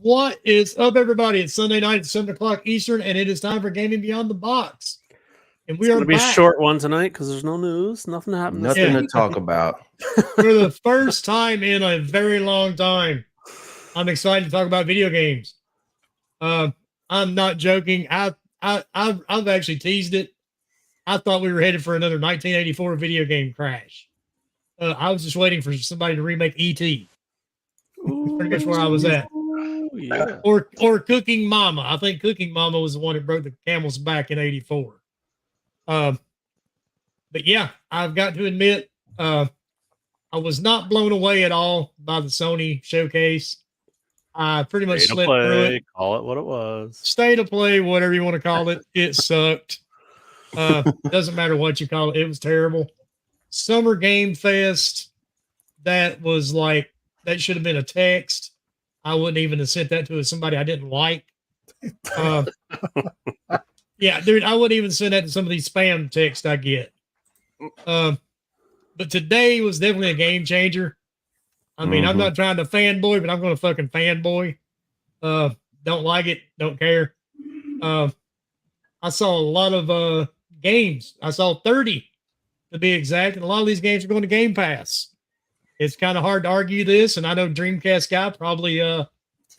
What is up, everybody? It's Sunday night at 7 o'clock Eastern, and it is time for Gaming Beyond the Box. And we It's are going to be a back short one tonight because there's no news. Nothing happened. Nothing Yeah. to talk about. for the first time in a very long time. I'm excited to talk about video games. I'm not joking. I've actually teased it. I thought we were headed for another 1984 video game crash. I was just waiting for somebody to remake E.T. Pretty much where I was at. Yeah. Or Cooking Mama. I think Cooking Mama was the one that broke the camel's back in '84. But yeah, I've got to admit, I was not blown away at all by the Sony showcase. I pretty much State of slept through play. it. Call it what it was. State of play, whatever you want to call it. It sucked. Doesn't matter what you call it. It was terrible. Summer Game Fest. That was like, that should have been a text. I wouldn't even have sent that to somebody I didn't like. Yeah, dude, I wouldn't even send that to some of these spam texts I get. But today was definitely a game changer. I mean, I'm not trying to fanboy, but I'm going to fucking fanboy. Don't like it. Don't care. I saw a lot of games. I saw 30 to be exact. And a lot of these games are going to Game Pass. It's kind of hard to argue this. And I know Dreamcast guy probably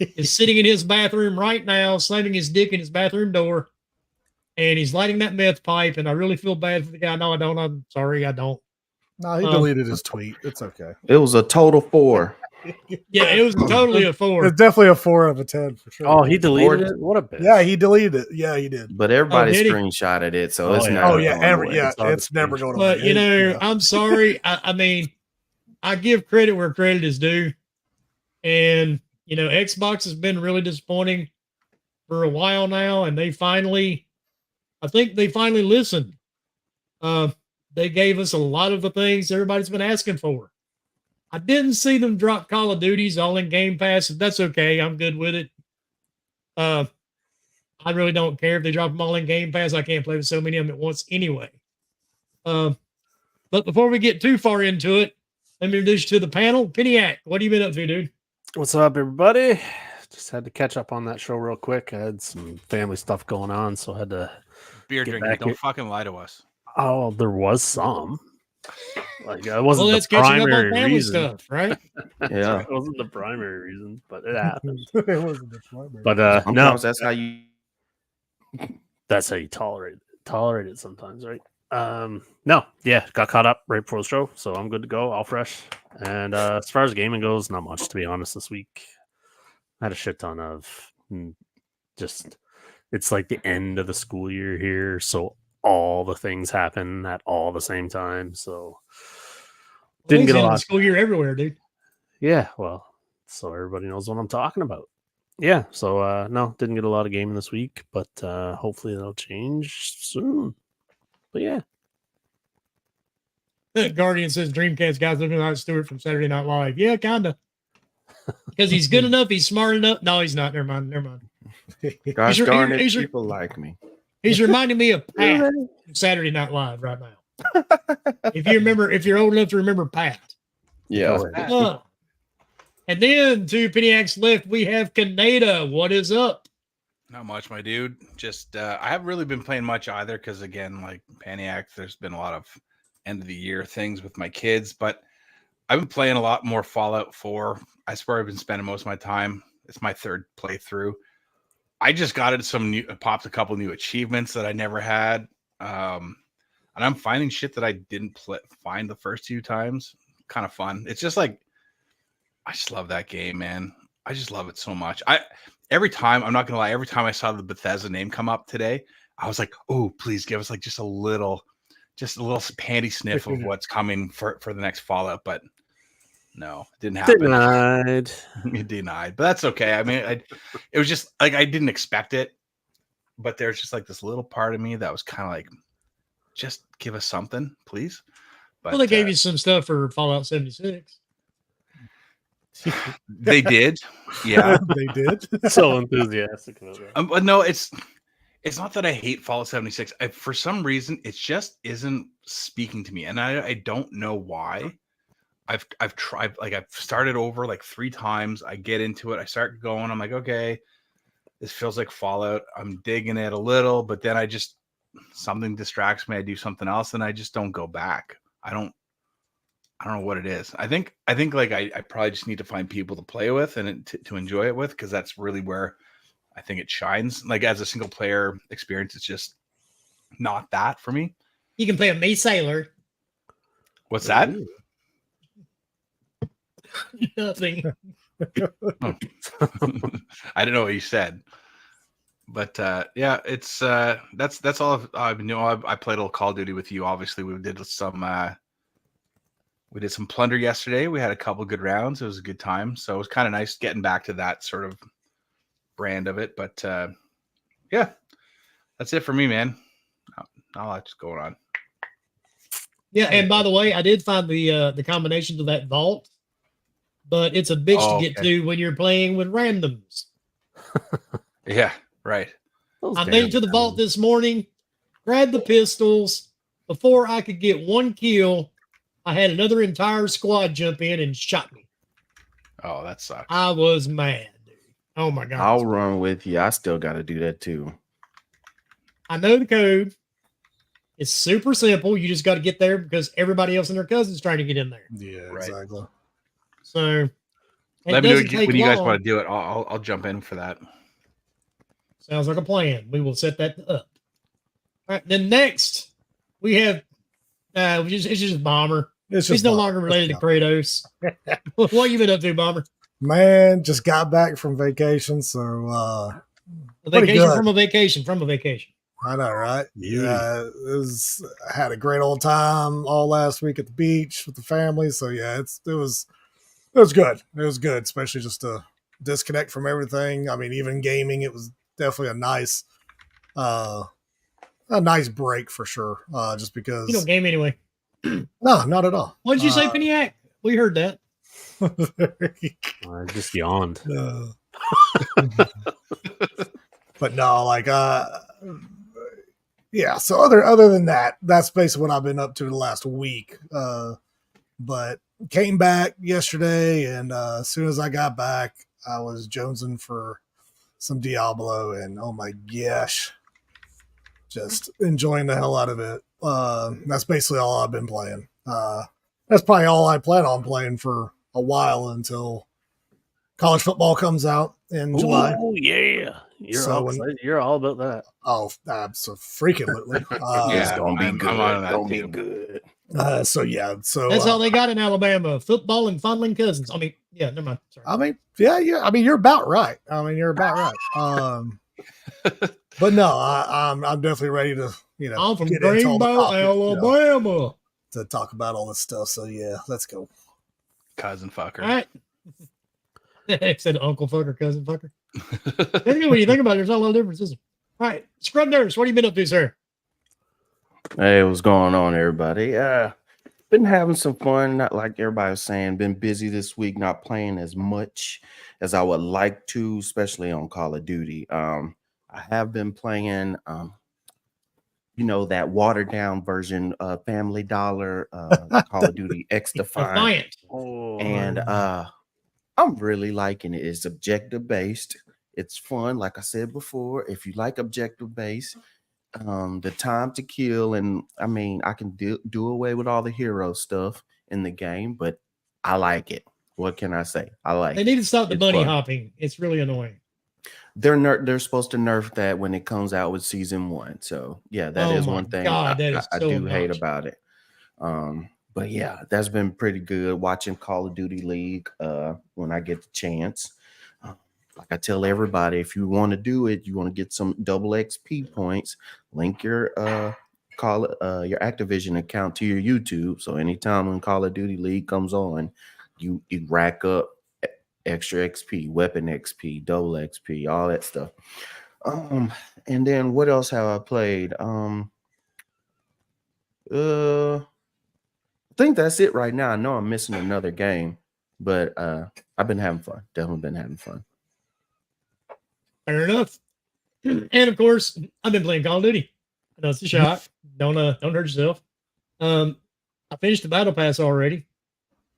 is sitting in his bathroom right now, slamming his dick in his bathroom door. And he's lighting that meth pipe. And I really feel bad for the guy. No, I don't. I'm sorry. I don't. No, he deleted his tweet. It's okay. It was a total 4. Yeah, it was totally a 4. It's definitely a 4 out of 10 for sure. Oh, he deleted it? What a bitch. Yeah, he deleted it. Yeah, he did. But everybody did he? screenshotted it, so Oh, it's yeah. not. Oh yeah, going away. it's never going But, away. you know, Yeah. I'm sorry. I mean, I give credit where credit is due. And, you know, Xbox has been really disappointing for a while now. And I think they finally listened. They gave us a lot of the things everybody's been asking for. I didn't see them drop Call of Duties all in Game Pass. That's okay. I'm good with it. I really don't care if they drop them all in Game Pass. I can't play with so many of them at once anyway. But before we get too far into it, let me introduce you to the panel. Piniac, what have you been up to, dude? What's up, everybody? Just had to catch up on that show real quick. I had some family stuff going on, so I had to Beer get drinking. back Don't here. fucking lie to us. Oh, there was some. Like, it wasn't Well, the let's catching up on primary family reason. stuff, right? Yeah. It wasn't the primary reason, but it happened. It wasn't the primary. But no, Sometimes that's how you. that's how you tolerate it sometimes, right? No, yeah, got caught up right before the show, so I'm good to go, all fresh. And as far as gaming goes, not much, to be honest. This week I had a shit ton of just, it's like the end of the school year here, so all the things happen at all the same time, so didn't get a lot. School year everywhere, dude. Yeah, well, so everybody knows what I'm talking about. Yeah, so no, didn't get a lot of gaming this week, but hopefully that'll change soon. But yeah. Guardian says Dreamcast guy's looking like Stewart from Saturday Night Live. Yeah, kind of. Because he's good enough. He's smart enough. No, he's not. Never mind. Gosh He's- darn it, he's- people like me. He's reminding me of Pat from Saturday Night Live right now. If you're old enough to remember Pat. Yeah. And then to Piniac's left, we have Kaneda. What is up? Not much, my dude. Just I haven't really been playing much either because, again, like Paniac, there's been a lot of end of the year things with my kids. But I've been playing a lot more Fallout 4. I swear I've been spending most of my time. It's my third playthrough. I just got it popped a couple new achievements that I never had. And I'm finding shit that I didn't find the first 2 times. Kind of fun. It's just like, I just love that game, man. I just love it so much. Every time, I'm not gonna lie, every time I saw the Bethesda name come up today, I was like, oh, please give us like just a little panty sniff of what's coming for the next Fallout. But no, it didn't happen. Denied. Denied. But that's okay. I mean, it was just like I didn't expect it, but there's just like this little part of me that was kind of like, just give us something, please. But Well, they gave you some stuff for Fallout 76. They did. Yeah. They did. So enthusiastic about that. But no, it's not that I hate Fallout 76. For some reason, it just isn't speaking to me, and I don't know why. I've tried, like, I've started over like 3 times. I get into it, I start going, I'm like, okay, this feels like Fallout. I'm digging it a little, but then something distracts me. I do something else, and I just don't go back. I don't know what it is. I think like I probably just need to find people to play with and to enjoy it with, because that's really where I think it shines. Like, as a single player experience, it's just not that for me. You can play a May Sailor. What's that? Nothing. I don't know what you said, but yeah, it's that's all I've been doing. I played a little Call of Duty with you. Obviously, we did some plunder yesterday. We had a couple good rounds. It was a good time, so it was kind of nice getting back to that sort of brand of it. But yeah, that's it for me, man. Not a lot going on. Yeah, and by the way, I did find the combination to that vault, but it's a bitch to get to when you're playing with randoms. Yeah, right. I made it to the vault this morning, grabbed the pistols. Before I could get one kill, I had another entire squad jump in and shot me. Oh, that sucks. I was mad, dude. Oh my god. I'll run with you. I still got to do that too. I know the code. It's super simple. You just got to get there because everybody else and their cousins trying to get in there. Yeah, Right. exactly. So Let me know when you guys want to do it. I'll jump in for that. Sounds like a plan. We will set that up. All right. Then next we have it's just Bomber. He's no longer related to Kratos. What you been up to, Bomber? Man, just got back from vacation, so A pretty vacation good. from a vacation from a vacation. I know, right? Yeah, I had a great old time all last week at the beach with the family. So yeah, it was good. It was good, especially just to disconnect from everything. I mean, even gaming, it was definitely a nice break for sure. Just because You don't game anyway. no, not at all. What did you say, Peniac? We heard that. I just yawned. But no, like yeah, so other than that, that's basically what I've been up to the last week. But came back yesterday, and as soon as I got back, I was jonesing for some Diablo, and oh my gosh, just enjoying the hell out of it. That's basically all I've been playing. That's probably all I plan on playing for a while until college football comes out in July. Oh yeah, you're all about that. Oh, absolutely. It's gonna be I'm good. on that Gonna be too. good. So yeah, so That's all they got in Alabama. Football and fondling cousins. I mean, yeah, never mind. Sorry. I mean, yeah. I mean, you're about right. But no, I'm definitely ready to I'm from get into all the Greenbow, topics, Alabama. to talk about all this stuff. So yeah, let's go. Cousin fucker. All right. Said uncle fucker, cousin fucker. Anyway, when you think about it, there's not a lot of difference, is there? All right. Scrub Nurse, what have you been up to, sir? Hey, what's going on, everybody? Been having some fun. Not like everybody was saying. Been busy this week, not playing as much as I would like to, especially on Call of Duty. I have been playing, that watered down version of Family Dollar, Call of Duty X Defiant. Defiant. Oh, And I'm really liking it. It's objective based. It's fun. Like I said before, if you like objective based, the time to kill, and I mean, I can do away with all the hero stuff in the game, but I like it. What can I say? I like They it. need to stop the It's bunny fun. hopping. It's really annoying. They're supposed to nerf that when it comes out with season 1. So yeah, that Oh is my one thing God, that is I so do hate obnoxious. about it. But yeah, that's been pretty good watching Call of Duty League when I get the chance. Like I tell everybody, if you want to do it, you want to get some double XP points, link your your Activision account to your YouTube. So anytime when Call of Duty League comes on, you rack up extra XP, weapon XP, double XP, all that stuff. And then what else have I played? I think that's it right now. I know I'm missing another game, but I've been having fun. Definitely been having fun. Fair enough. And of course, I've been playing Call of Duty. I know it's a shock. Don't hurt yourself. I finished the battle pass already.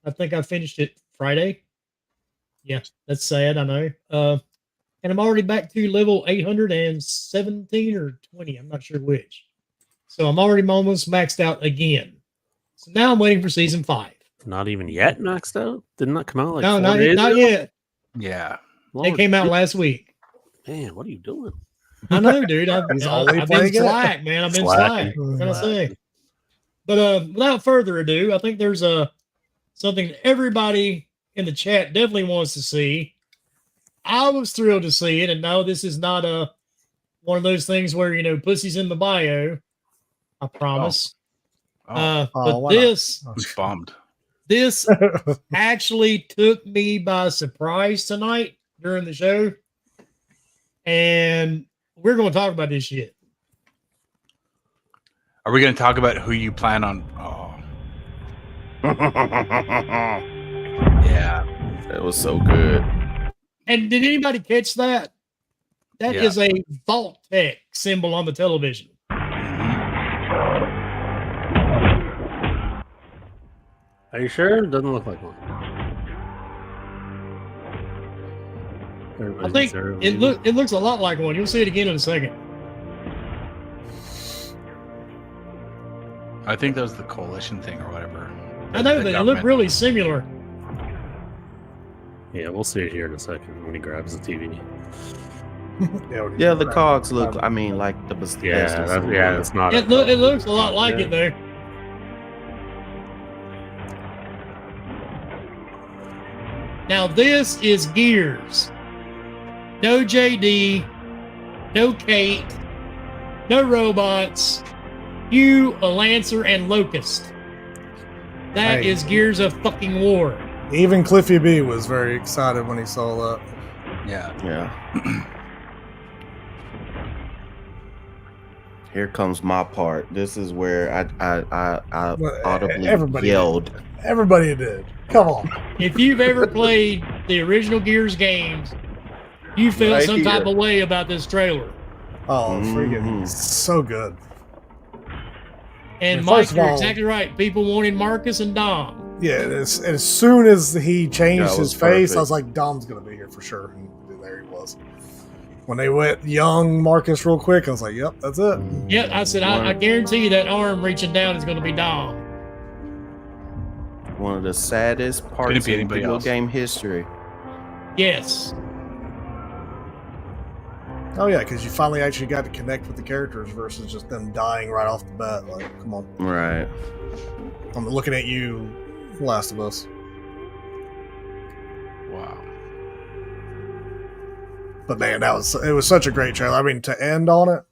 I think I finished it Friday. Yeah, that's sad. I know. And I'm already back to level 817 or 20. I'm not sure which. So I'm already almost maxed out again. So now I'm waiting for season 5. Not even yet maxed out. Didn't that come out like No, 4 not, days not ago? yet. Yeah. They Lord, came out last week. Man, what are you doing? I know, dude. I've He's only been playing it. slack, man. I've been Slacking. slack. What can I say? But without further ado, I think there's something everybody in the chat definitely wants to see. I was thrilled to see it, and no, this is not one of those things where pussy's in the bio. I promise. Oh, But why not? this I'm bummed. this actually took me by surprise tonight during the show, and we're going to talk about this shit. Are we going to talk about who you plan on? Oh, yeah. That was so good. And did anybody catch that? That Yeah. is a Vault Tech symbol on the television. Are you sure? It doesn't look like one. I think it looks a lot like one. You'll see it again in a second. I think that was the coalition thing or whatever. I know The that it looked government. really similar. Yeah, we'll see it here in a second when he grabs the TV. Yeah, the cogs look. I mean, like the Yeah, it's not. It looks a lot like Yeah. it though. Now this is Gears. No JD, no Kate, no robots. You, a Lancer, and Locust. That Hey. is Gears of fucking War. Even Cliffy B was very excited when he saw that. Yeah. Yeah. Here comes my part. This is where I Well, audibly everybody- yelled. Everybody did. Come on. If you've ever played the original Gears games, you feel Right some type here. of way about this trailer. Oh, freaking Mhm. so good. And Well, Mike, first of you're all- exactly right. People wanted Marcus and Dom. Yeah, as soon as he changed That was his face, perfect. I was like, Dom's going to be here for sure. And there he was. When they went young Marcus real quick, I was like, yep, that's it. Yeah, I said, I guarantee you that arm reaching down is going to be Dom. One of the saddest parts be in anybody video else. game history. Yes. Oh, yeah, because you finally actually got to connect with the characters versus just them dying right off the bat. Like, come on. Right. I'm looking at you, Last of Us. Wow. But man, it was such a great trailer. I mean, to end on it,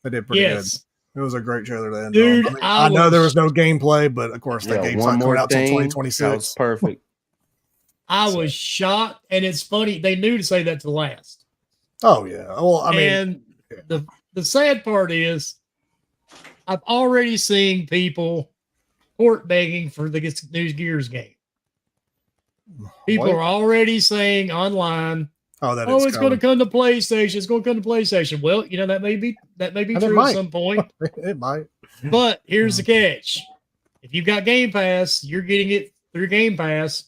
they did pretty Yes. good. It was a great trailer to end Dude, on. I mean, I I know was- there was no gameplay, but of course that Yeah, game's one not more coming out till thing. That 2026. was perfect. I was shocked. And it's funny. They knew to say that to last. Oh yeah. Well, I mean, and the sad part is I've already seen people court begging for the new Gears game. People what? are already saying online, Oh, that "Oh, is it's going to come to PlayStation. It's going to come to PlayStation." Well, that may be And it true at might. some point. It might. But here's the catch: if you've got Game Pass, you're getting it through Game Pass.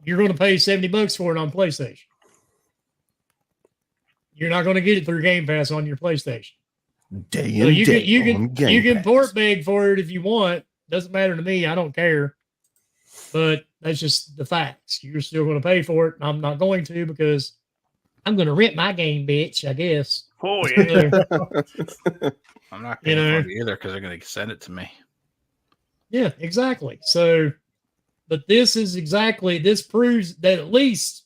You're going to pay $70 for it on PlayStation. You're not going to get it through Game Pass on your PlayStation. Day So and you day can you on can Game you can Pass. port beg for it if you want. Doesn't matter to me. I don't care. But that's just the facts. You're still going to pay for it. I'm not going to because I'm going to rent my game, bitch. I guess. Oh yeah. I'm not You going know. to either because they're going to send it to me. Yeah, exactly. So, but this proves that at least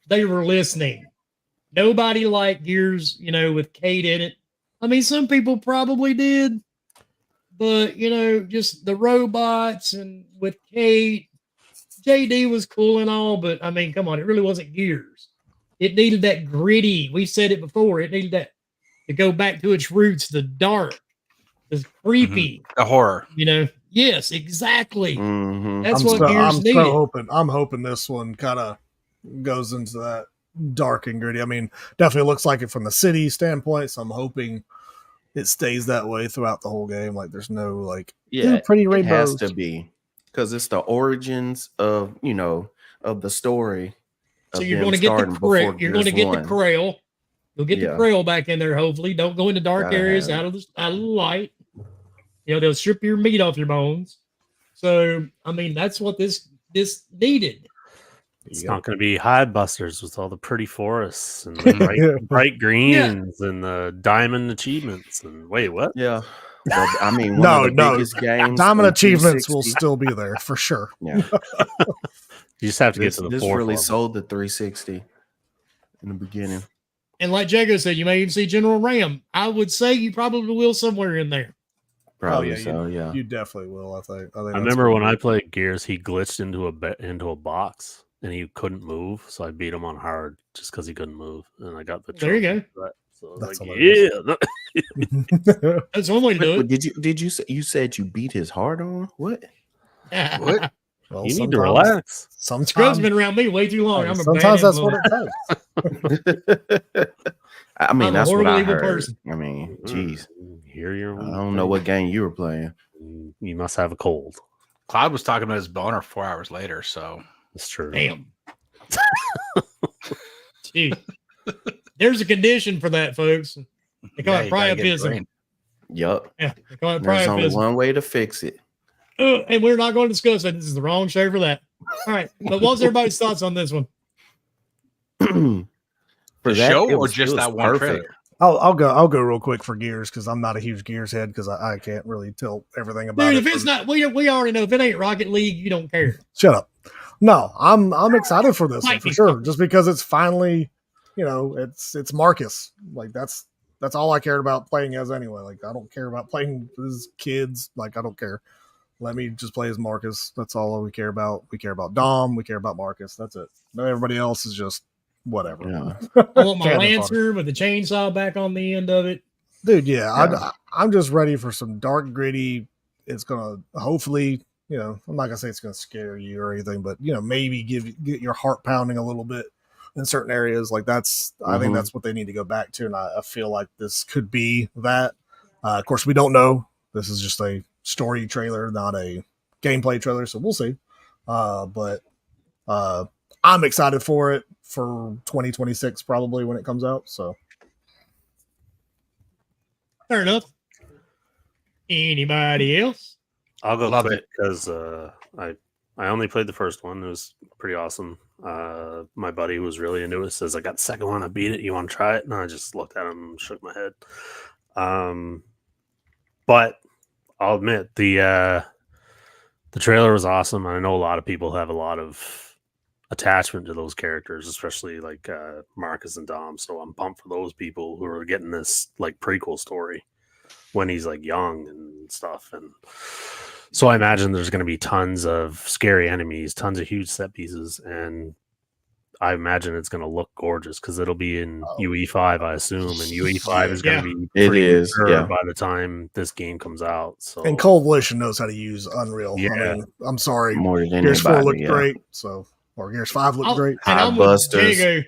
they were listening. Nobody liked Gears, with Kate in it. I mean, some people probably did, but just the robots and with Kate, JD was cool and all, but I mean, come on, it really wasn't Gears. It needed that gritty. We said it before. It needed that to go back to its roots, the dark, the creepy. The horror. Yes, exactly. Mhm. That's I'm what so, Gears I'm needed. so hoping. I'm hoping this one kind of goes into that dark and gritty. I mean, definitely looks like it from the city standpoint. So I'm hoping it stays that way throughout the whole game. Like, there's no Yeah, pretty it has rainbows. to be. because it's the origins of of the story. So of you're them going to get the starting before Krail. You're going to Gears get the 1. Krail. You'll get the Yeah. Krail back in there. Hopefully, don't go into dark Gotta areas have out of the light. They'll strip your meat off your bones. So I mean, that's what this needed. It's Yep. not going to be hide busters with all the pretty forests and the bright greens and the diamond achievements. And wait, what? Yeah. But I mean, one No, of the no. biggest games. Diamond in achievements will 360 still be there for sure. Yeah. You just have to get This, to the this fourth really level. sold the 360 in the beginning. And like Jago said, you may even see General Ram. I would say you probably will somewhere in there. Probably yeah, so, yeah. You definitely will. I think. I remember when I played Gears, he glitched into a box and he couldn't move, so I beat him on hard just because he couldn't move, and I got the There you trophy go. for that. So I was That's like, hilarious. yeah. That's one way to do Did you say you said you beat his heart on? What? it. What? Well, You need to sometimes- relax. Scrub's Sometimes, been around me way too long. I'm a sometimes bad that's what influence. it takes. I mean, I'm a that's what horrible I evil heard. person. I mean, jeez. Hear your I don't know what game you were playing. You must have a cold. Cloud was talking about his boner 4 hours later, so It's true. Damn. Gee. There's a condition for that, folks. They call it you gotta get priapism. drained. Yup. Yeah, they call it There's only priapism. one way to fix it. And we're not going to discuss that. This is the wrong show for that. All right. But what's everybody's thoughts on this one? For The show it or was- just it was that one perfect. trailer? I'll go real quick for Gears because I'm not a huge Gears head because I can't really tell everything about Dude, it. if it's not, we already know if it ain't Rocket League, you don't care. Shut up. No, I'm excited for this one Might for be sure. something. Just because it's finally, it's Marcus. Like that's all I cared about playing as anyway. Like I don't care about playing as kids. Like I don't care. Let me just play as Marcus. That's all we care about. We care about Dom. We care about Marcus. That's it. No, everybody else is just whatever. Yeah. I want my Cannon fodder. Lancer with the chainsaw back on the end of it. Dude, yeah, Yeah. I'm just ready for some dark gritty. It's gonna hopefully, I'm not gonna say it's gonna scare you or anything, but maybe get your heart pounding a little bit in certain areas. Like I think Mhm. that's what they need to go back to, and I feel like this could be that. Of course, we don't know. This is just a story trailer, not a gameplay trailer, so we'll see. But I'm excited for it for 2026 probably when it comes out. So. Fair enough. Anybody else? I'll go Love quick because I only played the first one. It was pretty awesome. My buddy who was really into it says, I got the second one. I beat it. You want to try it? And I just looked at him and shook my head. But I'll admit the trailer was awesome. I know a lot of people have a lot of attachment to those characters, especially like Marcus and Dom. So I'm pumped for those people who are getting this like prequel story when he's like young and stuff. And so I imagine there's going to be tons of scary enemies, tons of huge set pieces, and I imagine it's going to look gorgeous because it'll be in UE5, I assume, and UE5 is going to be It pretty is, mature yeah. by the time this game comes out. So And Cold Volition knows how to use Unreal. Yeah. I mean, I'm sorry. More than Gears 4 anybody. looked Yeah. great. So, or Gears 5 looked I'll- great. And I'm High with busters. Jago.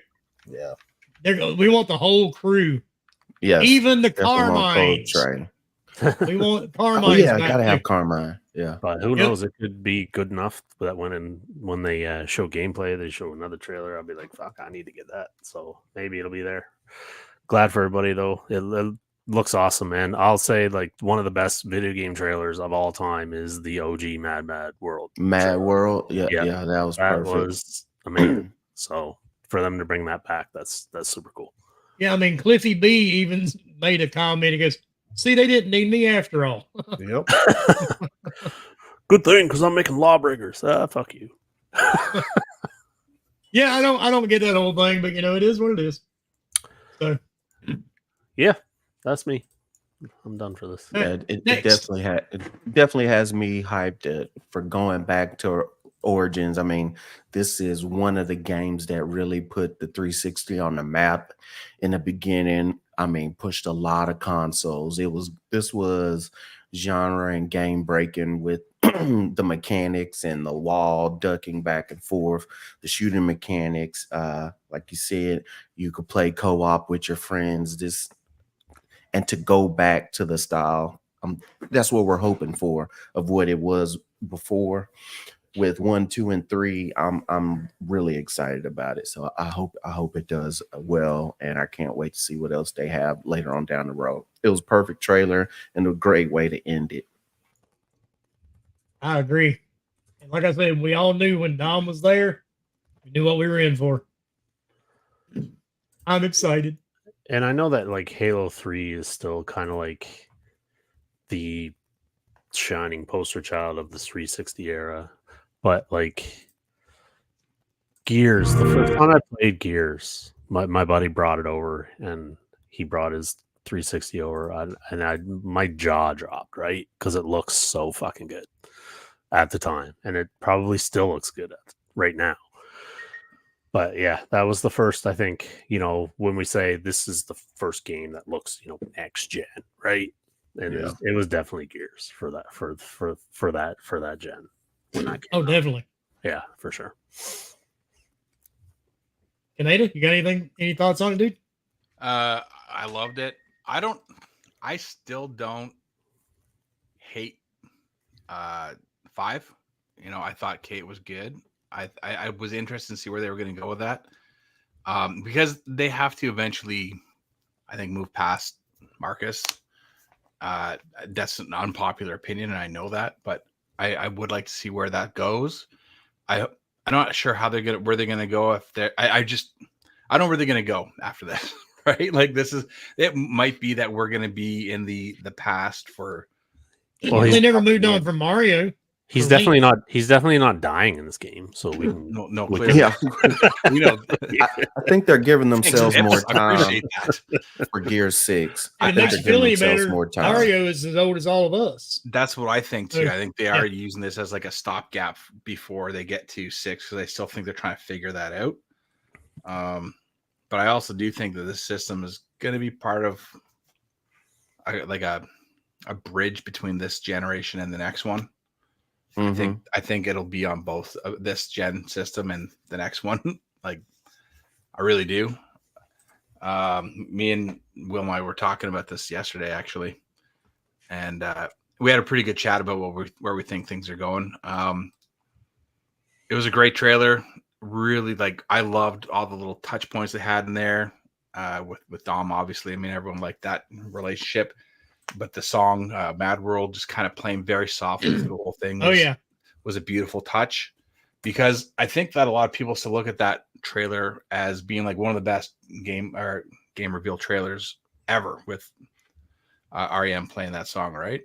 Yeah. We want the whole crew, Yes. even the Definitely want Cold Carmines. Train. We want Oh Carmines. yeah, back gotta have too. Carmine. Yeah. But who Yep. knows? It could be good enough that when they show gameplay, they show another trailer. I'll be like, fuck, I need to get that. So maybe it'll be there. Glad for everybody though. It looks awesome, man. I'll say like one of the best video game trailers of all time is the OG Mad World. Mad trailer. World. Yeah, Yeah. yeah, that was That perfect. was amazing. So for them to bring that back, that's super cool. Yeah, I mean, Cliffy B even made a comment. He goes, "See, they didn't need me after all." Yep. Good thing because I'm making Lawbreakers. Fuck you. Yeah, I don't get that whole thing, but it is what it is. So Yeah, that's me. I'm done for this. Yeah, it Next. definitely has me hyped for going back to Origins. I mean, this is one of the games that really put the 360 on the map in the beginning. I mean, pushed a lot of consoles. This was genre and game breaking with the mechanics and the wall ducking back and forth, the shooting mechanics. Like you said, you could play co-op with your friends. And to go back to the style that's what we're hoping for of what it was before. With 1, 2, and 3, I'm really excited about it. So I hope it does well, and I can't wait to see what else they have later on down the road. It was a perfect trailer and a great way to end it. I agree. And like I said, we all knew when Dom was there, we knew what we were in for. I'm excited. And I know that like Halo 3 is still kind of like the shining poster child of the 360 era, but like Gears, the first time I played Gears, my buddy brought it over and he brought his 360 over, and my jaw dropped, right? Because it looks so fucking good at the time, and it probably still looks good right now. But yeah, that was the first, I think, when we say this is the first game that looks, next gen, right? And it was definitely Gears for that, for that gen. When that came out. Definitely. Yeah, for sure. Kaneda, you got any thoughts on it, dude? I loved it. I still don't hate 5. I thought Kate was good. I was interested to see where they were going to go with that. Because they have to eventually, I think, move past Marcus. That's an unpopular opinion, and I know that, but I would like to see where that goes. I'm not sure where they're gonna go if they're. I don't know where they're gonna go after this, right? Like it might be that we're gonna be in the past for. Well, they never moved on from Mario. He's definitely not. He's definitely not dying in this game. So we can. No, we clearly. Yeah, I think they're giving themselves more I time appreciate that. for Gears 6. I And it think makes they're you feel giving any themselves better. more time. Mario is as old as all of us. That's what I think too. Yeah. I think they are using this as like a stopgap before they get to 6, because I still think they're trying to figure that out. But I also do think that this system is going to be part of like a bridge between this generation and the next one. Mhm. I think it'll be on both this gen system and the next one. Like, I really do. Me and Will and I were talking about this yesterday, actually, and we had a pretty good chat about where we think things are going. It was a great trailer. Really, I loved all the little touch points they had in there with Dom. Obviously, I mean, everyone liked that relationship. But the song Mad World just kind of playing very softly through the whole thing was a beautiful touch, because I think that a lot of people still look at that trailer as being like one of the best game reveal trailers ever, with REM playing that song, right?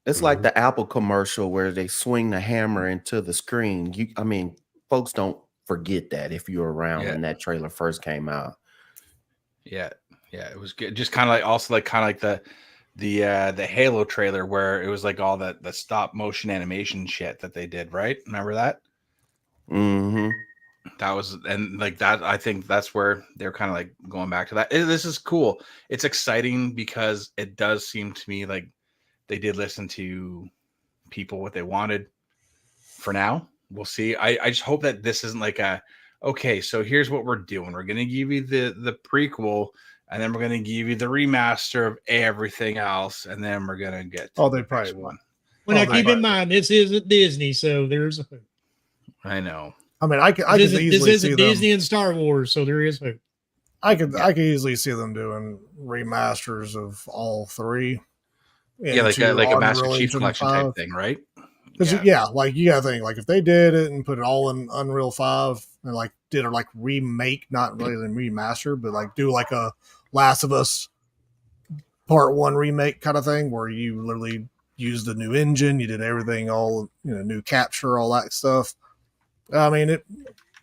It's like the Apple commercial where they swing the hammer into the screen. Folks don't forget that if you were around when that trailer first came out. Yeah, it was good. Just kind of like the Halo trailer where it was like all the stop motion animation shit that they did, right? Remember that? Mm-hmm. That was, and like that, I think that's where they're kind of like going back to that. This is cool. It's exciting because it does seem to me like they did listen to people, what they wanted. For now, we'll see. I just hope that this isn't like okay, so here's what we're doing. We're going to give you the prequel, and then we're going to give you the remaster of everything else, and then we're going to get they probably won't. Well, now keep in mind, this isn't Disney, so there's a hope. I know. I mean, I could easily this see isn't them. Disney and Star Wars, so there is hope. I could easily see them doing remasters of all 3. Yeah, like a Master Chief Collection type thing, right? Because you gotta think, like, if they did it and put it all in Unreal 5 and like did a remake, not really a remaster, but like do like a Last of Us Part 1 remake kind of thing, where you literally used the new engine, you did everything, all new capture, all that stuff. I mean,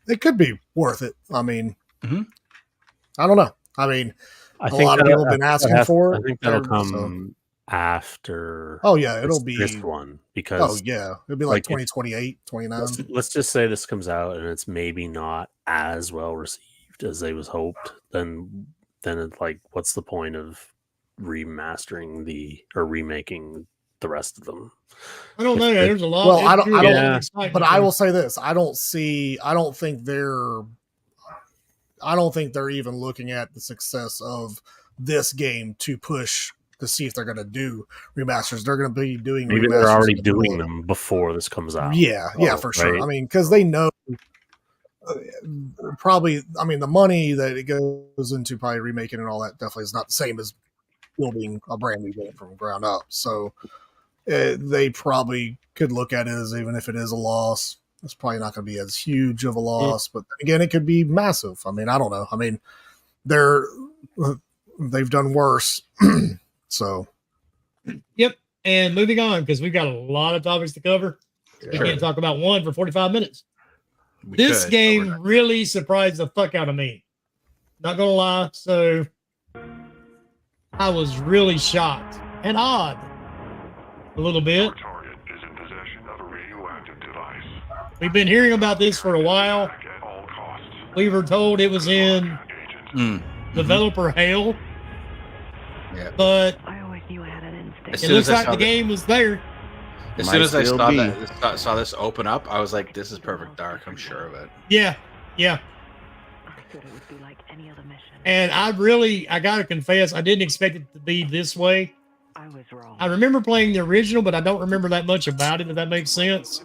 it could be worth it. I mean, I don't know. I mean, a lot of people have been asking for it. I think that'll come after. Oh yeah, it'll be this one, because it'll be like 2028, 29. Let's just say this comes out and it's maybe not as well received as they was hoped. Then it's like, what's the point of remastering or remaking the rest of them? I don't know. There's a lot. Well, I don't. But I will say this: I don't think they're even looking at the success of this game to push to see if they're going to do remasters. They're going to be doing Maybe remasters they're already in the doing middle. them before this comes out. Yeah, for sure. right? I mean, because they know probably. I mean, the money that it goes into probably remaking and all that definitely is not the same as building a brand new game from the ground up. So they probably could look at it as, even if it is a loss, it's probably not going to be as huge of a loss. But again, it could be massive. I mean, I don't know. I mean, they've done worse. So Yep. And moving on, because we've got a lot of topics to cover. We Sure. can't talk about one for 45 minutes. We This could, but game we're not. really surprised the fuck out of me. Not gonna lie. So I was really shocked and odd a little bit. Target is in possession of a radioactive device. We've been hearing about this for a while. At all costs. We were told it was in Agent. developer hell, Yeah. but I always knew I had an instinct. As it soon looks as I like saw the the- game was there. As Might soon as I still saw be. that, saw this open up, I was like, "This is Perfect Dark." I'm sure of it. Yeah. I thought it would be like any other mission. And I gotta confess, I didn't expect it to be this way. I was wrong. I remember playing the original, but I don't remember that much about it, if that makes sense.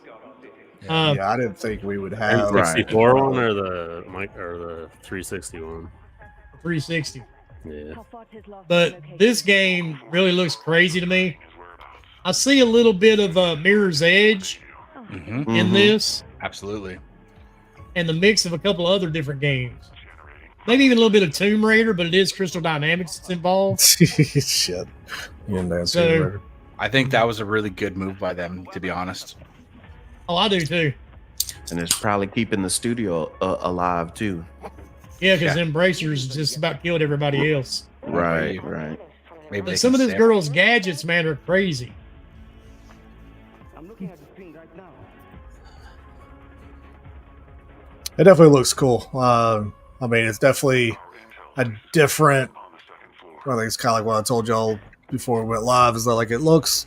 yeah, I didn't think we would have. Right. 64 one or the mic or the 360 one? 360. Yeah. How far's his last But location? this game really looks crazy to me. I see a little bit of Mirror's Edge Mm-hmm. in Mhm. this, Absolutely. and the mix of a couple other different games. Maybe even a little bit of Tomb Raider, but it is Crystal Dynamics that's involved. Shit. You and that So- Tomb Raider. I think that was a really good move by them, to be honest. Oh, I do too. And it's probably keeping the studio alive too. Yeah, because Embracers just about killed everybody else. Right. Maybe But they some of can this save- girls' gadgets, man, are crazy. I'm looking at the screen right now. It definitely looks cool. I mean, it's definitely a different. I think it's kind of like what I told y'all before we went live. Is that like it looks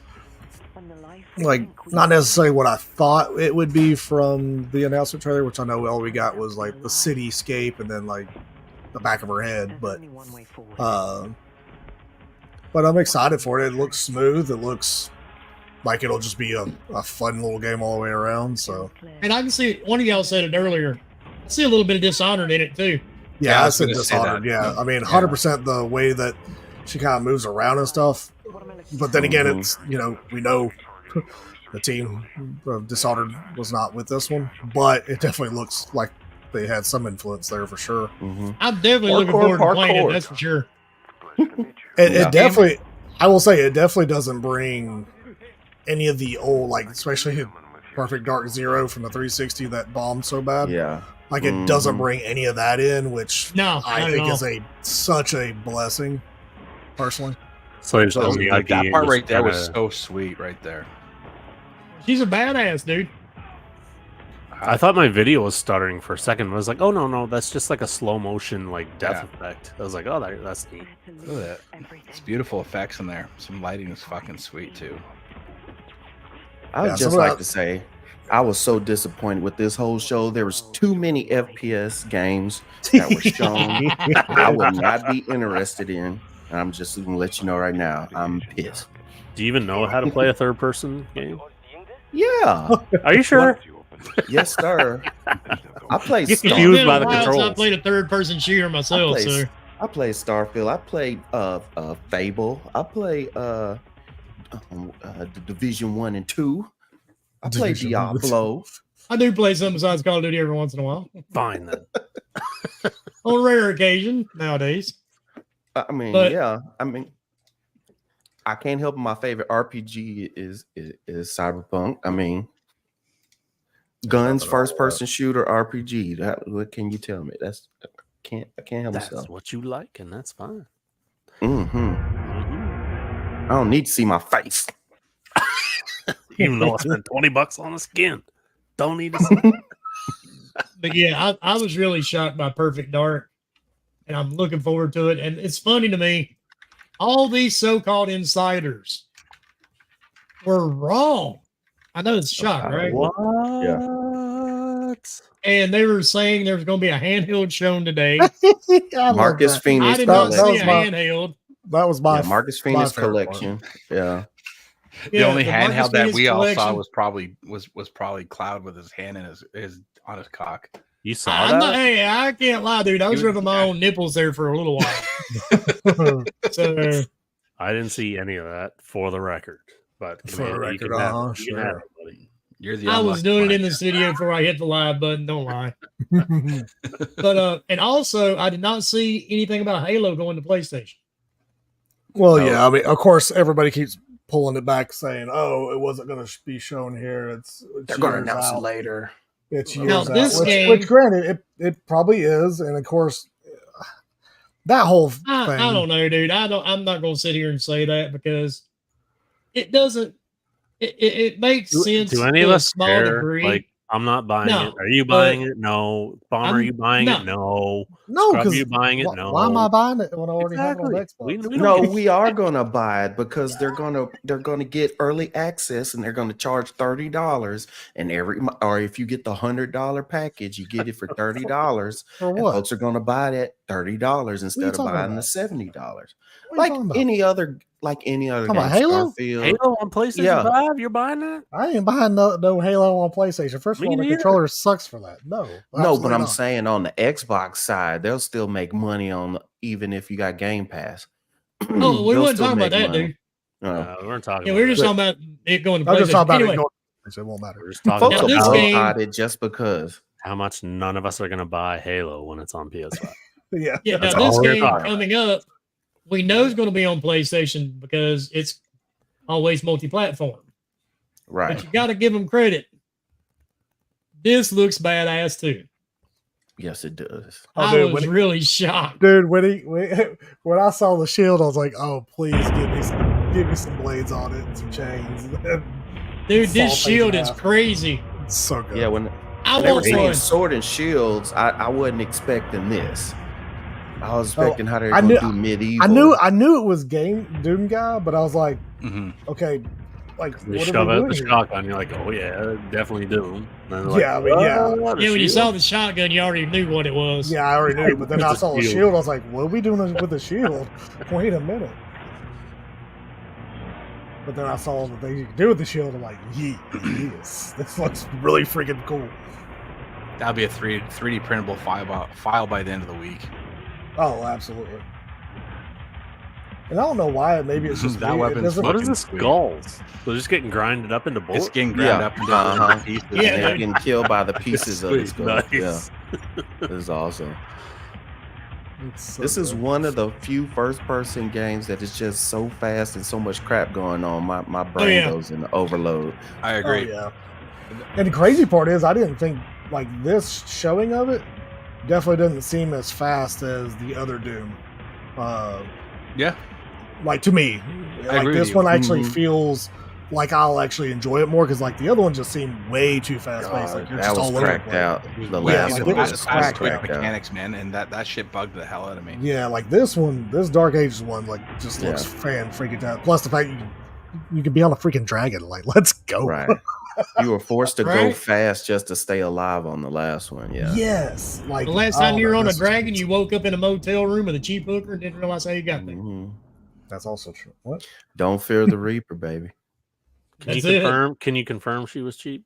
On the life like not necessarily what I thought it would be from the announcement trailer, which I know all we got was like the cityscape and then like the back of her head. But but I'm excited for it. It looks smooth. It looks like it'll just be a fun little game all the way around. So And I can see, one of y'all said it earlier, I see a little bit of Dishonored in it too. Yeah, I I was said gonna say Dishonored. that. Yeah, I mean, 100% the way that she kind of moves around and stuff. But then again, Mhm. it's, you know, we know the team of Dishonored was not with this one, but it definitely looks like they had some influence there for sure. Mm-hmm. I'm definitely looking Parkour, forward to playing it, parkour. that's for sure. It Yeah. definitely, I will say, it definitely doesn't bring any of the old, like, especially Perfect Dark Zero from the 360 that bombed so bad. Yeah. Like, it doesn't Mhm. bring any of that in, which No, I not think at is all. such a blessing, personally. So there's So, only like, that IP part just right there was kinda- so sweet, right there. She's a badass, dude. I thought my video was stuttering for a second. I was like, oh no, that's just like a slow motion like death effect. I was like, oh, that's neat. Look at that. It's beautiful effects in there. Some lighting is fucking sweet too. I would Yeah, just some of like that- to say, I was so disappointed with this whole show. There was too many FPS games that were shown. I would not be interested in. And I'm just going to let you know right now. I'm pissed. Do you even know how to play a third person game? Yeah. Are you sure? Yes, sir. I play Get Star. confused It's been by a the while since I controls. played a third-person shooter myself, play- so I played Starfield. I played Fable. I played the Division 1 and 2. I played Division Diablo. I do play something besides Call of Duty every once in a while. Fine then. On a rare occasion nowadays. I mean, But- yeah. I mean, I can't help it. My favorite RPG is Cyberpunk. I mean, guns, first person shooter RPG. What can you tell me? I can't help That's myself. what you like, and that's fine. Hmm. I don't need to see my face. Even though I spent $20 on a skin, don't need to see. But yeah, I was really shocked by Perfect Dark, and I'm looking forward to it. And it's funny to me, all these so-called insiders were wrong. I know it's a shock, right? What? And they were saying there's going to be a handheld shown today. Marcus I Phoenix. I did that- not that see was a my- handheld. That was my Marcus my Phoenix favorite part. collection. Yeah. The only the Marcus handheld that Phoenix we all saw collection. was probably Cloud with his hand in his on his cock. You saw I'm that? not, hey, I can't lie, dude. I was You- rubbing my own nipples there for a little while. So I didn't see any of that for the record. But For the Commander, you record, can have uh-huh, it. You can have sure. it, buddy. You're the I was unlucky doing it one, in I the guess. studio before I hit the live button. Don't lie. But and also I did not see anything about Halo going to PlayStation. Well, No. yeah. I mean, of course, everybody keeps pulling it back, saying, "Oh, it wasn't going to be shown here. It's They're going to years announce it out. later. It's Now, years this out." game- Which, granted, it probably is, and of course, that whole thing. I don't know, dude. I'm not going to sit here and say that because it doesn't. It makes sense. Do any of to a us small care? degree. Like, I'm not buying No, it. Are you but buying it? No. Bomber, are I'm- you buying no. it? No. No, Scrub, because you buying it? No. why am I buying it when I already Exactly. have it on We Xbox? don't No, get- we are gonna buy it because they're gonna get early access and they're gonna charge $30 and or if you get the $100 package, you get it for $30. For And what? folks are gonna buy it at $30 you instead of talking buying the about? $70. What are you Like talking about? any other Talking about game. Halo? Starfield. Halo on PlayStation Yeah. 5? You're buying that? I ain't buying no Halo on PlayStation. First of Me all, the neither. controller sucks for that. No, No, absolutely but I'm not. saying on the Xbox side, they'll still make money on even if you got Game Pass. Oh, we They'll weren't still talking about make that, money. dude. No. We weren't talking Yeah, about we were just that. talking about it going to I'm just PlayStation. talking about Anyway, it going. It won't matter. We're just talking Folks Now, will this about game- boycott it just because. how much none of us are going to buy Halo when it's on PS5. Yeah. yeah, That's now this all we're game talking coming up, we know it's going to be on PlayStation because it's always multi-platform. Right. But you got to give them credit. This looks badass too. Yes, it does. Oh, I dude, was really shocked. Dude, when I saw the shield, I was like, "Oh, please give me some blades on it, and some chains." Dude, Saw this things shield is happen. crazy. It's so good. Yeah, when I they were want saying one. sword and shields, I wasn't expecting this. I was expecting how they're I going to knew- do medieval. I knew it was Doom guy, but I was like, Mhm. okay, like You what shove are we out doing the here? shotgun, you're like, oh yeah, definitely do. Yeah, I mean, yeah. Yeah, when you saw the shotgun, you already knew what it was. Yeah, I already knew, but then I It's a saw the shield. shield. I was like, what are we doing with the shield? Wait a minute. But then I saw the things you can do with the shield. I'm like, yes, this looks really freaking cool. That'll be a 3D printable file by the end of the week. Oh, absolutely. And I don't know why. Maybe it's just That me. It weapon's doesn't- What is fucking the sweet. skulls? They're just getting grinded up into bullets. It's getting ground Yeah, up into uh-huh. different pieces. Yeah, and they're dude. getting killed by the pieces of it. Sweet, nice. Yeah, this is awesome. it's so This is good. one of the few first-person games that is just so fast and so much crap going on. My brain yeah. goes into overload. I Oh, agree. yeah. And the crazy part is, I didn't think like this showing of it definitely didn't seem as fast as the other Doom. Yeah. Like to me, I like agree this with you. one actually Mhm. feels like I'll actually enjoy it more because like the other one just seemed way too fast paced. Like you're that just was all over the cracked place. out. The Yeah, last like one it was was cracked quick cracked out. mechanics, man, and that shit bugged the hell out of me. Yeah, like this one, this Dark Ages one, like just looks Yeah. fan freaking out. Plus the fact you can be on a freaking dragon. Like, let's go. Right. You were forced to go Right. fast just to stay alive on the last one. Yeah. Yes. Like The last time oh, you were no, on a this is- dragon, you woke up in a motel room with a cheap hooker and didn't realize how you got there. Mhm. That's also true. What? Don't fear the Reaper, baby. Can you That's it. confirm? Can you confirm she was cheap?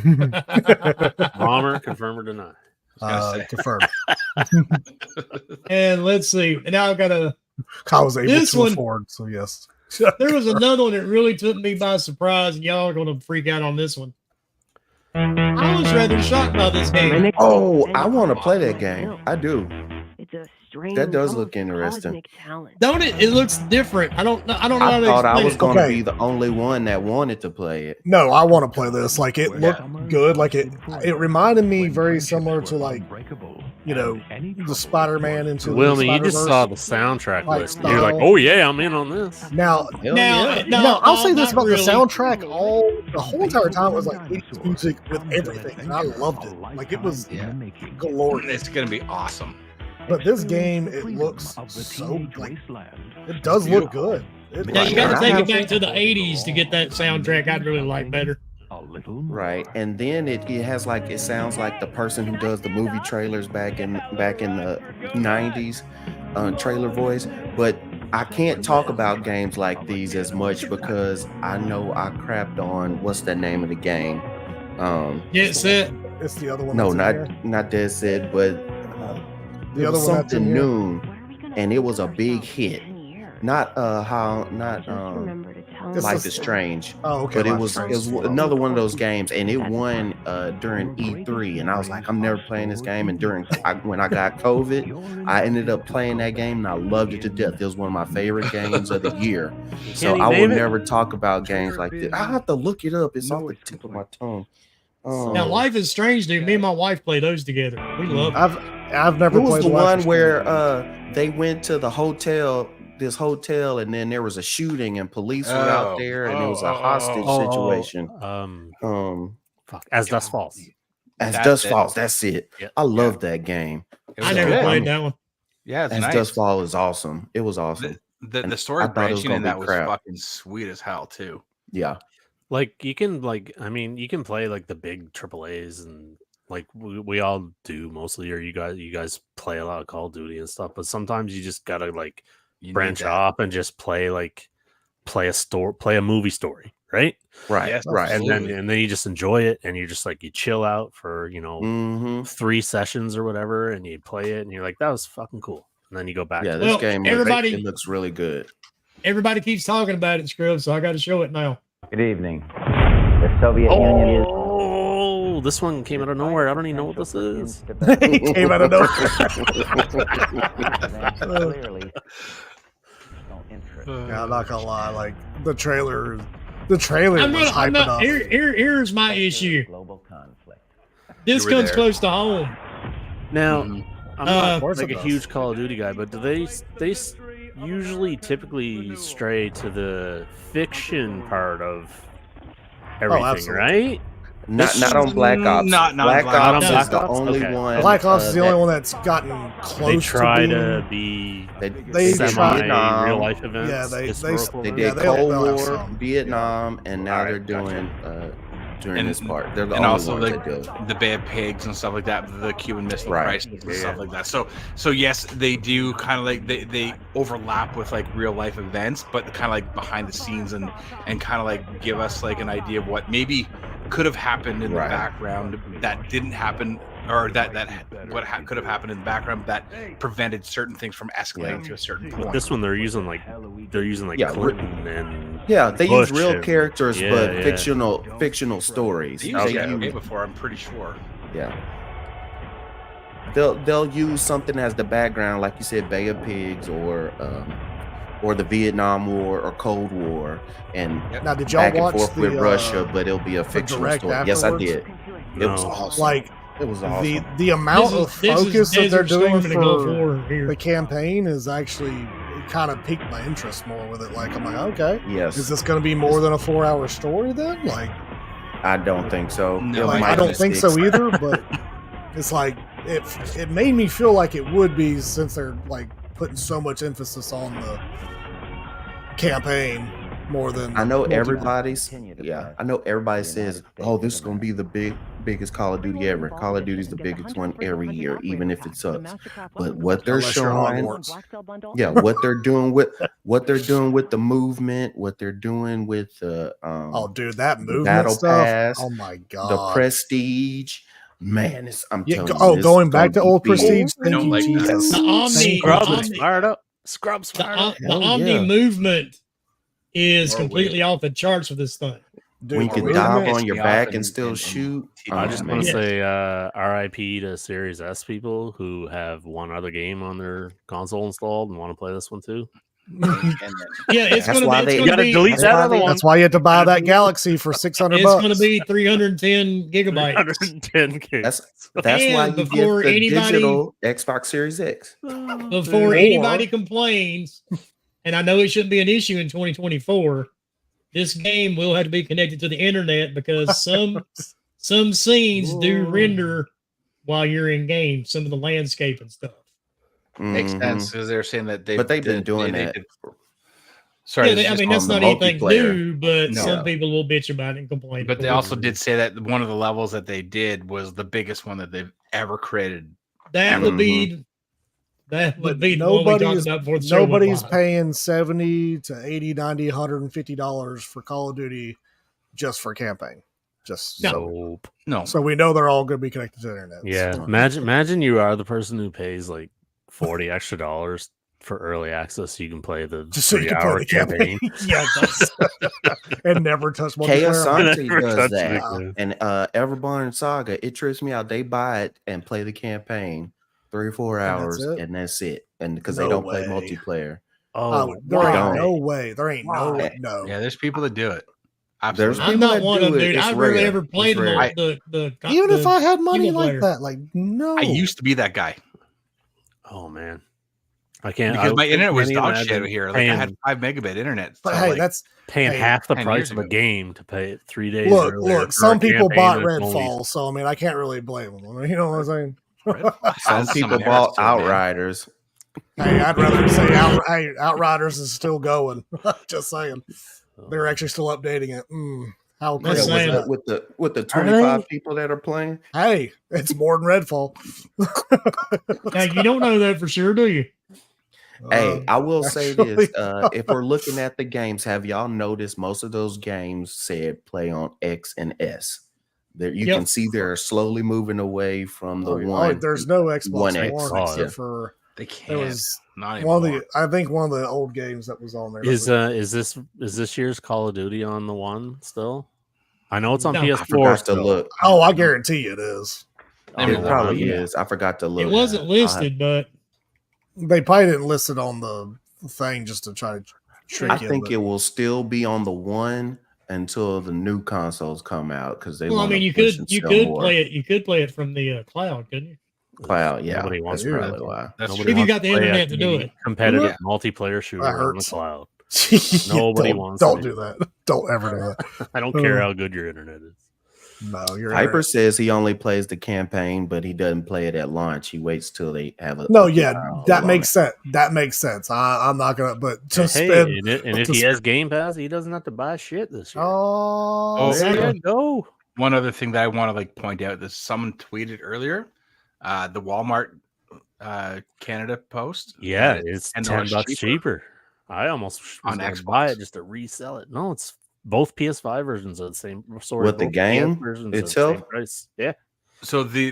uh, Bomber, confirm or deny? gonna say. confirmed. And let's see. And now I've got a. I was able This to one- afford, so yes. There was another one that really took me by surprise, and y'all are going to freak out on this one. I was rather shocked by this game. Oh, I want to play that game. I do. It's a strange, That does almost look interesting. cosmic talent. Don't it? It looks different. I don't know. I don't know how I to thought I explain was it. going to Okay. be the only one that wanted to play it. No, I want to play this. Like it Yeah. looked good. Like it reminded me very similar to like the Spider-Man into the Wilmy, you just Spider-Verse. saw the soundtrack Like list. and You're like, style. oh yeah, I'm in on this. Now, Hell Now, yeah. no, I'll say this not about really. the soundtrack. The whole entire time was like 80s music with everything, and I loved it. Like it was glorious. It's gonna be awesome. But this game, it looks so like it does look good. It Now you looks got to I take have- it back to the '80s to get that soundtrack. I'd really like better. Right, and then it has like it sounds like the person who does the movie trailers back in the 90s, trailer voice. But I can't talk about games like these as much because I know I crapped on what's the name of the game. Get set. It's the other one. No, that's in here. not Dead Set, but The it other was one that's in something here. noon, and it was a big hit. Not This Life is- is Strange. Oh, okay. But it Life was is Strange. another one of those games, and it won during E3, and I was like, I'm never playing this game. And when I got COVID, I ended up playing that game, and I loved it to death. It was one of my favorite games of the year. So Can you I will name it? never talk about games like this. I have to look it up. It's off the tip of my tongue. Now, Life is Strange, dude. Me and my wife play those together. We love it. I've never It was played the Life one is where Strange. they went to the hotel, this hotel, and then there was a shooting, and police were out there, and it was a hostage situation. Fuck. As Dust Falls. As That's Dust it. Falls, that's it. Yeah. I love that game. It was I never good. played that one. Yeah, it's As nice. Dust Fall is awesome. It was awesome. The And story I thought it was branching gonna in be that was crap. fucking sweet as hell too. Yeah. Like you can you can play like the big AAAs and like we all do mostly, or you guys play a lot of Call of Duty and stuff, but sometimes you just gotta like You need branch that. off and just play a movie story, right? Right. Yes, right. And then you just enjoy it, and you're just like you chill out for 3 sessions or whatever, and you play it, and you're like, that was fucking cool, and then you go back. Yeah, to this Well, game everybody- it looks really good. Everybody keeps talking about it, Scrub, so I got to show it now. Good evening. The Soviet Union is. Oh, this one came out of nowhere. I don't even know what this is. He came out of nowhere. Clearly, no interest. Yeah, I'm not gonna lie. Like the trailer was hyping up. Here's my issue. Global conflict. This You were comes there. close to home. Now, Mhm. I'm of not course like it a does. huge Call of Duty guy, but do they usually typically stray to the fiction part of everything, absolutely. right? Not on Black Ops. Not Black Black Ops Ops. is the Black Ops? only Okay. one. Black Ops is the only that- one that's gotten close They try to to being. be They semi try- real life events. Yeah, they- historical They events. did they'll Cold have War, some. Vietnam, and now they're Alright, doing during this part. They're the and only also ones like that do it. the Bad Pigs and stuff like that, the Cuban Missile Right. Crisis and stuff like that. So yes, they do kind of like they overlap with like real life events, but kind of like behind the scenes and kind of like give us like an idea of what maybe could have happened in Right. the background that didn't happen, or that could have happened in the background that prevented certain things from escalating to a certain point. This one they're using like Yeah, Clinton and Yeah, they Bush use real and- characters, yeah, but yeah. fictional stories. They They used use- JFK before, I'm pretty sure. Yeah. They'll use something as the background, like you said, Bay of Pigs or the Vietnam War or Cold War, and Now, did y'all back and watch forth the with Russia, but it'll be a fictional direct story. Yes, I afterwards? did. It was No. awesome. Like it was awesome. the amount of focus that they're doing in the Gulf for War here. the campaign is actually it kind of piqued my interest more with it. Like I'm like, okay, Yes, is this going to be more than a 4-hour story then? Like, I don't think so. No, It like might I don't be think 6. so either. But it's like it made me feel like it would be since they're like putting so much emphasis on the campaign more than I know multiplayer. everybody's. Yeah, I know everybody says, "Oh, this is going to be the biggest Call of Duty ever." Call of Duty's the biggest one every year, even if it sucks. But what they're Unless you're showing, Hogwarts. yeah, what they're doing with the movement, what they're doing with the Oh, dude, that movement Battle stuff. Pass, Oh my god. the Prestige, man, I'm Yeah, telling you. oh, this going is back to gonna old be big. Prestige. I Thank don't you, like that. Jesus. The Omni, Scrubs the is Omni, fired up. Scrubs the, fired up. the Hell Omni yeah. movement is Or completely off the charts for this thing. Dude, When you the can dive movement- on your me off back and- and still and- shoot. I Oh, just man. want to Yeah. say RIP to Series S people who have one other game on their console installed and want to play this one too. And then- Yeah, it's That's going why to they- be. You gotta delete That's that why other they- one. That's why you had to buy that Galaxy for $600. It's going to be 310 gigabytes. 110 gigs. That's why And you before get the anybody- digital Xbox Series X. Before Or- anybody complains, and I know it shouldn't be an issue in 2024, this game will have to be connected to the internet because some scenes do Whoa. render while you're in game, some of the landscape and stuff. Makes Mhm. sense because they're saying that But they've been doing that. Sorry, Yeah, it's I just mean, on that's the not anything multiplayer. new, but No. some people will bitch about it and complain. but they also did say that one of the levels that they did was the biggest one that they've ever created. that would be That would But be the one we talked nobody's about before the show went nobody's live. paying $70 to $80, $90, $150 for Call of Duty just for campaign. Just No. Nope. No. so we know they're all going to be connected to the internet. Yeah. So- Imagine you are the person who pays like $40 extra for early access so you can play the just so you can play 3-hour the campaign. yeah, that's and never touch Chaos multiplayer. Santi Never does touched that. it again. And Everborn Saga, it trips me out. They buy it and play the campaign 3 or 4 And that's hours, it? and that's it. And because No they don't play way. multiplayer. Oh, There wow. ain't no way. There ain't Why? no. Yeah, there's people that do it. There's Absolutely. I'm people not that one do of them, it. dude. It's I've really rare. ever played It's rare. Even if I had money single like player. that, like no. I used to be that guy Oh man. I can't because my internet was can't dog imagine shit here. Like I had paying- 5 megabit internet. But so, hey, like, that's paying hey, half the 10 price years of a ago. game to pay it 3 days look. earlier for Some a people campaign bought that's only- Redfall, so I mean, I can't really blame them. You know what I'm saying? Some Has people merits bought to it, man. Outriders. Hey, I'd rather say Outriders is still going. Just saying, they're actually still updating it. How That's crazy saying- is that? With the Are 25 they? people that are playing. Hey, it's more than Redfall. Now, you don't know that for sure, do you? Hey, I will say this: actually- if we're looking at the games, have y'all noticed most of those games said play on X and S? There, you Yep. can see they're slowly moving away from the Oh, one. there's no Xbox One One, X, except yeah. for They it can't. was Not one anymore. of the. I think one of the old games that was on there. Is this year's Call of Duty on the one still? I know it's on No. I PS4. forgot to still. look. Oh, I guarantee it is. On It the probably one? is. I forgot to look. It wasn't I'll have- listed, but They probably didn't list it on the thing just to try to trick I you. think but- it will still be on the one until the new consoles come out because they. well, I wanna mean, you push could and you sell could more. play it. You could play it from the cloud, couldn't you? Cloud. Yeah, Nobody wants that's to do probably that. why. That's Nobody true. If you wants got the play internet to do a it. competitive Yeah. multiplayer shooter That on the hurts. cloud. Yeah, Nobody don't- wants Don't to. do that. Don't ever do that. I don't care how good your internet is. No, you're Hyper right. says he only plays the campaign, but he doesn't play it at launch. He waits till they have a. No, a yeah, trial that on makes it. sense. That makes sense. I'm not gonna, but to Hey, spend. and if to he sp- has Game Pass, he doesn't have to buy shit this year. Oh, Oh, there exactly. you go. One other thing that I want to like point out that someone tweeted earlier, the Walmart Canada post. Yeah, that it's $10 $10 cheaper. I almost was On gonna Xbox. buy it just to resell it. No, it's both PS5 versions are the same. Sorry, With the both game PS versions are the itself? same price. Yeah, So the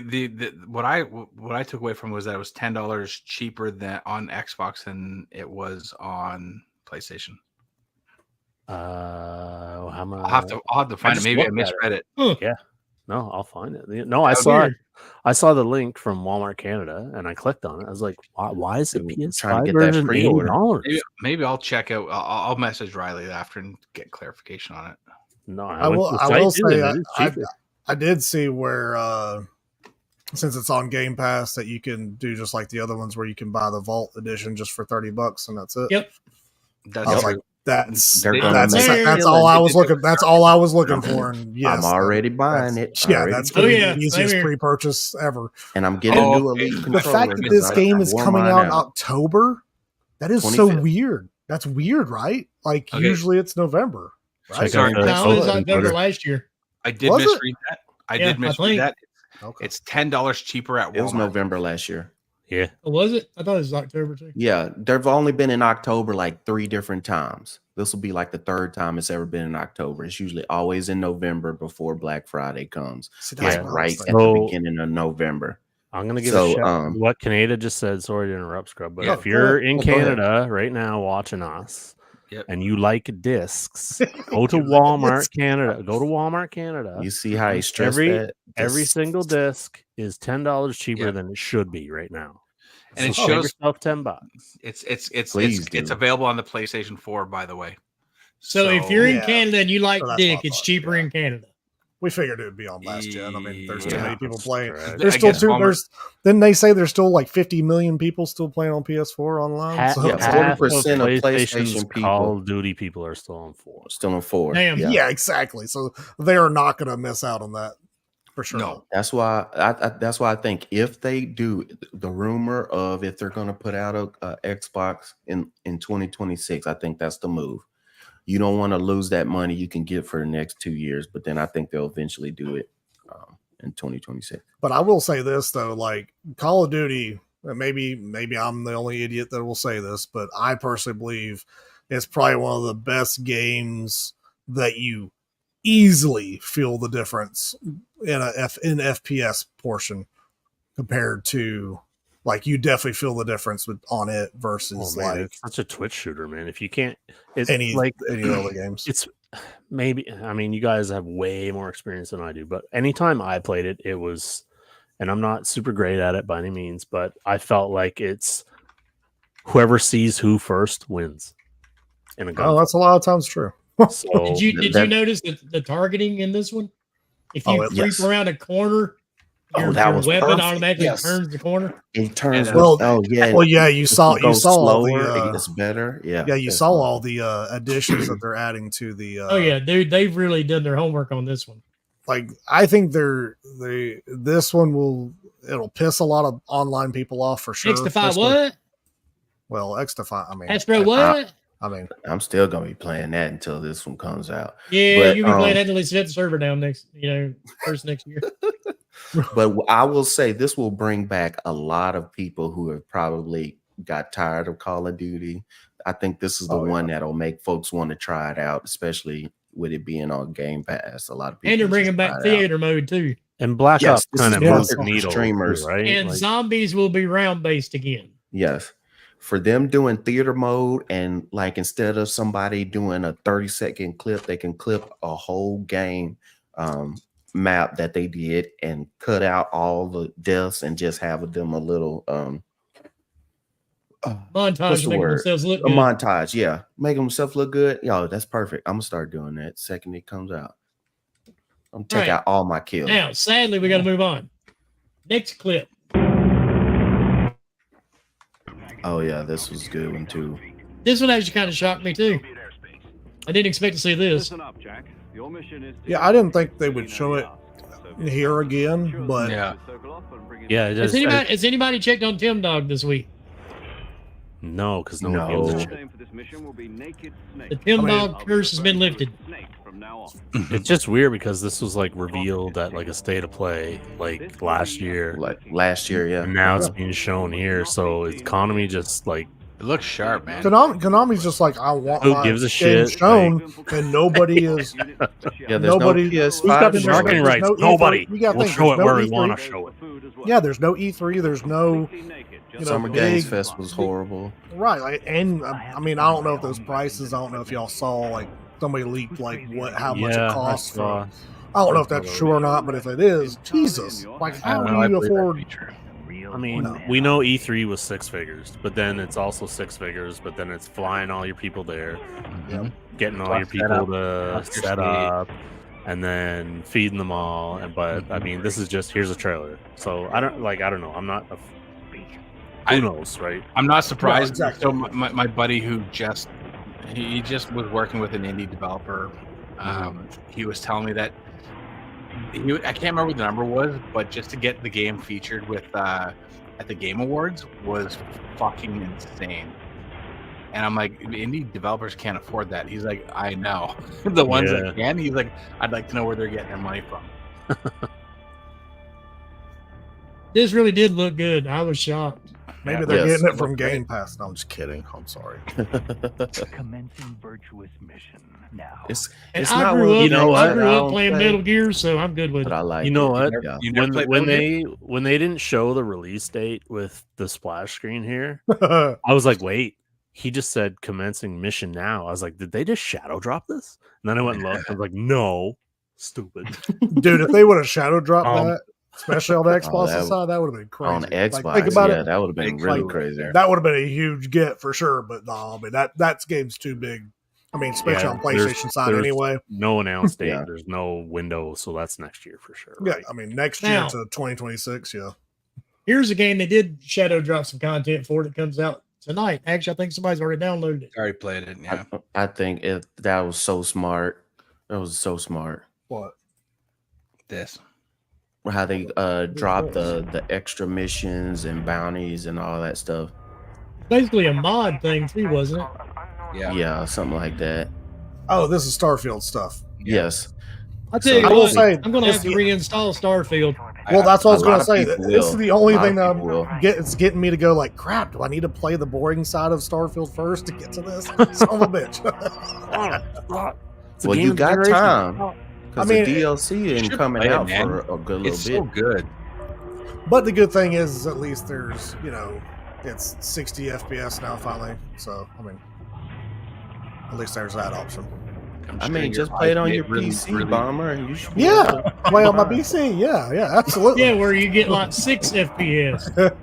what I took away from was that it was $10 cheaper than on Xbox than it was on PlayStation. how much? I'll have to find it. just Maybe I looked at it. misread it. Huh. No, I'll find it. No, I That's saw weird. it. I saw the link from Walmart Canada, and I clicked on it. I was like, "Why is it They were PS5 trying to get that version pre-order. $80?" Maybe I'll check out. I'll message Riley after and get clarification on it. No, I went will. to the I site will too, say, and it is cheaper. I did see where, since it's on Game Pass, that you can do just like the other ones, where you can buy the Vault Edition just for $30, and that's it. Yep. That's I was true. like, that's They're gonna that's make it that's killing. all I They was did looking. it. That's all I was looking for. And yes, I'm already buying it. Yeah, Already that's Oh, gonna be yeah, the same easiest here. pre-purchase ever. and I'm getting Oh, a new okay. Elite The controller. The fact that because this I game is wore coming mine out in October, that is so 25th. weird. That's weird, right? Like Okay. usually it's November. Right? Check Sorry. out the No, it was photo on October Twitter. last year. I did Was it? misread that. I Yeah, did I misread think. that. Okay. It's $10 cheaper at Walmart. It was November last year. Yeah, Oh, was it? I thought it was October too. Yeah, they've only been in October like 3 different times. This will be like the 3rd time it's ever been in October. It's usually always in November before Black Friday comes. See, Like Yeah. what I was right thinking. at the So- beginning of November. I'm gonna give So, a shout. um, What Canada just said. Sorry to interrupt, Scrub, but Yeah, if you're in go ahead. Canada right now watching us, Yep. and you like discs, go to You like Walmart discs. Canada. Go to Walmart Canada. You see how he stressed Every- that? Every Just- single disc is $10 cheaper Yeah. than it should be right now. And it So save shows- yourself $10. Please It's do. available on the PlayStation 4, by the way. So if you're in Yeah. Canada and you like So that's Dick, what I it's thought, cheaper yeah. in Canada. We figured it would be on last gen. I mean, there's too Yeah, many people that's playing. correct. There's I still guess too. Walmart- There's then they say there's still like 50 million people still playing on PS4 online. Half, So Yeah, it's half like- of 40% of PlayStation's PlayStation people- Call of Duty people are still on 4. Still in 4. Damn. Yeah. yeah, exactly. So they are not going to miss out on that for sure. No. That's why I think if they do the rumor of if they're going to put out a Xbox in 2026, I think that's the move. You don't want to lose that money you can get for the next 2 years, but then I think they'll eventually do it in 2026. But I will say this though, like Call of Duty maybe I'm the only idiot that will say this, but I personally believe it's probably one of the best games that you easily feel the difference in in FPS portion compared to, like, you definitely feel the difference on it versus Man, like it's such a Twitch shooter, man. If you can't, it's any like other games. it's maybe. I mean, you guys have way more experience than I do, but anytime I played it, it was, and I'm not super great at it by any means, but I felt like it's whoever sees who first wins in a Oh, gun. that's a lot of times true. So Did you notice the targeting in this one? If you Oh, creep yes. around a corner, Oh, your, that your was weapon perfect. automatically Yes. turns the corner. It turns. Well, oh yeah. Well, yeah, you If saw it goes all slower, the it's better. Yeah. yeah, you it's saw fine. all the additions that they're adding to the Oh yeah, dude, they've really done their homework on this one. like I think this one it'll piss a lot of online people off for sure. X-Defy especially- what? Well, X-Defy, I mean, Astro what? I mean, I'm still gonna be playing that until this one comes out. Yeah, But, you'll be playing um, that until they shut the server down first next year. But I will say this will bring back a lot of people who have probably got tired of Call of Duty. I think this is the Oh, yeah. one that'll make folks want to try it out, especially with it being on Game Pass. A lot of people And they're just bringing try back it out. theater mode too. and Black Yes, Ops this kind is of perfect moves the for needle, streamers. too, right? And Like, zombies will be round based again. Yes. For them doing theater mode, and like instead of somebody doing a 30-second clip, they can clip a whole game map that they did and cut out all the deaths and just have them a little what's Montage the making word? themselves look A good. montage, yeah. Make themselves look good. Yo, that's perfect. I'm gonna start doing that second it comes out. I'm gonna take Right. out all my kills. Now, sadly, we got to move on. Next clip. Oh yeah, this was a good one too. This one actually kind of shocked me too. I didn't expect to see this. Listen up, Jack. Your mission is to yeah, I didn't think they would show it here again, but Yeah. yeah, it Has just, anybody checked on Tim Dog this week? no, because no, No. one gives a The shit. name for this mission will be Naked Snake. The Tim I mean- Dog curse has been lifted. Snake from now on. It's just weird because this was like revealed at like a state of play like last year, Like last year, yeah. and now it's being shown here. So is Konami just like, It looks sharp, man. Konami's just like, I want Who my gives a game shit? shown, and nobody is. Yeah, there's Nobody- no who's PS5. got the There's marketing no rights? E3. Nobody. You gotta We'll think, show it there's no where we E3. want to show it. Yeah, there's no E3. There's no Summer big- Games Fest was horrible. right. Like, and I mean, I don't know if those prices. I don't know if y'all saw like somebody leaked like how much it costs. I saw. I don't know if that's true or not, but if it is, Jesus, like how I do believe you that to afford? be true. I mean, No. we know E3 was 6 figures, but then it's also 6 figures, but then it's flying all your people there, Mhm. getting all Plus your people setup, to plus your set stage. up, and then feeding them all. And but I mean, this is just here's a trailer, so I don't know. I'm not. Who knows, right? I'm not surprised. exactly. So my buddy who he just was working with an indie developer. He was telling me that I can't remember what the number was, but just to get the game featured with at the Game Awards was fucking insane. And I'm like, indie developers can't afford that. He's like, I know. The ones Yeah. that can, he's like, I'd like to know where they're getting their money from. This really did look good. I was shocked. Maybe Yeah, they're yes. getting it from Game Pass. No, I'm just kidding. I'm sorry. Commencing virtuous mission now. it's And it's I not grew really up, You know what? I grew I up don't playing play, Metal Gear, so I'm good with but it. I like You know it. what? Yeah. You never played When Metal Gear? when they didn't show the release date with the splash screen here, Dude, I was like, wait. He just said commencing mission now. I was like, did they just shadow drop this? And then I went and looked. I was like, no, stupid. if they would have shadow dropped Um, that, especially on the Xbox that- side, that would have been crazy. On the Xbox, Like, think about yeah, it. that would have been Big really like- crazy. That would have been a huge get for sure. But no, I mean that game's too big. I mean, especially Yeah, on PlayStation side there's- anyway. No announced date. Yeah. There's no window, so that's next year for sure. Yeah, Right? I mean next year Now- to 2026. Yeah. Here's a game they did shadow drop some content for that comes out tonight. Actually, I think somebody's already downloaded it. Already played it. Yeah. I think that was so smart. That was so smart. What? This. How they dropped the extra missions and bounties and all that stuff. Basically a mod thing too, wasn't it? Yeah. Yeah, something like that. Oh, this is Starfield stuff. Yes. I'll tell you So- I what, will say, I'm going to have if to you- reinstall Starfield. Well, that's what I was A going lot to of say. people This is will. the only A lot thing of that people will. it's getting me to go like, crap, do I need to play the boring side of Starfield first to get to this? Son of a bitch. It's a Well, game you of got generation. time. I Because mean, the DLC isn't should coming play it, out man. for a good little It's bit. so good. But the good thing is at least there's, it's 60 FPS now finally. So, I mean, at least there's that option. I'm I sure mean, your just play it on eyes your get really, PC, really- Bomber, and you should be Yeah, able to play on my fine. PC. Yeah, absolutely. Yeah, where you get like 6 FPS.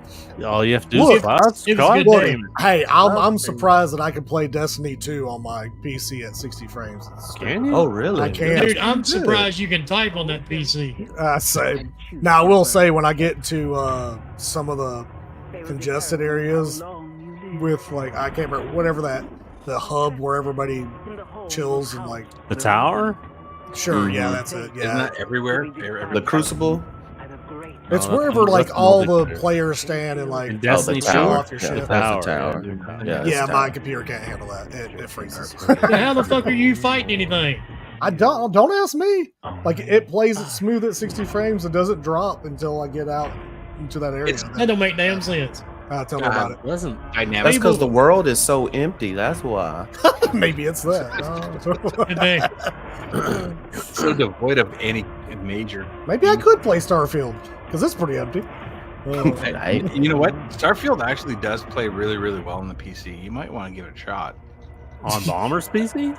All you have to do Look, is class. it was God good Look, game. hey, I'm surprised that I can play Destiny 2 on my PC at 60 frames. Can you? Oh, really? I can. Dude, I'm Good. surprised you can type on that PC. I say. Now, I will say when I get to some of the congested areas with like I can't remember whatever the hub where everybody chills and like The tower? sure, yeah, Mhm. that's it. Isn't Yeah, that everywhere? The Crucible? it's No, wherever that's like all the multiplayer. players stand and like In Oh, Destiny the 2? tower. off your Yeah, shit. that's the Tower, tower. yeah. Yeah, yeah, it's my tower. computer can't handle that. It freezes. Then how the fuck are you fighting anything? I don't ask me. Like it plays it smooth at 60 frames and doesn't drop until I get out into that area. It's- That don't make damn sense. Tell me about It doesn't. Dynamic. That's because the world is so empty. That's why. it. Maybe it's that. Good day. so devoid of any major. Maybe I could play Starfield because it's pretty empty. Right. You know what? Starfield actually does play really, really well on the PC. You might want to give it a shot. On Bomber's PC?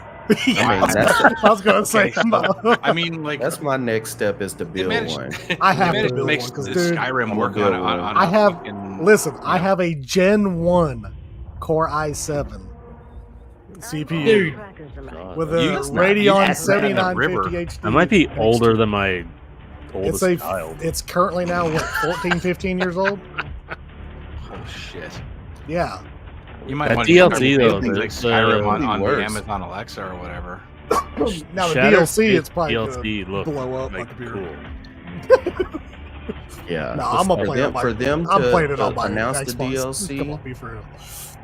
Yeah, I mean, that's- I was gonna say. Okay, but, I mean, like That's my next step is to they build managed, one. I have they to managed build make one, 'cause, the dude, Skyrim I'm work gonna on, build on, one. on I a have- fucking- Listen, I have a Gen 1 Core i7 CPU Dude, God, with that- a It's not- Radeon it's not in the 7950 HD. that might be next older to- than my oldest It's child. it's currently now what 14, 15 years old. Oh shit! Yeah, You might That want DLC to though, things like that's, Skyrim on the worse. Amazon Alexa or whatever. now the Shattered DLC Space it's probably DLC gonna look blow up my like computer. cool. Yeah. No, I'm gonna for play it them, on my. for them I'm to, playing it on to my announce the Xbox. Come DLC on, be for real.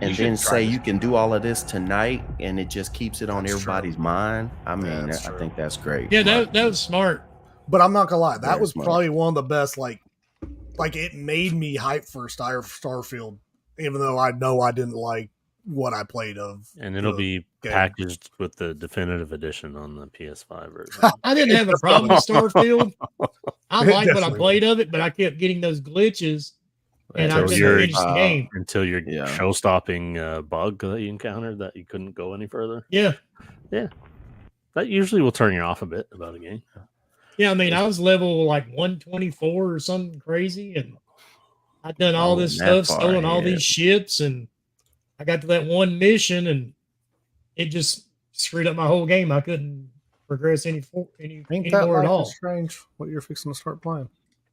and should then try say this. you can do all of this tonight, and it just keeps it on That's everybody's mind. I mean, That's I true. think that's great. yeah, that was smart. But I'm not gonna lie, that Very was smart. probably one of the best. Like it made me hype for Starfield, even though I know I didn't like what I played of. And it'll the be game. packaged with the definitive edition on the PS5 version. I didn't have a problem with Starfield. I liked what I Definitely. played of it, but I kept getting those glitches, and I Until couldn't you're- finish the game. Until your Yeah. show-stopping bug that you encountered that you couldn't go any further. Yeah, That usually will turn you off a bit about a game. yeah. I mean, I was level like 124 or something crazy, and I'd done all Oh, this that stuff, far stolen all ahead. these ships, and I got to that one mission, and it just screwed up my whole game. I couldn't progress any Ain't that more at Life all. is Strange? What you're fixing to start playing?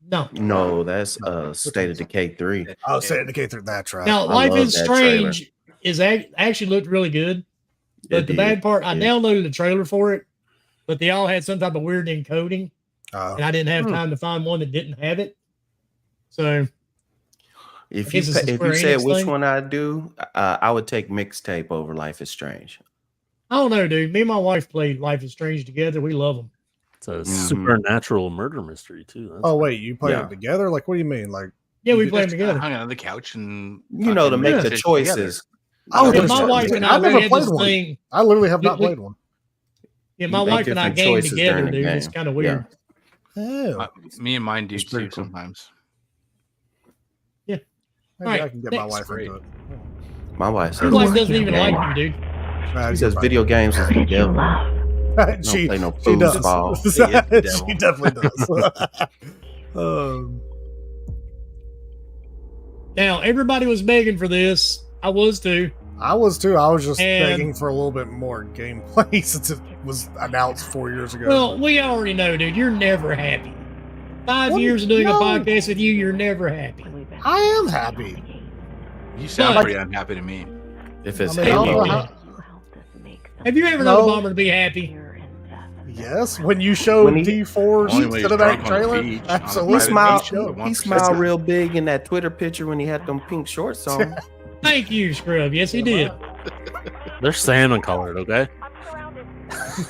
No. No, that's State of Decay 3. Oh, say it through that track. Now, I Life love is that trailer. Strange is actually looked really good, but It the did, bad part, I it did. downloaded the trailer for it, but they all had some type of weird encoding, and I didn't have time to find one that didn't have it. So If guess you it's a if Square you said Enix which thing. one I do, I would take Mixtape over Life is Strange. I don't know, dude. Me and my wife played Life is Strange together. We love them. It's a Mhm. supernatural murder mystery too. That's Oh wait, you play Yeah. it together? Like, what do you mean? Like, Yeah, we You played them just together. hung out on the couch and You know, to fucking make made the decisions choices. Oh, Yeah, that's my right. wife and I've I never had played this one. thing. I literally have not We- played one. Yeah, my You make wife and I different game choices together, during the dude. It's game. kind of Yeah. weird. Oh, Me and mine do It's pretty too cool. sometimes. maybe Alright, I can get my next. wife Great. into it. My wife Your says, wife doesn't even like you, dude. she says video games is the devil. Don't she play no she does. foosball. It is the she devil. definitely does. Now, everybody was begging for this. I was too. I was too. I was just And- begging for a little bit more gameplay since it was announced 4 years ago. Well, we already know, dude. You're never happy. 5 Well, years of doing no. a podcast with you, you're never happy. I am happy. You sound But- pretty unhappy to me. If it's I mean, I don't know Halo, how- Have you ever No. known a bomber to be happy? Yes, when you showed When he- D4's Only when he's cinematic drunk on the trailer, beach, on a he absolutely. private smiled. beach with one He percent. smiled real big in that Twitter picture when he had them pink shorts on. Thank you, Scrub. Yes, he did. They're salmon colored, okay?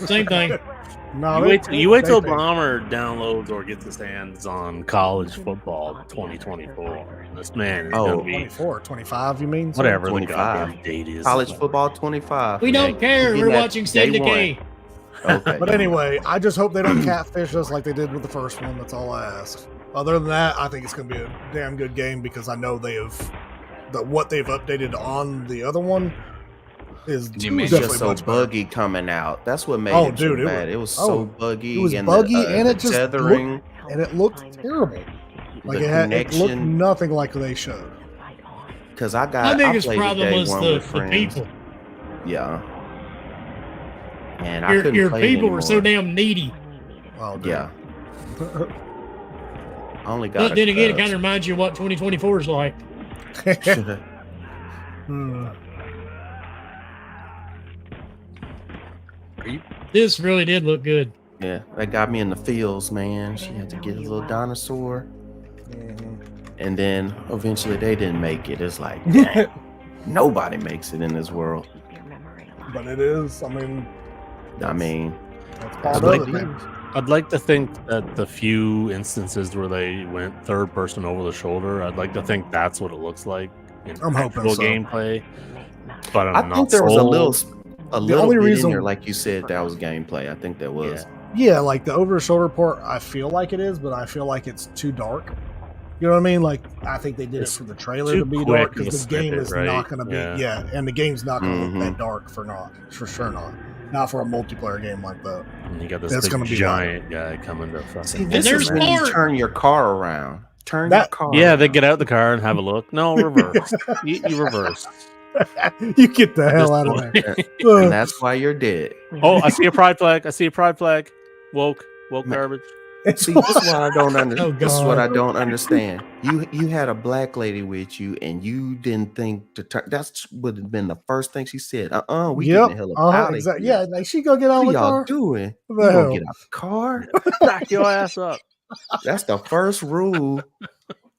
Same thing. No, You wait till they- Bomber downloads or gets his hands on college football 2024. This man is Oh, gonna be 24, 25, you mean? whatever the 25. goddamn date is. College football 25. We don't care. Getting We're that watching State day Decay. Okay. But anyway, I just hope they don't catfish us like they did with the first one. That's all I ask. Other than that, I think it's going to be a damn good game because I know what they've updated on the other one is You mean It's definitely just so much better. buggy coming out. That's what made Oh, it dude, so bad. It was so buggy. it was and buggy and the it just tethering. And it looked terrible. Like The it looked connection. nothing like they showed. Because I My biggest played it problem day was one the with friends. people. Yeah. And I Your, couldn't your play people it were so anymore. damn needy. Oh, dude. Yeah. I only got. But then again, it kind of reminds you of what 2024 is like. of. Hmm. This really did look good. Yeah, that got me in the feels, man. She had to get a little dinosaur, and then eventually they didn't make it. It's like, dang, nobody makes it in this world. But it is. I mean, I mean, that's that's part what of it it. is. I'd like to think that the few instances where they went third person over the shoulder, I'd like to think that's what it looks like in I'm hoping actual so. gameplay. But I'm I not think there was a sold. little only bit reason- in there, like you said, that was gameplay. I think that was. Yeah, like the over the shoulder part, I feel like it is, but I feel like it's too dark. You know what I mean? Like I think they did It's it for the trailer too to be quick dark of a because the game snippet, is right? not going to be. Yeah. Yeah, and the game's not going to Mhm. look that dark for sure not for a multiplayer game like that. And you got this That's big gonna be giant guy coming to fucking. See, And this there's is when you more. turn your car around. Turn That- your car. Yeah, they around. get out the car and have a look. No, reverse. you reverse. You get the hell out of there. And that's why you're dead. Oh, I see a pride flag. I see a pride flag. Woke Man. garbage. See, this is what I don't understand. Oh, This is what I God. don't understand. You had a black lady with you, and you didn't think to turn. That's would have been the first thing she said. We Yep. getting the hell up out of Exactly. here. Yeah, like she go get out What of the y'all car. doing? What You the gonna hell? get out the car? Back your ass up. That's the first rule.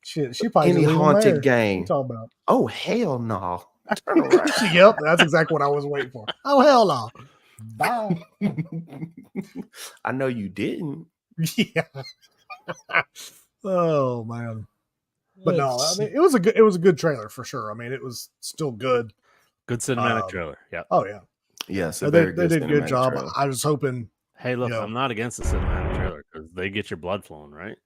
Shit, she probably Any didn't even haunted there. What game. you talking about? Oh hell no! Turn around. Yep, that's exactly what I was waiting for. Oh hell no! Bye. I know you didn't. Yeah. Oh man. But no, I Let's mean it was a good trailer for sure. I mean it was still good. Good cinematic Um, trailer. Yeah. Oh yeah, Yes, they, a very they good did a good cinematic job. trailer. I was hoping. Hey, look, Yeah. I'm not against the cinematic trailer because they get your blood flowing, right?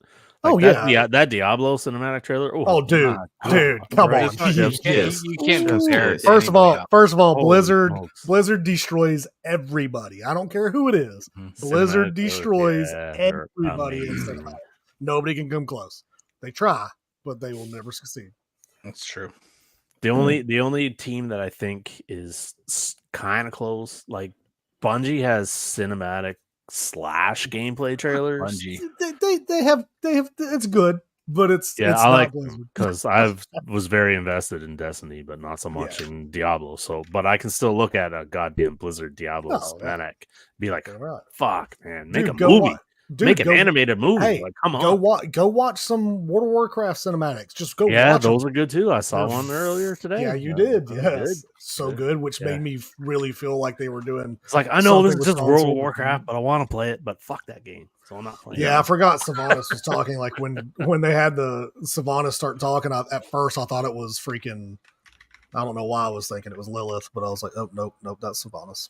Oh, that, yeah. that Diablo cinematic trailer. Oh, dude, my dude, God. come Right? on. It's not You just- can't, Yes. you can't Ooh. compare it. to First of anybody all, Holy Blizzard smokes. Blizzard destroys everybody. I don't care who it is. else. Blizzard Cinematic destroys trailers, yeah, they're everybody in amazing. cinematic. Nobody can come close. They try, but they will never succeed. That's true. The only team that I think is kind of close, like Bungie has cinematic / gameplay trailers. Bungie. They have it's good, but it's Yeah, it's I not like Blizzard. because I was very invested in Destiny, but not so much in Diablo. So, but I can still look at a goddamn Blizzard Diablo No, cinematic, be like, You're right. "Fuck, man, make Dude, a go movie, wa- dude, make an go- animated movie." Hey, like, come Go on, watch some World of Warcraft cinematics. Just go yeah, watch 'em. those are good too. I saw They're one earlier today. Yeah, you Uh, did. those are Yes, good. so Good. good, which Yeah. made me really feel like they were doing. It's like I know this something is just World of responsible. Warcraft, but I want to play it. But fuck that game, so I'm not playing. Yeah, I it. forgot Sylvanas was talking. Like when they had the Sylvanas start talking, at first I thought it was freaking. I don't know why I was thinking it was Lilith, but I was like, oh nope, that's Sylvanas.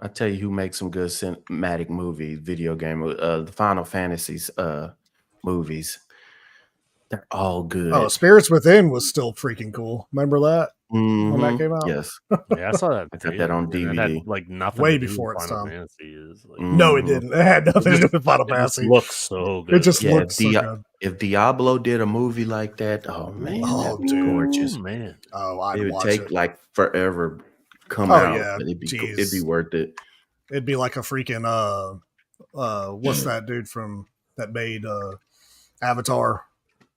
I tell you who makes some good cinematic movies, video game, the Final Fantasies movies. They're all good. Oh, Spirits Within was still freaking cool. Remember that? when that Mhm. came out? Yes. Yeah, I saw that. I got that on and it had, DVD. like nothing Way to do before with its Final time. Fantasy is. Like, No, it Mhm. didn't. It had nothing to do with Final It just Fantasy. looks so good. It just Yeah, looks so the- good. If Diablo did a movie like that, oh man, Oh, that'd be dude. gorgeous. Ooh, man. Oh, I'd It would watch take it. like forever to come Oh, out, yeah, but it'd be jeez. worth it. It'd be like a freaking what's that dude from that made Avatar?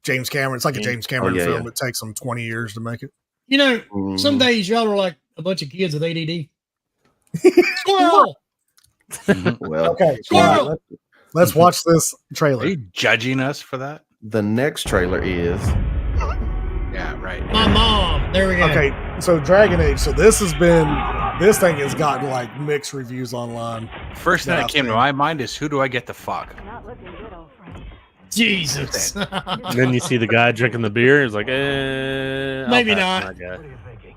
James Cameron. It's like a James Cameron yeah, film. yeah. It takes them 20 years to make it. You know, some Mhm. days y'all are like a bunch of kids with ADD. Squirrel! Well, Okay, Squirrel! all right, let's watch this Are trailer. you judging us for that? the next trailer is Yeah, right. My mom. There we go. Okay, so Dragon Age. So this has been This thing has gotten like mixed reviews online. First thing Yeah, that came to same. my mind is who do I get to fuck? Not looking good, old friend. Jesus. And then you see the guy drinking the beer. He's like, I'll Maybe pass not. that guy. What are you thinking?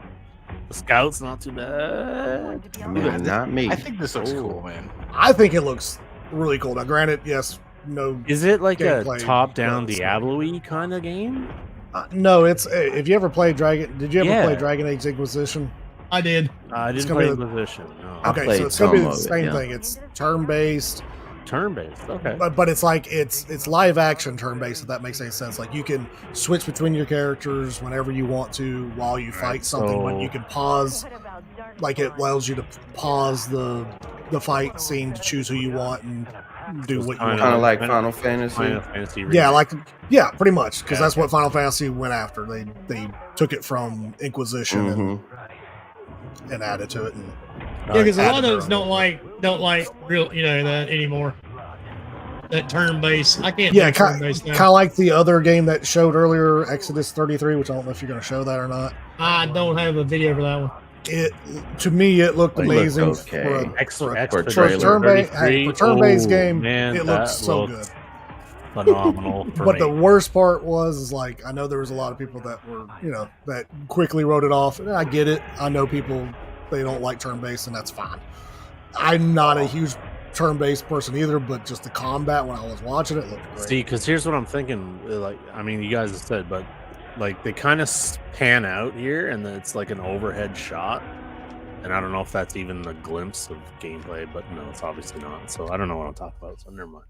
The scout's not too bad. I mean, not me. I think this looks cool, man. I think it looks really cool. Now, granted, yes, no, Is it like a Gameplay, top-down but it's Diablo-y kind of game? no. It's if you ever played Dragon, did you ever Yeah. play Dragon Age Inquisition? I did. I didn't gonna play be the- Inquisition. No. I Okay, so played it's gonna be some the of it, same yeah. thing. It's turn-based, Turn-based. Okay. but it's like it's live action turn-based. If that makes any sense, like you can switch between your characters whenever you want to while you fight something. But so- you can pause, like it allows you to pause the fight scene to choose who you want and do what you want. Kind of like Final- Final Fantasy. Final Fantasy. Yeah, remake. pretty much, because Yeah. that's what Final Fantasy went after. They took it from Inquisition Mhm. and added to it. And Yeah, because a added lot of their us own. don't like real, that anymore. That turn based. I can't. Yeah, do turn based kind now. of like the other game that showed earlier, Exodus 33, which I don't know if you're going to show that or not. I don't have a video for that one. It to me, it looked It looked amazing okay. for a Expert For a for a trailer. turn-based, for a turn-based game. Man, it that looked so looked good. phenomenal. For But me. the worst part was like I know there was a lot of people that were that quickly wrote it off. And I get it. I know people they don't like turn-based, and that's fine. I'm not a huge turn-based person either, but just the combat when I was watching it looked great. See, because here's what I'm thinking. Like, I mean, you guys have said, but like they kind of pan out here, and then it's like an overhead shot. And I don't know if that's even a glimpse of gameplay, but no, it's obviously not. So I don't know what I'm talking about. So never mind.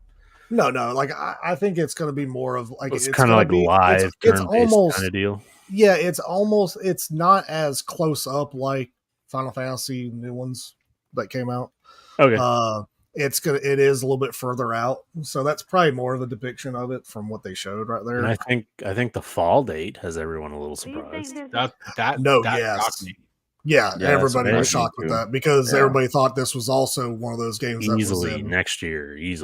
No, like I think it's going to be more of like It's kind of gonna like be, live, It's turn-based almost kind of deal. yeah, it's not as close up like Final Fantasy new ones that came out. Okay. It is a little bit further out, so that's probably more of the depiction of it from what they showed right there. And I think the fall date has everyone a little surprised. That No, that yes. shocked me. Yeah, Yeah, everybody that's was shocked with amazing, that because Yeah. everybody thought this was also one of those games that was Easily in. next year. Yep.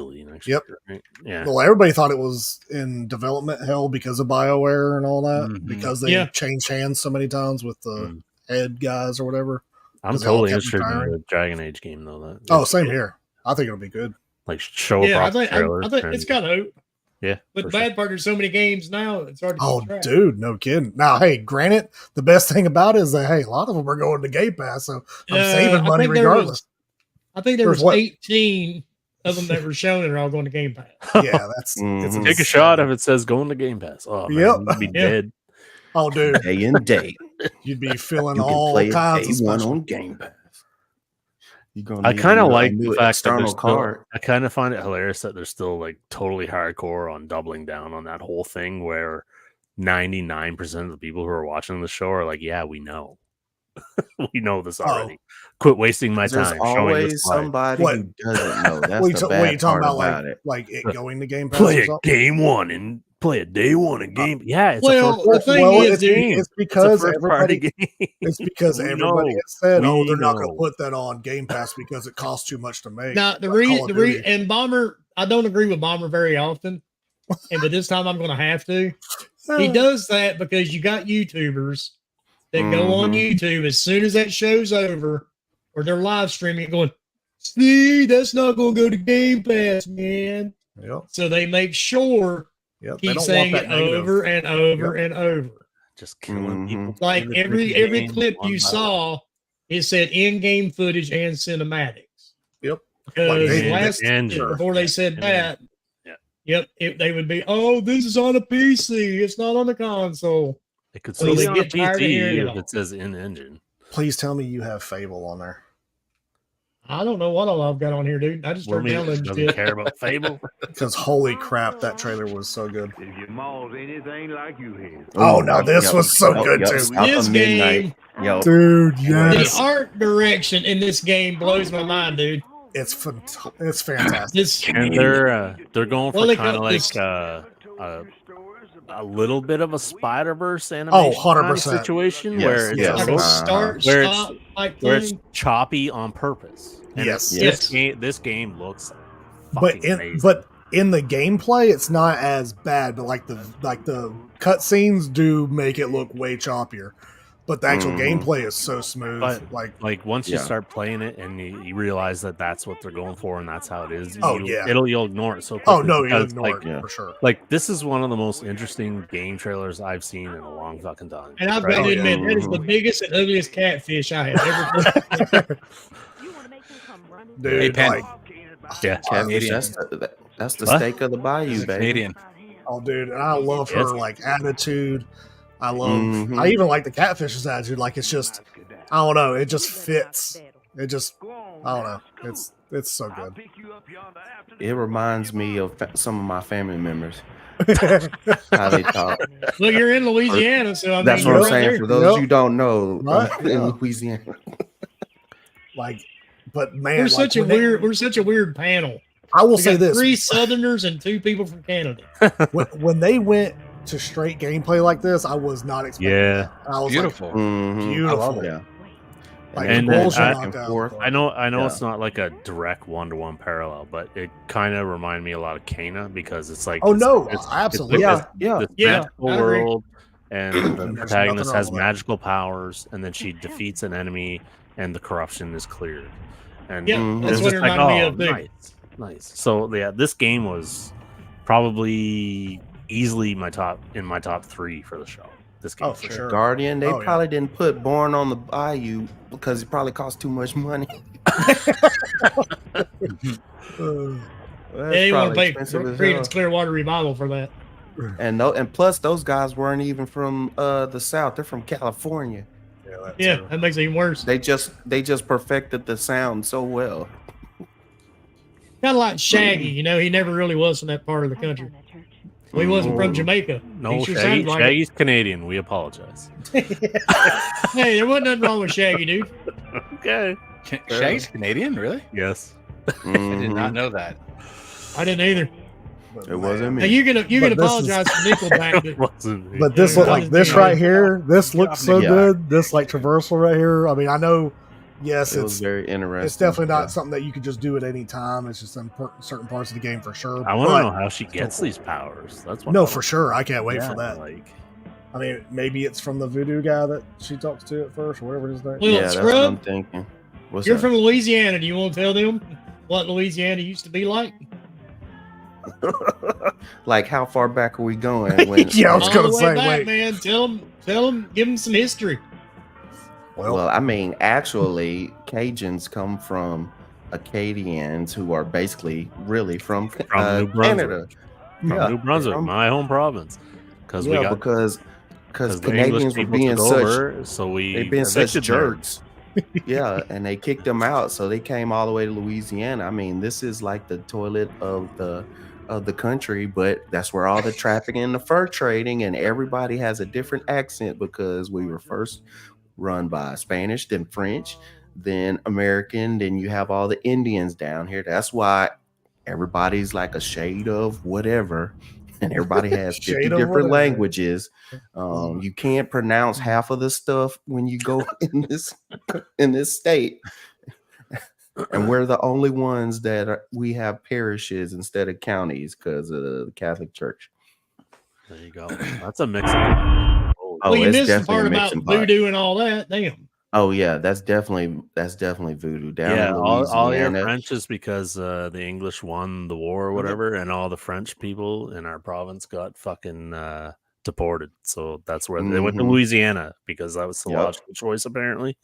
Yep. Year. Right? Yeah. Well, everybody thought it was in development hell because of BioWare and all that, Mhm. because they Yeah. changed hands so many times with the Mm. head guys or whatever. I'm 'cause they all totally kept interested in retiring. the Dragon Age game though. That Oh, same here. I think it'll be good. Like show a Yeah, I proper think trailer. I think and- it's got hope. yeah. But for the bad part, there's so many games now. It's hard to keep Oh, track. dude, no kidding. Now, hey, granted, the best thing about it is that, hey, a lot of them are going to Game Pass, so I'm saving I money think there regardless. was- I think there There's was what? 18 of them that were shown that are all going to Game Pass. Yeah, that's it's Mhm. Take a insane. shot if it says going to Game Pass. Oh, man, Yep. you'd be Yeah. dead. Oh, dude, Day and date. you'd be feeling You can all play it kinds of day one special. on Game Pass. You're gonna I need kind a of new- like a the new fact that external there's still, card. I kind of find it hilarious that they're still like totally hardcore on doubling down on that whole thing where 99% of the people who are watching the show are like, yeah, we know. We know this already. Quit wasting my There's time showing always this slide. somebody What? who doesn't know. That's What you the ta- bad what you talking part about, about it. like it going to Game Pass? Play or it something? game one and play it day one and game. Yeah, it's Well, a the first, thing Well, is, it's, dude, game. it's it's a because first party everybody. game. It's because We everybody know. has said, "Oh, We they're not going know. to put that on Game Pass because it costs too much to make." now the Like Call of Duty. and Bomber, I don't agree with Bomber very often, but this time I'm going to have to. He does that because you got YouTubers that go on Mhm. YouTube as soon as that show's over or they're live streaming it going, see, that's not going to go to Game Pass, man. Yep, So they make sure yep. They keep don't saying want it that negative. over and over and over. Just killing Mhm. people. Like in the every freaking every game, clip one you by saw, it said in-game footage and cinematics. Yep. Because Like, last engine. before they said And that, yeah. yep, they would be, oh, this is on a PC, it's not on the console. It could So still they be on a get tired of hearing PC it if all. it says in engine. Please tell me you have Fable on there. I don't know what all I've got on here, dude. I just What do started you mean? downloading Doesn't shit. care about Fable. Because holy crap, that trailer was so good. If your mall's anything like you here. Oh, no, this yep, was so yep, good, yep, too. South This of Midnight. game, Yo, Dude, the yes, art direction in this game blows my mind, dude. it's fantastic. This And they're going for Well, they kind of got like this- a little bit of a Spider-Verse Oh, animation 100%. situation Yes, where it's yes. like a a little- start, Where it's- stop type where it's thing. choppy on purpose. And Yes. Yes. this game looks but fucking amazing. in the gameplay, it's not as bad. But like the cutscenes do make it look way choppier. but the actual Mhm. gameplay is so smooth. But- Like, once you Yeah. start playing it and you realize that that's what they're going for and that's how it is, Oh, you'll, yeah. you'll ignore it so quickly. oh no, you because, ignore like, it yeah. for sure. Like, this is one of the most interesting game trailers I've seen in a long fucking time. And I've right? got to Oh, yeah. admit, that is the biggest and ugliest catfish I have ever played. Dude, Hey, Penny. like, Yeah. Catfish, Canadian. that's the What? steak of the bayou, baby. Canadian. oh, dude, and I love Yes. her like attitude. I love. Mhm. I even like the catfish's attitude. Like, it's just, I don't know, it just fits. It just, I don't know. It's so good. It reminds me of some of my family members how they talk. Well, you're in Louisiana, so I mean, That's you're what I'm right saying. there. For those Yep. you don't know, Right, in yeah. Louisiana, Like, but man, We're like, such a when they- we're such a weird panel. I will We say got this: 3 Southerners and 2 people from Canada. when they went to straight gameplay like this, I was not expecting. Yeah. that. And I was Beautiful. Mhm. like, beautiful. Yeah. Like, And the then goals are I- knocked and out. forth. I know Yeah. it's not like a direct one-to-one parallel, but it kind of reminded me a lot of Kana because it's like Oh, it's- no, it's absolutely. like Yeah, yeah. this Yeah, magical I agree. world, and the There's protagonist nothing has wrong with it. magical powers, and then she defeats an enemy, and the corruption is cleared. And Yeah, Mhm. it's that's what just it like, reminded me oh, of. Too. nice. So yeah, this game was probably easily my top 3 for the show. This game, Oh, for sure. Guardian, they Oh, yeah. probably didn't put Born on the Bayou because it probably cost too much money. Uh, Yeah, you want to pay expensive as Creedence hell. Clearwater Revival for that. And plus those guys weren't even from the South; they're from California. yeah, that Yeah, too. that makes it even worse. They just perfected the sound so well. Kind of like Shaggy, you know, he never really was from that part of the country. Well, he wasn't from Mm. Jamaica. no, He sure Shaggy, sounded like it. Shaggy's Canadian. We apologize. Hey, there wasn't nothing wrong with Shaggy, dude. Okay. Shaggy's Canadian, really? Yes. I did Mhm. not know that. I didn't either. But, It wasn't Now me. you can But this is- apologize for Nickelback. It wasn't me. But this Yeah, look like that this was right me. here. This looks so Yeah. good. This like traversal right here. I mean, I know. Yes, It was it's very interesting. it's definitely not Yeah. something that you could just do at any time. It's just in certain parts of the game for sure. I want to But- know how she gets these powers. That's what No, I for want. sure. I can't wait Yeah, for that. Like, I mean, maybe it's from the voodoo guy that she talks to at first, or whatever his name. Well, Yeah, that's what I'm Scrub, thinking. What's you're that? from Louisiana. Do you want to tell them what Louisiana used to be like? Like, how far back are we going? When, Yeah, I was All gonna the way say, back, wait. man. Tell them, give them some history. Well, I mean, actually, Cajuns come from Acadians who are basically really from New Canada. Brunswick. From Yeah, New Brunswick, from- my home province. Because we Yeah, got because the English Canadians were people being took such over, so we they've been such evicted them. jerks. Yeah, and they kicked them out, so they came all the way to Louisiana. I mean, this is like the toilet of the country, but that's where all the trafficking and the fur trading, and everybody has a different accent because we were first run by Spanish, then French, then American, then you have all the Indians down here. That's why everybody's like a shade of whatever, and everybody has 50 Shade of different whatever. languages. You can't pronounce half of the stuff when you go in this state. And we're the only ones that we have parishes instead of counties because of the Catholic Church. There you go. That's a mix. Of Oh, well, you it's missed the definitely part a about mixing pot. voodoo and all that. Damn. Oh yeah, that's definitely voodoo down yeah, in all your Louisiana. French is because the English won the war or whatever, and all the French people in our province got fucking deported. So that's where they went to Mhm. Louisiana because that was the Yep. logical choice, apparently.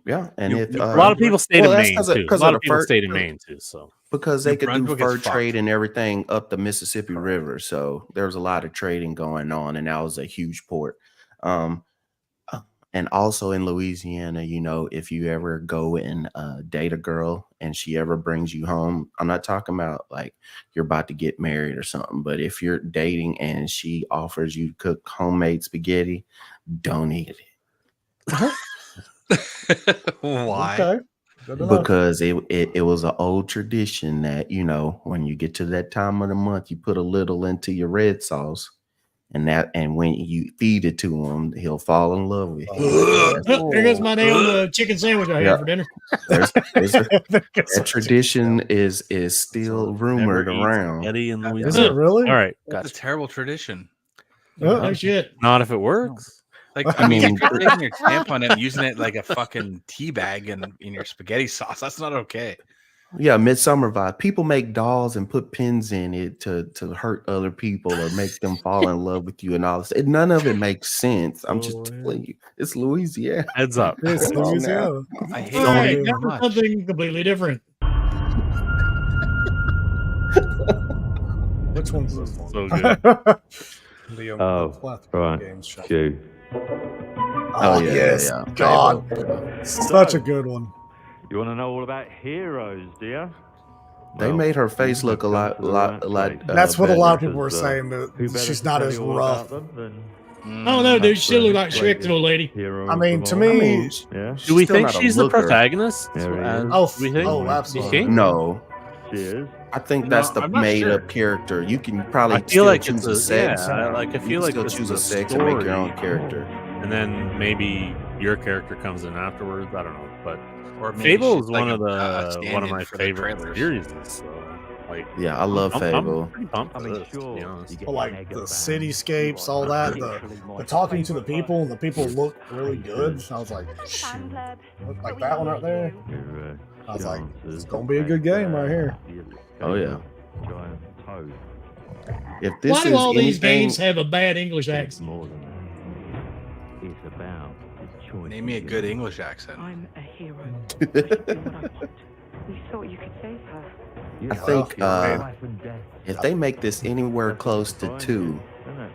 Yeah, and if A lot of people stayed well, in that's Maine 'cause of- too. A 'cause lot of of the people fur- stayed in Maine too. So because they New could do Brunswick is fur fucked. trade and everything up the Mississippi River, so there was a lot of trading going on, and that was a huge port. And also in Louisiana, you know, if you ever go and date a girl and she ever brings you home, I'm not talking about like you're about to get married or something, but if you're dating and she offers you to cook homemade spaghetti, don't eat it. Why? Okay. Good to know. Because it was an old tradition that, you know, when you get to that time of the month, you put a little into your red sauce, and when you feed it to him, he'll fall in love with you. Oh, there goes my damn chicken sandwich I Yeah. had for dinner. There's that tradition is still rumored never eat around. spaghetti in Is Louisiana. it really? All right, That's gotcha. a terrible tradition. No shit. Not if it works. Like, I mean- you're taking your tampon and using it like a fucking tea bag in your spaghetti sauce. That's not okay. Yeah, Midsummer vibe. People make dolls and put pins in it to hurt other people or make them fall in love with you and all this. None of it makes sense. I'm just telling you. It's Louisiana. Heads up. It's Come on Louisiana. I hate All it right, so now for much. something completely different. Which one's this one? So good. Liam, Oh, Plethora right. Games Shop. Q. Oh, yeah, yes, yeah. God, Fable. such a good one. You want to know all about heroes, do you? They made her face look a lot. That's what a lot of better. people were saying. Who That better she's to not tell as you all rough. about them than I don't know, dude. She still look like Shrek to a lady. hero I mean, of to all? I me, mean, Yeah, Do we still think not a she's the looker. protagonist? There he as is. Oh, we think? oh, You absolutely. think? No, she is. I think No, that's the I'm not made-up sure. character. You can probably I feel still like choose it's a sex. yeah, like I You feel can like still this choose is a sex and make your own story, character. and then maybe your character comes in afterwards. I don't know, but Or maybe Fable she's is like one of a one of stand-in my for the favorite trailers. series. So, like, Yeah, I love I'm Fable. pretty pumped I for mean, this, to sure. be honest. you get But like mega the fans, cityscapes, all that, the talking to the people, and the people look really good. I was like, shoot, like that one right there. Your, I was like, chances it's gonna be a good at, game right here. Oh, yeah. Giant toad. If this Why is do all these anything, games have a bad English It's accent? more than that. It's about the choice. Name me a good English accent. I'm a hero. I do what I want. We thought you could save her. You I know, think, life and death, if they make this anywhere close to 2, isn't it?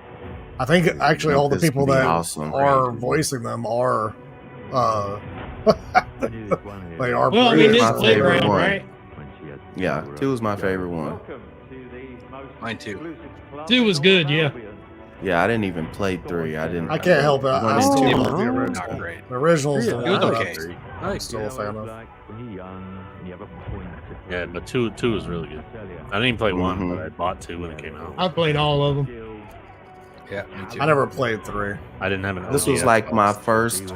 I think actually all the This people could be that awesome. are voicing them are, I knew this one here. they are. Well, I Two mean, is this my is favorite Playground, one. right? When she had to Yeah, grow 2 is my up. favorite one. Welcome to the most Mine too. exclusive club 2 was in good, all of yeah. Albion. Yeah, I didn't even play 3. I didn't. I can't help it. I One and still two. love the Not original. great. The original's the Yeah, one it was that okay. I'm still You a know fan what of. it's like when you're young and you have a point to Yeah, prove. but two is really good. I tell ya. I didn't even play one, Mhm. but I bought 2 when it came out. I played all of them. Skills. Yeah, me too. I never played 3. I didn't have an. This was OG like my Xbox. first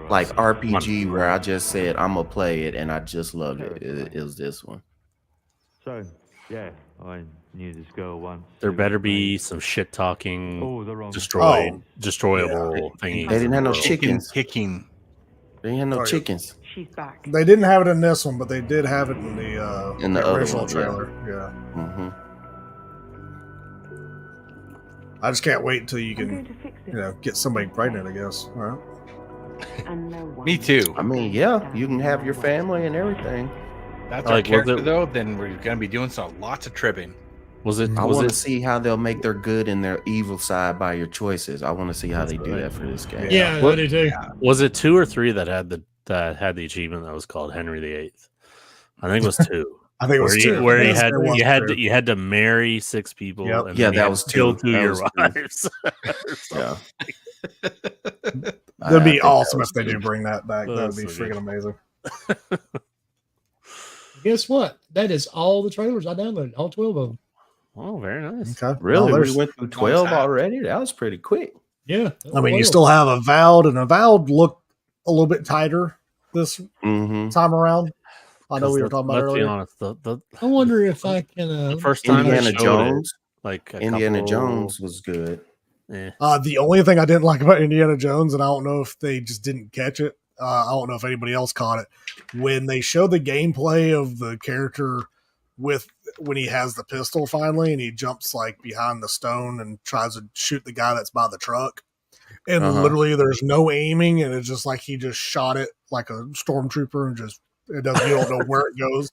like RPG where I just said I'm gonna play it and I just loved it. It was this one. So, yeah, I knew this girl once. There who better was be made some shit talking, all the wrong destroyed, Oh. destroyable thingies. They didn't have no Bro. chickens. Kicking. They didn't have no Oh, yeah. chickens. She's back. They didn't have it in this one, but they did have it in the other original one, yeah. trailer. Yeah. Hmm. I just can't wait until you I'm going can, to fix it. get somebody pregnant. I guess. All right. And no one Me too. I mean, yeah, you can have your family and everything. That's Like, our was character it- though. Then we're gonna be doing some lots of tripping. Was it? I Was want to it? see how they'll make their good and their evil side by your choices. I want to see how they do that for this game. Yeah, I What- do too. Was it 2 or 3 that had the achievement that was called Henry VIII? I think it was 2. I think it was where two. you, where you Yes, had it was two. you had to marry 6 people. Yep. And Yeah, then you that had was to kill 2. 2 That your was 2. wives. Yeah. That'd be think awesome that if they was do bring that back. Oh, That'd be so good. freaking amazing. Guess what? That is all the trailers I downloaded, all 12 of them. Oh, very nice. Okay. Really, Well, we there's- went through 12 time. already. That was pretty quick. Yeah. I mean, you 12. still have Avowed, and Avowed looked a little bit tighter this Mm-hmm. time around. I know we were 'Cause talking about let's be earlier. honest, the I wonder if I can. first time they Indiana showed Jones. it, like a Indiana couple- Jones was good. eh. The only thing I didn't like about Indiana Jones, and I don't know if they just didn't catch it. I don't know if anybody else caught it when they showed the gameplay of the character when he has the pistol finally, and he jumps like behind the stone and tries to shoot the guy that's by the truck. And Uh-huh. literally, there's no aiming, and it's just like he just shot it like a stormtrooper, and just it doesn't. You don't know where it goes.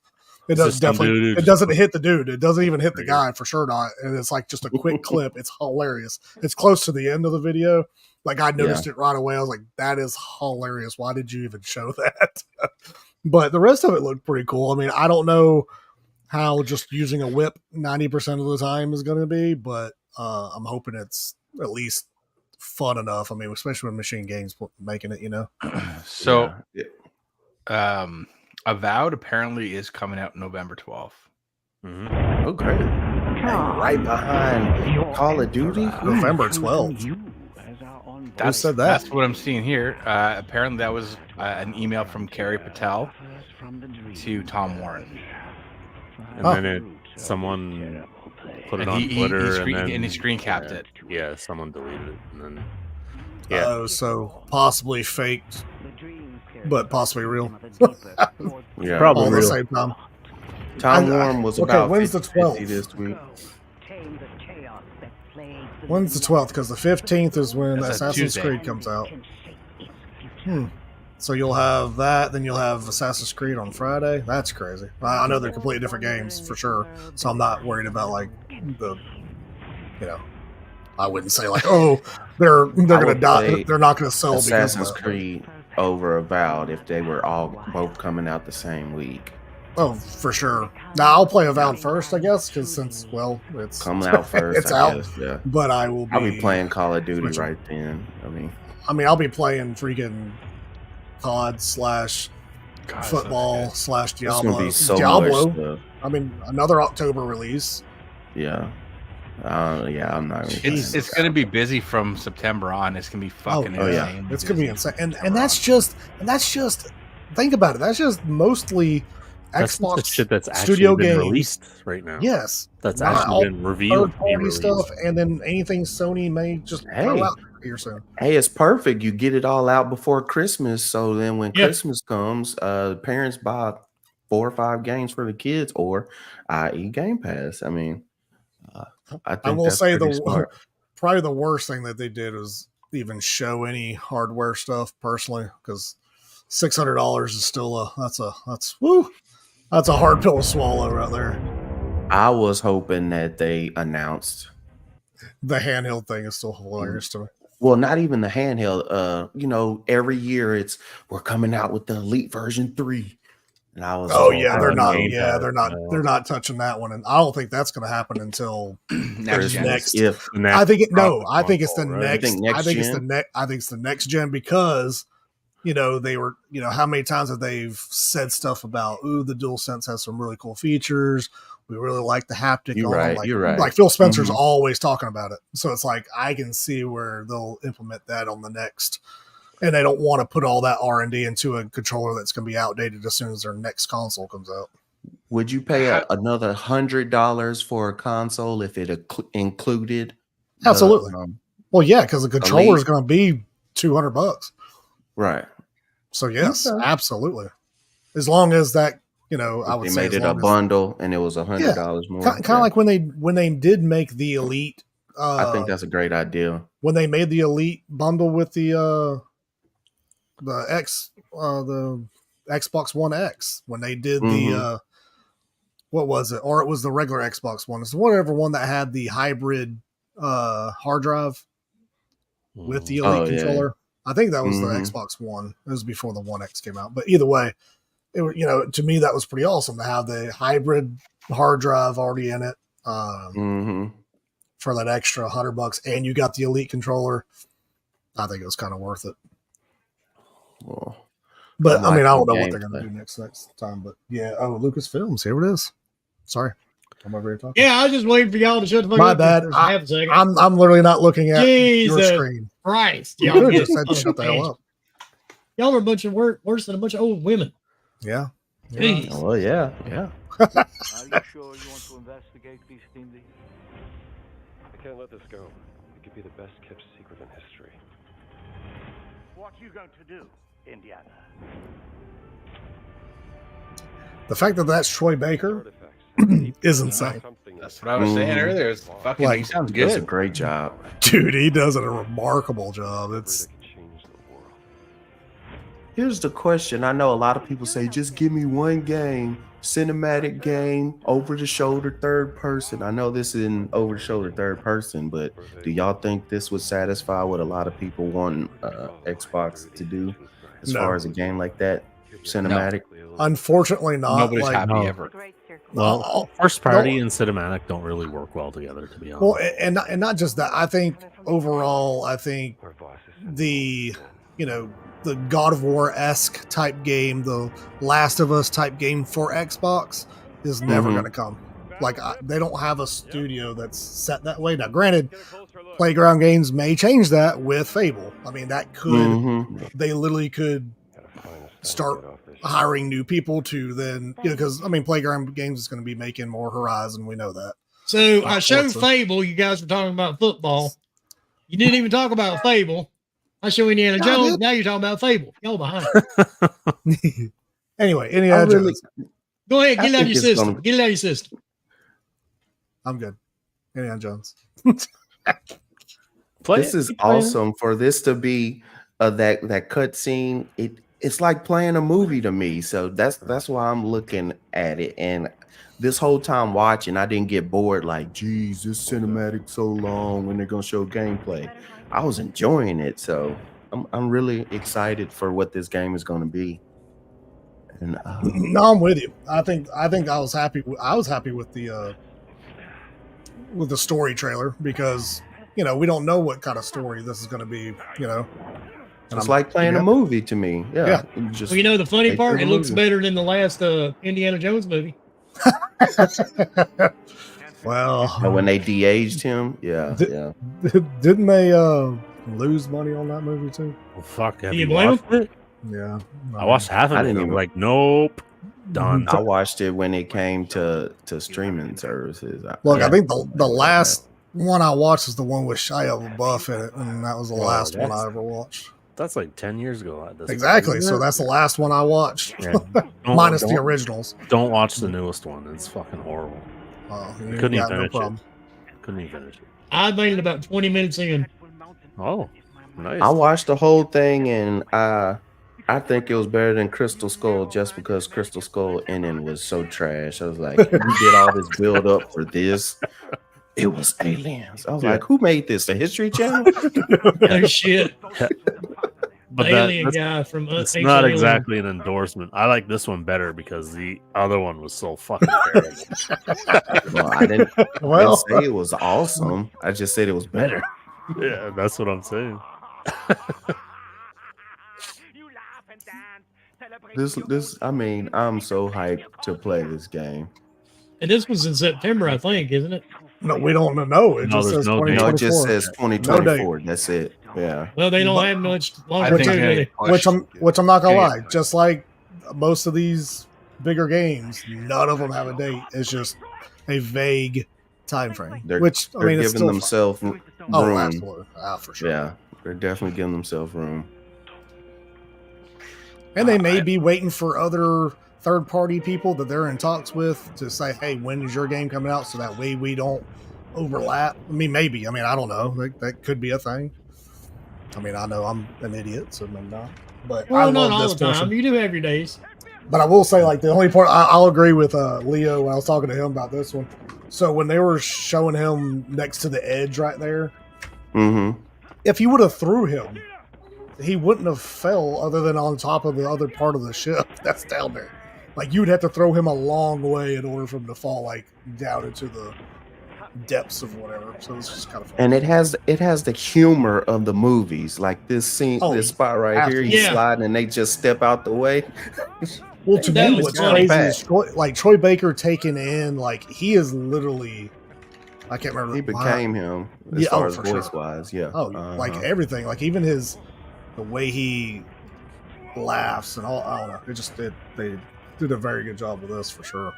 It It's does just some definitely. dude who It just- doesn't hit the dude. It doesn't even hit the Right. guy for sure not. And it's like just a quick clip. It's hilarious. It's close to the end of the video. Like I noticed it right away. I was like, "That is hilarious. Why did you even show that?" But the rest of it looked pretty cool. I mean, I don't know how just using a whip 90% of the time is going to be, but I'm hoping it's at least fun enough. I mean, especially when Machine Games making it, So, Yeah. Avowed apparently is coming out November 12th. Mhm. Oh, great. Right behind Call of Duty. November 12th. That's said that? That's what I'm seeing here. Apparently, that was an email from Kerry Patel to Tom Warren, And Oh. then someone put it and on he Twitter, screen and then he screen capped it. Yeah, someone deleted it, and then Yeah. So possibly faked, but possibly real. Yeah. Probably All at the real. same time. Tom I- Warren was okay, about when's the 50 12th? this week. When's the 12th? Because the 15th is when That's a Assassin's Tuesday. Creed comes out. So you'll have that, then you'll have Assassin's Creed on Friday. That's crazy. I know they're completely different games for sure, so I'm not worried about like the, you know, I wouldn't say like, oh, they're gonna would die. play They're not gonna sell because Assassin's of that. Creed over Avowed if they were all both coming out the same week. Oh, for sure. Now I'll play Avowed first, I guess, because since it's Coming out first, it's I out. guess. Yeah. But I will I'll be playing Call of Duty switching. right then. I mean, I'll be playing freaking COD slash God, that sounds football good. slash It's Diablo. gonna be so Diablo. much stuff. I mean, another October release. Yeah. Yeah, I'm not. Even It's going to be busy from September on. It's going to be fucking oh, yeah. insane. It's gonna be insane, and that's just think about it. That's just mostly That's Xbox the shit that's actually studio been games. released right now. Yes, That's not all actually been revealed. to be third-party released. stuff, and then anything Sony may just throw Hey. out here soon. Hey, it's perfect. You get it all out before Christmas, so then when Yep. Christmas comes, parents buy 4 or 5 games for the kids, or i.e. Game Pass. I mean, I think I will that's say pretty smart. probably the worst thing that they did was even show any hardware stuff personally, because $600 is still that's a hard pill to swallow right there. I was hoping that they announced. The handheld thing is still hilarious to me. Well, not even the handheld. Every year we're coming out with the Elite version 3. And I was Oh like, yeah, they're not. Game Yeah, Pass, they're not touching that one, and I don't think that's going to happen until Next gen. next. If The next I think console, I think it's the right? next. think next I think it's the gen? next. I think it's the next gen because they were. How many times have they've said stuff about? Ooh, the DualSense has some really cool features. We really like the haptic. You're on them. right, Like, you're right. Like Phil Spencer's Mhm. always talking about it, so it's like I can see where they'll implement that on the next. And they don't want to put all that R&D into a controller that's going to be outdated as soon as their next console comes out. would you pay another $100 for a console if it included? the, Absolutely. Well, yeah, because the controller is Elite? going to be $200. Right. So yes, Okay. absolutely. As long as that, I If would they say made as it a long as- bundle and it was $100 more. kind of like when they did make the Elite. I think that's a great idea. when they made the Elite bundle with the Xbox One X. When they did the what was it? Or it was the regular Xbox One. It's whatever one that had the hybrid hard drive with the Elite Oh, yeah. controller. I think that was the Mhm. Xbox One. It was before the One X came out. But either way, to me that was pretty awesome to have the hybrid hard drive already in it for that extra $100, and you got the Elite controller. I think it was kind of worth it. Well, But I'm I mean, I don't know liking what they're going to gameplay. do next time. But yeah, Lucasfilms, here it is. Sorry, I'm over here talking. Yeah, I was just waiting for y'all to shut the fuck My up bad. for half a second. I'm literally not looking at your Jesus screen. Christ. You Y'all, could have get just said son shut of the a hell bitch. up. Y'all are a bunch of worse than a bunch of old women. Yeah. You're Jeez. right. well, yeah. Are you sure you want to investigate these things? I can't let this go. It could be the best kept secret in history. What you going to do, Indiana? The fact that that's Troy Baker Artifacts. is insane. Something That's what I was saying Mhm. earlier. It's fucking. Like, he sounds He does a good. great job. Dude, he does a remarkable job. It's that can change the world. Here's the question. I know a lot of people say, just give me one game, cinematic game, over the shoulder, third person. I know this isn't over the shoulder, third person, but do y'all think this would satisfy what a lot of people want Xbox to do as No. far as a game like that? Cinematic? unfortunately not. Nobody's like, happy no. ever. Well, first party and cinematic don't really work well together, to be honest. well, and not just that. I think overall, the the God of War-esque type game, the Last of Us type game for Xbox is never Mhm. going to come. Like they don't have a studio that's set that way. Now, granted, Playground Games may change that with Fable. I mean, that could Mhm. they literally could start hiring new people to then because I mean, Playground Games is going to be making more Horizon. We know that. So I showed Forza. Fable. You guys were talking about football. You didn't even talk about Fable. I show Indiana Yeah, Jones. dude. Now you're talking about Fable. Y'all behind. Anyway, I Indiana really, Jones. Go ahead, I get it out of think your it's system. gonna- Get it out of your system. I'm good. Indiana Jones. Play this it. is Keep playing it. awesome for this to be that cut scene. It's like playing a movie to me. So that's why I'm looking at it. And this whole time watching, I didn't get bored. Like, geez, this cinematic so long when they're gonna show gameplay. I was enjoying it. So I'm really excited for what this game is gonna be. And No, I'm with you. I think I was happy. I was happy with the story trailer because we don't know what kind of story this is going to be. And it's I'm like playing a happy. movie to me. Yeah. Yeah. Just Well, the funny Make part, it it a looks movie. better than the last Indiana Jones movie. Well, when they de-aged him. Yeah. Th- Yeah. didn't they lose money on that movie too? Well, fuck. Have Do you you blame watched it? Yeah, I watched half of I it. didn't I'm even- like, nope. Done. I watched it when it came to streaming services. Look, Yeah. I think the last one I watched was the one with Shia LaBeouf in it, and that was the last one I ever watched. That's like 10 years ago. At this Exactly. point, So isn't it? that's the last one I watched, Yeah. minus the don't- originals. Don't watch the newest one. It's fucking horrible. You Couldn't got even no finish problem. it. Couldn't even finish it. I made it about 20 minutes in. Oh, nice. I watched the whole thing, and I think it was better than Crystal Skull just because Crystal Skull ending was so trash. I was like, we did all this build up for this. It was aliens. I was Yeah. like, who made this? The History Channel? No shit. but The alien that's, guy from it's Ancient not Alien. exactly an endorsement. I like this one better because the other one was so fucking terrible. Well, I didn't Well, say it was awesome. I just said it was better. Yeah, that's what I'm saying. This, I mean, I'm so hyped to play this game. And this was in September, I think, isn't it? no, we don't know. It No, just there's says no date. No, 2024. it just says 2024. That's it. Yeah. Well, they don't But- have much I longer think to they it. pushed- which I'm not gonna Yeah. lie. Just like most of these bigger games, none of them have a date. It's just a vague time frame. They're, Which I they're mean, it's giving still themselves fun. room. Oh, absolutely, for sure. Yeah, they're definitely giving themselves room. And they may be waiting for other third-party people that they're in talks with to say, "Hey, when is your game coming out?" So that way we don't overlap. I mean, maybe. I mean, I don't know. That could be a thing. I mean, I know I'm an idiot, so maybe not. But I Well, not love all this the time. portion. You do have your days. But I will say, like, the only part I'll agree with Leo when I was talking to him about this one. So when they were showing him next to the edge right there, Mm-hmm. if you would have threw him, he wouldn't have fell other than on top of the other part of the ship that's down there. Like, you'd have to throw him a long way in order for him to fall, like, down into the depths of whatever. So it's just kind of fun. And it has the humor of the movies, like this scene, Oh, this spot right here. He's yeah. sliding, and they just step out the way. Well, to That me, was what's funny. crazy is Troy Baker taking in, like, he is literally, I can't remember. He became him as Yeah, far oh, as for sure. voice wise. Yeah. Oh, like everything, like even the way he laughs and all. I don't know. They did a very good job with this for sure.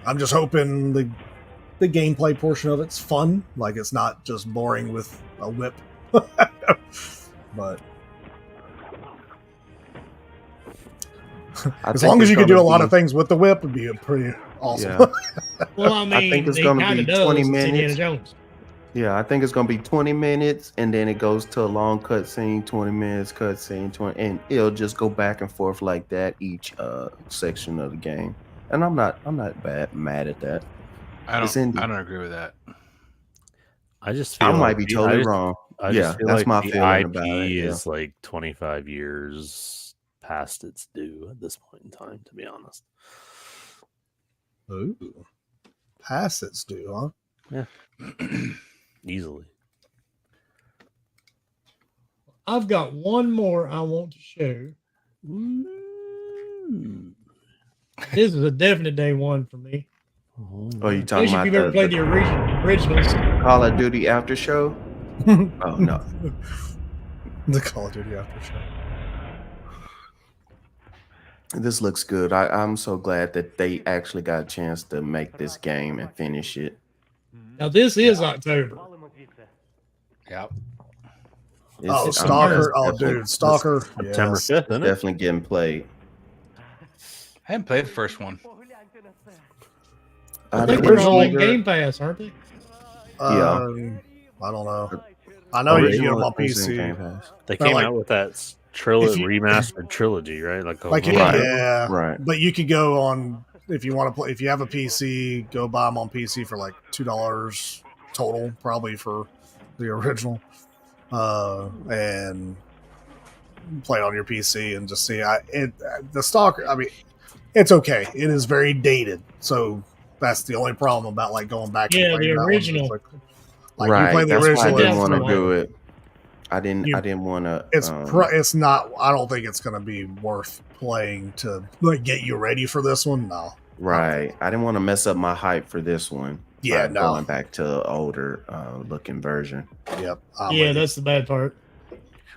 I'm just hoping the gameplay portion of it's fun, like it's not just boring with a whip. But I as think long as it's you can do a gonna lot be- of things with the whip, would be pretty awesome. Yeah. Well, I mean, I think it's it gonna kinda be does. 20 It's Indiana minutes. Jones. Yeah, I think it's gonna be 20 minutes, and then it goes to a long cutscene, 20 minutes, cutscene, 20, and it'll just go back and forth like that each section of the game. And I'm not mad at that. I It's don't. indie. I don't agree with that. I just feel I like might be the- totally I just- wrong. I Yeah, just feel that's like my the feeling IP about it, yeah. is like 25 years past its due at this point in time, to be honest. Ooh. Pass its due, huh? Easily. I've got one more I want to show. This is a definite day one for me. Oh, you talking Especially about if you've ever played the originals. Call of Duty after show? Oh no. The Call of Duty after show. This looks good. I'm so glad that they actually got a chance to make this game and finish it. Now this is October. Yep. I'm Stalker. Oh, definitely- dude, Stalker. September Yes. 5th, isn't it? definitely getting played. I haven't played the first one. I I think mean, they're all in either- Game Pass, aren't they? Yeah. I don't know. I know you can get them on is in Game PC. Pass. They But, came like, out with that if you- remastered trilogy, right? Like, Like, Right. yeah, Right. But you could go on if you want to play. If you have a PC, go buy them on PC for like $2 total, probably for the original, and play on your PC and just see. The Stalker. I mean, it's okay. It is very dated, so that's the only problem about like going back. Yeah, and playing the that one. original. It's like Right. you play the That's why I original. didn't it's want to fine. do it. I didn't You- want to. It's not. I don't think it's going to be worth playing to like get you ready for this one. No. Right. I didn't want to mess up my hype for this one. Yeah, by no. Going back to the older looking version. Yep. Yeah, that's the bad part.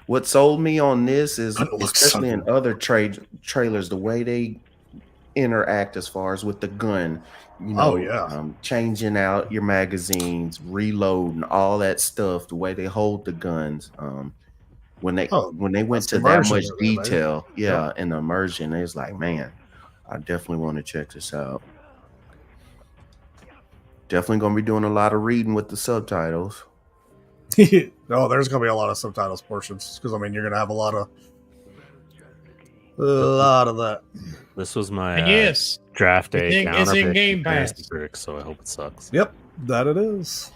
What sold me on this is, It looks especially so in other trailers, the way they interact as far as with the gun. You know, Oh, yeah. Changing out your magazines, reloading, all that stuff. The way they hold the guns. When they went that's to that immersion much over there, baby. detail, yeah, in the immersion, it's like, man, I definitely want to check this out. Definitely gonna be doing a lot of reading with the subtitles. Oh, there's gonna be a lot of subtitles portions because I mean you're gonna have a lot of that. This was my And yes, draft day it's in counter Game Pass. so I hope it sucks. Yep, that it is.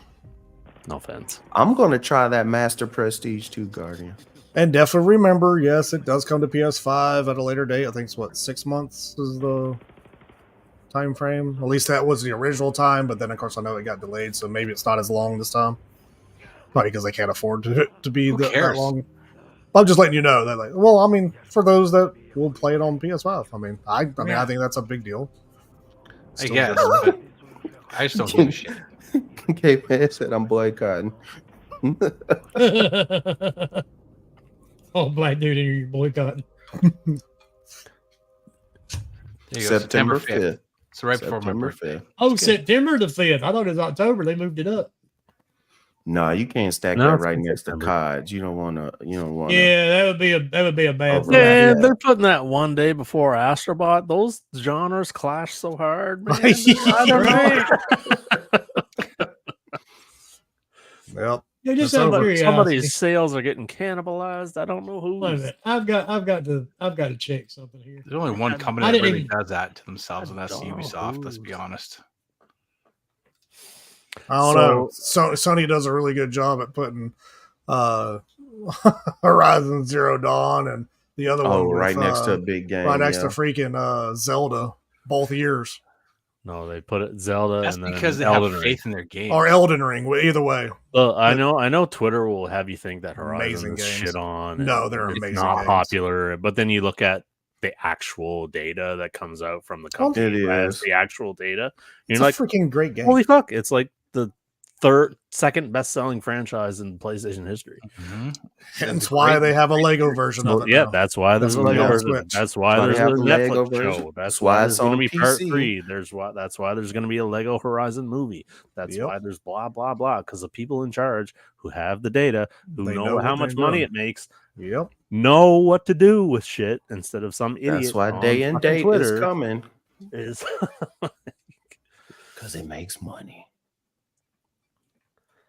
No offense. I'm gonna try that Master Prestige 2 Guardian. And definitely remember, yes, it does come to PS5 at a later date. I think it's what 6 months is the time frame. At least that was the original time, but then of course I know it got delayed, so maybe it's not as long this time. Probably because they can't afford to be Who that cares? long. I'm just letting you know that, like, well, I mean, for those that will play it on PS5, I mean, I Yeah. think that's a big deal. I Still guess. good. But I just don't give a shit. K-Man said I'm boycotting. Oh, black dude, and you're boycotting. There you go, September 5th. So right before my September birthday. 5th. Oh, September the 5th. I thought it was October. They moved it up. No, you can't stack No, that it's right in next to September. COD. You don't want to. Yeah, that would be a bad Over thing. Yeah, Yeah. they're putting that one day before Astrobot. Those genres clash so hard, man. I don't know. Yep. Yeah, just That's out of over. curiosity. Somebody's sales are getting cannibalized. I don't know who. Wait a minute. I've got to check something here. There's only one company I that didn't really even- does that to themselves, and that's I don't know Ubisoft. Let's who's- be honest. I don't know. So Sony does a really good job at putting Horizon Zero Dawn and the other Oh, one right with, next to a big game. right next yeah. to freaking Zelda both years No, they put it Zelda That's and then because they Elden have Ring. faith in their game. or Elden Ring. Either way, Well, I know Twitter will have you think that Horizon Amazing is games. shit on. No, and they're it's amazing not games. popular, but then you look at the actual data that comes out from the company. It who has is. the actual data. it's You're like, a freaking great game. holy fuck! It's like the second best-selling franchise in PlayStation history. Mhm. Hence why they have a Lego version So, of it. yeah, now. that's why there's a That's Lego why version. Switch. That's why That's why there's they a have the Lego Netflix version. show. That's why why it's there's going to on be part PC. 3. That's why there's going to be a Lego Horizon movie. That's Yep. why there's blah blah blah. Because the people in charge who have the data, who They know know what how they're much money doing. it makes, Yep. know what to do with shit instead of some idiot. That's why on day and fucking date Twitter is coming is because it makes money.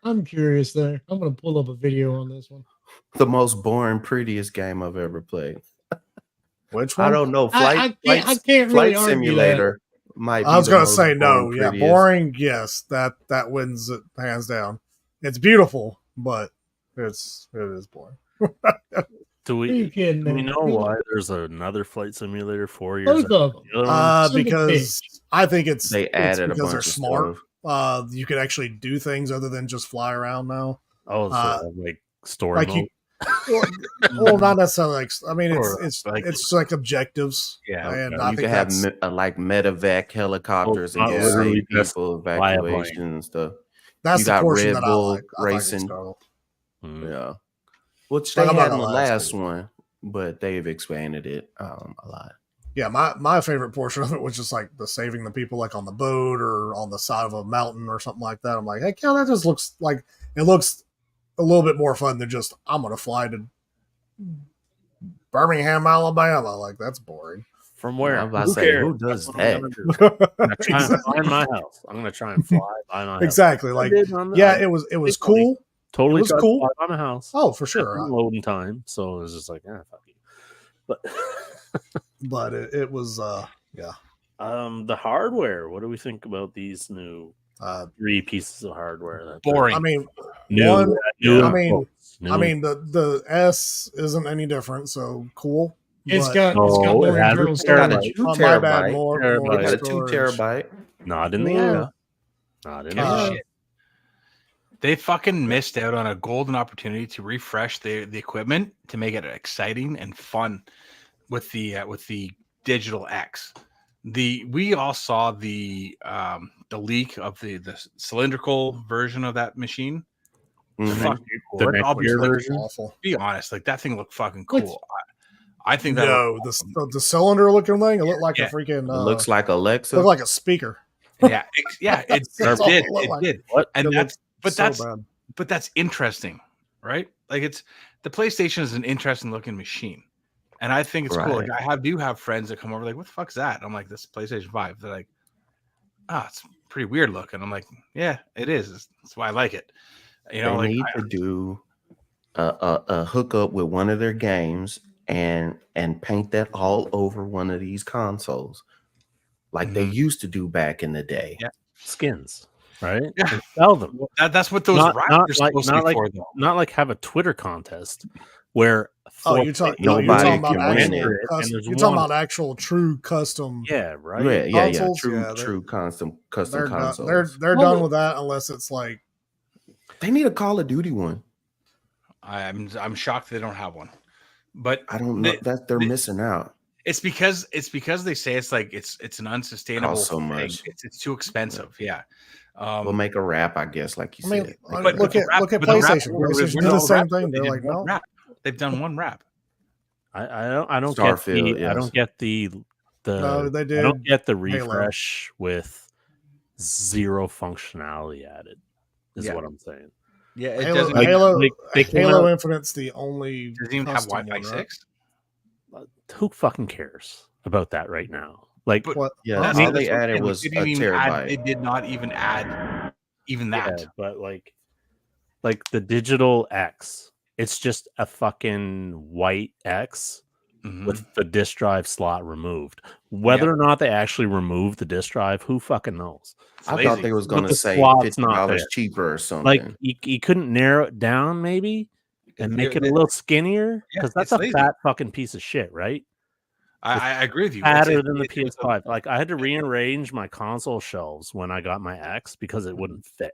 I'm curious there. I'm gonna pull up a video on this one. The most boring, prettiest game I've ever played. Which one? I don't know. I can't really Flight argue Simulator might. Be I was the gonna most say no. boring, Yeah, prettiest. boring. Yes, that wins it hands down. It's beautiful, but it is boring. do Are you we kidding do me? we know why there's another Flight Simulator 4 years Both after of them. the other one? Son of a Because I think it's They it's added a because bunch they're of smart. stuff. You can actually do things other than just fly around now. Oh, so like story like mode. you, well, not necessarily. Like, I mean, Or, it's like- it's like objectives. Yeah, and okay. I You think can have that's like medevac helicopters and Oh, go literally save just people, fly a plane. evacuation and stuff. that's you the got portion Red that Bull I like. I think it's racing. cool. Hmm. Yeah, which they Like, I'm had not in the gonna lie, it's last cool. one, but they've expanded it a lot. Yeah, my favorite portion of it was just like the saving the people, like on the boat or on the side of a mountain or something like that. I'm like, heck yeah, that just looks like it looks a little bit more fun than just I'm gonna fly to Birmingham, Alabama. Like that's boring. From where? I'm about to Who say, cares? who does That's what I'm that? gonna do. I'm gonna try and Exactly. find my house. I'm gonna try and fly by my house. Exactly. Like, yeah, it was cool. Totally it was tried to cool. fly by my house. Oh, for Took sure. some loading time, so it was just like, fuck you. But But it was yeah. the hardware. What do we think about these new 3 pieces of hardware? That Boring. I mean, new, one. new I mean, quotes, new- I mean the S isn't any different, so cool. It's But- got No, more it has internal a storage. Got a 2 Oh, my bad, terabyte. more It got a 2 storage. terabyte. not in the Yeah. air. Not in the air. Shit. They fucking missed out on a golden opportunity to refresh the equipment to make it exciting and fun with the Digital X. We all saw the leak of the cylindrical version of that machine. Mhm. Fuck, The let's next all be year like, version? Awful. be honest, like that thing looked fucking What? cool. I think that No, the cylinder looking thing, it looked like Yeah. a freaking It looks like Alexa. looked like a speaker. it That's all did. it looked It like. did. What? And It that's looked so bad. but that's interesting, right? Like it's the PlayStation is an interesting looking machine, and I think it's cool. Like Right. I do have friends that come over like, "What the fuck's that?" I'm like, "This is PlayStation 5." They're like, it's pretty weird looking. I'm like, "Yeah, it is. That's why I like it." You know, They like need to do a hookup with one of their games and paint that all over one of these consoles, like they used to do back in the day. Yeah. Skins, right? Yeah. And sell them. that's what those Not- wraps not are supposed to be for, though. Not like have a Twitter contest where Oh, four you're talking people nobody talking about can win actual it, and there's you're talking one- about actual true custom. yeah, right. Yeah. Consoles, True, yeah, true custom They're done. consoles. They're done with that unless it's like They need a Call of Duty one. I'm shocked they don't have one, but I don't know They- that they're they- missing out. it's because they say it's like it's an unsustainable Costs so thing. much. It's too expensive. Yeah. We'll make a wrap, I guess, like you I mean, said. I Make a look wrap. at but the PlayStation. wrap- PlayStation we're did the not same wrap, thing. they They're did like, one no. wrap. They've done one wrap. I don't Starfield, get the I yes. don't get the No, they I did. don't get the Halo. refresh with 0 functionality added. Is Yeah. what I'm saying. Yeah, it Halo, doesn't. Like- Halo, they came Halo out- Infinite's the only. doesn't even have custom Wi-Fi one, right? 6. Who fucking cares about that right now? Like, But- What? Yeah, That's- all that's they what I'm added saying, was they a didn't even add- terabyte. They did not even add even that. yeah, but like the Digital X, it's just a fucking white X Mhm. with the disk drive slot removed. Whether or not they actually remove the disk drive, who fucking knows? It's I lazy. thought they was But going the to say slot's not $50 there. cheaper or something. Like you couldn't narrow it down maybe and make it a little skinnier Yeah, because that's it's a lazy. fat fucking piece of shit, right? I agree with you. Fatter than the PS5. Like I had to rearrange my console shelves when I got my X because it wouldn't fit.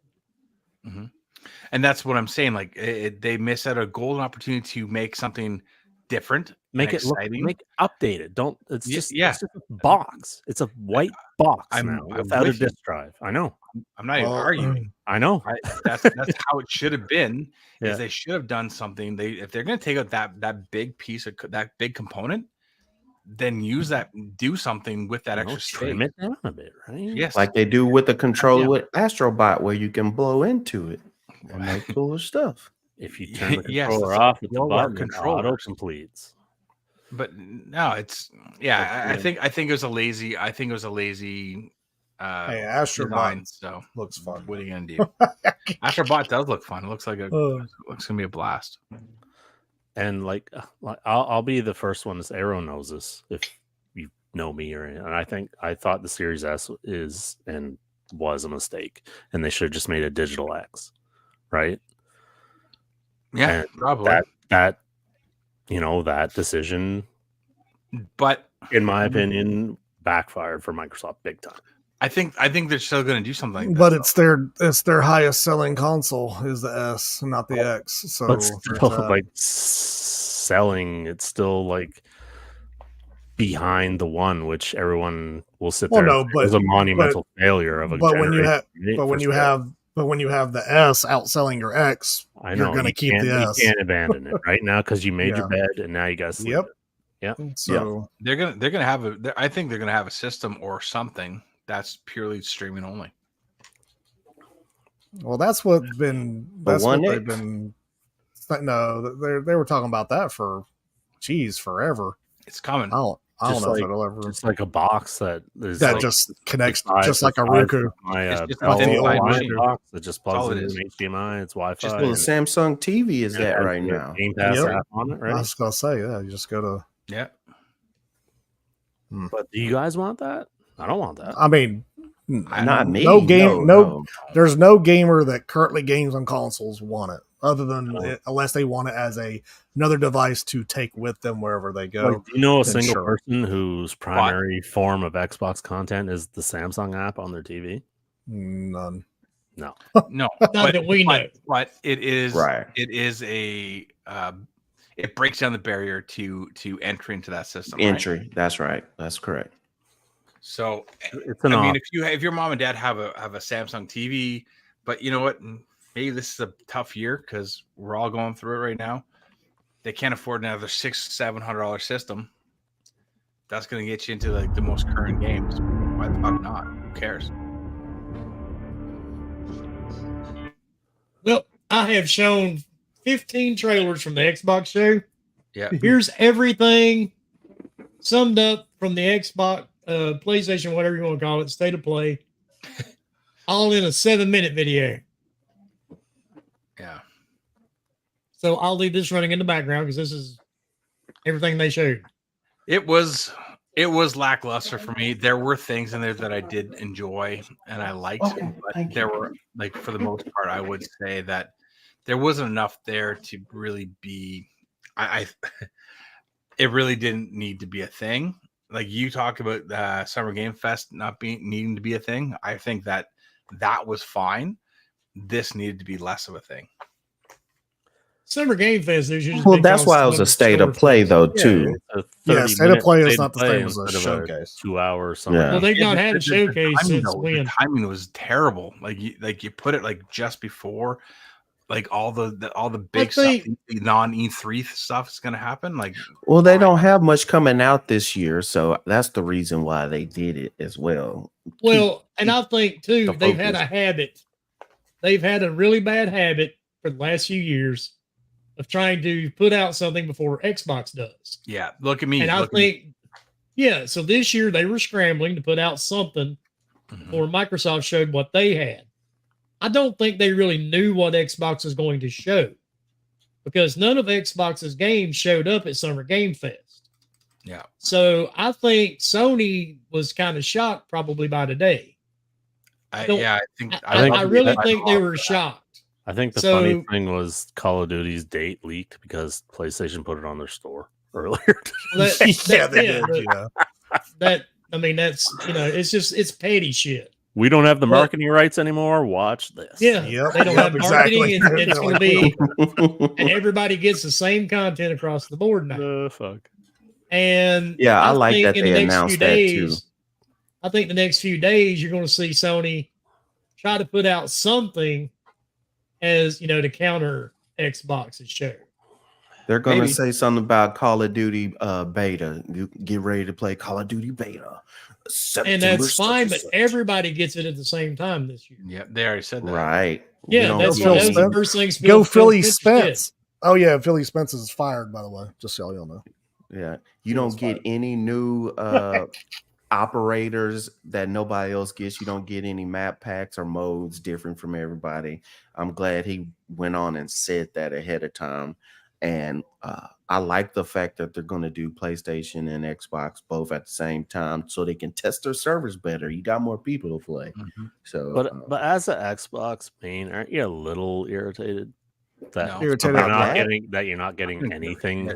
And that's what I'm saying. Like they miss out a golden opportunity to make something different, Make and it look, exciting. make updated. Don't. It's Ye- just yeah. it's just a box. It's a white box I'm now with without a you. disk drive. I know. I'm not even Well, arguing. I know. That's how it should have been. Yeah. Is they should have done something. If they're going to take out that big piece of that big component, then use that. Do something with that You know, extra trim space. it down a bit, right? Yes. like they do with the controller Yeah. with Astrobot, where you can blow into it and make cooler stuff. If you turn the Yes, controller it's off with the lower button, it controllers. auto completes. But no, it's yeah. I think it was a lazy. I think it was a lazy. Hey, design. Astrobot So looks fun. what are you gonna do? Astrobot does look fun. It looks like looks gonna be a blast. And like I'll be the first one to say, Arrow knows this if you know me or and I thought the Series S is and was a mistake and they should have just made a Digital X, right? Yeah, And probably. that that decision, But in my opinion, backfired for Microsoft big time. I think they're still gonna do something. Like But that, it's their highest selling console is the S, not the X. So But there's still, that. like selling, it's still like behind the one, which everyone will sit Well, there. no, and say but- was a monumental failure of a. but when you generation, have right, but when for you sure. have the S outselling your X, I you're know gonna you keep can't- the S. You can't abandon it right now because you made your bed and now you got to sleep. Yep. it. So they're gonna have I think they're gonna have a system or something that's purely streaming only. well, that's what they've been No, they were talking about that for, forever. It's coming. I don't Just know if like- it'll ever. It's like a box that is That like just connects, the size- just like a the size Roku. of My It's just Bell the old Wi-Fi machine. box that just all plugs it into an HDMI. It's Wi-Fi. Just Well, the and Samsung TV is it that has right the now. Game Pass Yep. app on it, I right? was gonna say, yeah, you just go to. Yeah. But do you guys want that? I don't want that. I mean, Not me. No game, no. There's no gamer that currently games on consoles want it, other than No. unless they want it as another device to take with them wherever they go. Like, do you know a then single sure. person whose primary form of Xbox content is the Samsung app on their TV? None. No, Not that we know. but it is Right. It is a it breaks down the barrier to entry into that system. right? Entry. That's right. That's correct. So It's an I mean, op- if your mom and dad have a Samsung TV, but you know what? Maybe this is a tough year because we're all going through it right now. They can't afford another $600-700 system. That's going to get you into like the most current games. Why the fuck not? Who cares? Well, I have shown 15 trailers from the Xbox show. Yeah. Here's everything summed up from the Xbox, PlayStation, whatever you want to call it, state of play, all in a 7-minute video. Yeah. So I'll leave this running in the background because this is everything they showed. It was lackluster for me. There were things in there that I did enjoy and I liked, Okay, but thank there you. were, like, for the most part, I would say that there wasn't enough there to really be. I it really didn't need to be a thing. Like you talk about Summer Game Fest not needing to be a thing. I think that was fine. This needed to be less of a thing. Summer Game Fest. There's usually Well, big that's why it was a conference, state of short play, things. though, Yeah, too. it's a Yeah, 30 state of minute play is state not of the play same as a instead of showcase. 2 hours. Something. Yeah. Well, they've not had a The showcase timing, since though, when? the timing was terrible. Like you put it like just before, like all the big stuff, think- the non E3 stuff is going to happen. Like, Well, they don't have much coming out this year, so that's the reason why they did it as well. Well, and I think too, the they've had a focus. habit. They've had a really bad habit for the last few years of trying to put out something before Xbox does. yeah, look at me. And I look at me. think, yeah, so this year they were scrambling to put out something Mhm. before Microsoft showed what they had. I don't think they really knew what Xbox was going to show because none of Xbox's games showed up at Summer Game Fest. Yeah. So I think Sony was kind of shocked probably by today. I don't- think I really think they were shocked. I think the So- funny thing was Call of Duty's date leaked because PlayStation put it on their store earlier. That, Yeah, that- they yeah, did. Yeah. that I mean, that's it's petty shit. We don't have the Well- marketing rights anymore. Watch this. Yeah, Yep, they don't yep, have marketing, exactly. and it's going to be, Yeah, and everybody gets the same content across the board now. Fuck. And I like think that in the they next announced few that days, too. I think the next few days you're going to see Sony try to put out something as to counter Xbox's show. They're going to Maybe. say something about Call of Duty beta. You get ready to play Call of Duty beta. And September that's fine, but such. everybody gets it at the same time this year. Yeah, they already said that. Right. You Yeah, don't that's get what Phil that was the Spence. first thing. Go Philly Spence did. Spence. Oh yeah, Philly Spence is fired, by the way. Just so y'all know. Yeah, you He don't was get fired. any new operators that nobody else gets. You don't get any map packs or modes different from everybody. I'm glad he went on and said that ahead of time. And I like the fact that they're going to do PlayStation and Xbox both at the same time so they can test their servers better. You got more people to play. Mhm. So, But as an Xbox main, aren't you a little irritated that No. Irritated you're about not that? getting you're not getting anything?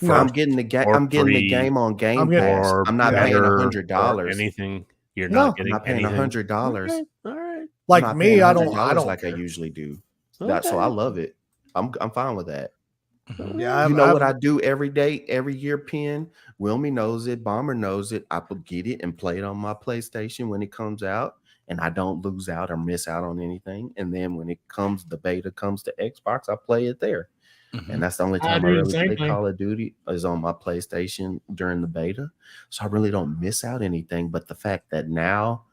No, I'm for- getting the game. or I'm getting the free game on Game I'm getting- Pass. or I'm not paying better or $100. anything. You're No, not I'm getting not paying anything. $100. Okay, all right. Like I'm not me, paying I don't $100 like I care. usually do. That so I Okay. love it. I'm fine with that. Mhm. Yeah, You know what I do every day, every year, Pin? Wilmy knows it, Bomber knows it. I will get it and play it on my PlayStation when it comes out, and I don't lose out or miss out on anything. And then when the beta comes to Xbox, I play it there. Mhm. And that's the only I time I do the really same play thing. Call of Duty is on my PlayStation during the beta. So I really don't miss out anything. But the fact that now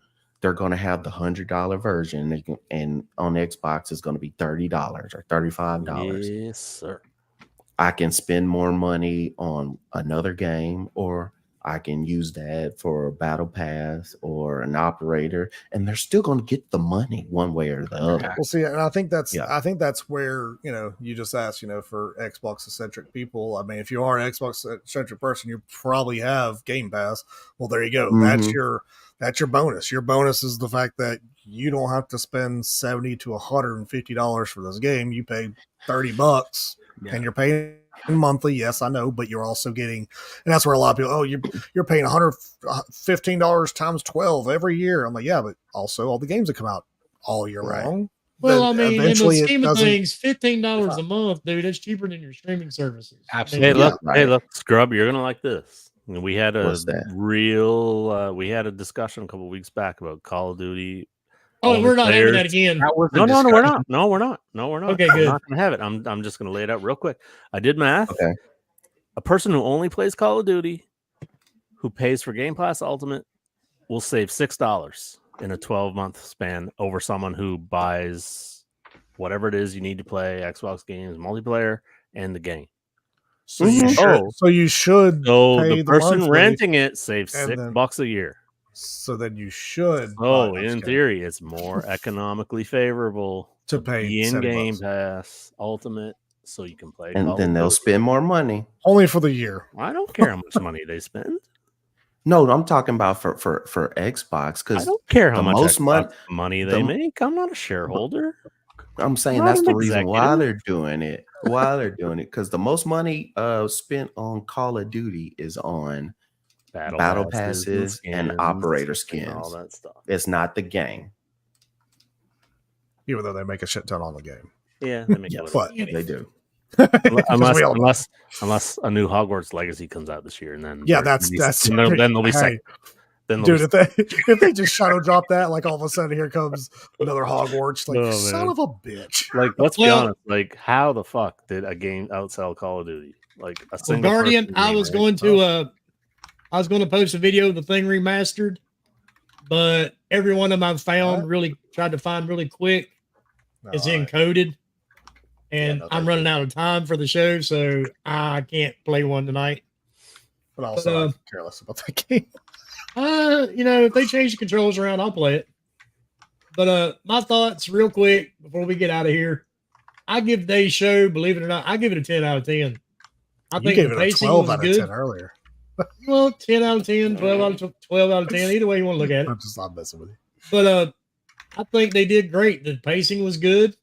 they're going to have the $100 version, and on Xbox it's going to be $30 or $35. Yes, sir. I can spend more money on another game, or I can use that for a battle pass or an operator, and they're still going to get the money one way or the other. Well, see, and I think that's Yeah. where, you just asked, for Xbox centric people. I mean, if you are an Xbox centric person, you probably have Game Pass. Well, there you go. That's your bonus. Your bonus is the fact that you don't have to spend $70 to $150 for this game. You pay $30 and you're paying monthly. Yes, I know, but you're also getting, and that's where a lot of people, you're paying $115 times 12 every year. I'm like, yeah, but also all the games that come out all year long. Well, then I mean, in the eventually it scheme of doesn't- things, $15 a month, dude, that's cheaper than your streaming services. Absolutely. Hey, look, Scrub, you're gonna like this. We had a What's that? we had a discussion a couple weeks back about Call of Duty. Oh, only we're not having that players. again. That was No, the we're discussion. not. No, we're not. No, we're not. Okay, I'm good. not gonna have it. I'm just gonna lay it out real quick. I did math. Okay. A person who only plays Call of Duty, who pays for Game Pass Ultimate, will save $6 in a 12-month span over someone who buys whatever it is you need to play, Xbox games, multiplayer, and the game. So you should. So you should. So pay the person monthly, renting it saves and then- $6 a year. So then you should. Oh, buy in this theory, it's more economically favorable to pay be in $70. Game Pass Ultimate, so you can play. And Call then of they'll Duty. spend more money. Only for the year. I don't care how much money they spend. No, I'm talking about for Xbox, I because don't care how the much most money they the- make. I'm not a shareholder. I'm saying Not that's an the reason why executive. they're doing it. Because the most money spent on Call of Duty is on battle passes and skins operator and skins. all that stuff. It's not the game. Even though they make a shit ton on the game. Yeah, they make Yes, it. But they do. unless we all know. unless a new Hogwarts Legacy comes out this year, and then Yeah, they'll that's be- that's then they'll be hey, second. Then they'll dude. If they just shadow drop that, like all of a sudden here comes another Hogwarts, like Oh, son man. of a bitch. like let's be Well- honest. Like, how the fuck did a game outsell Call of Duty? Like a Well, single Guardian, person I game, was right? going to I was going to post a video of the thing remastered, but every one of them I've found really tried to find really quick is No, encoded, and no, I'm thank running out of time for the show, so I can't play one tonight. but also I'm careless about that game. If they change the controls around, I'll play it. But my thoughts real quick before we get out of here. I give today's show, believe it or not, I give it a 10 out of 10. I You think gave the it a pacing 12 was out of good. 10 earlier. Well, 10 out of 10, 12 out of 10, either way you want to look at it. I'm just not messing with you. But I think they did great. The pacing was good.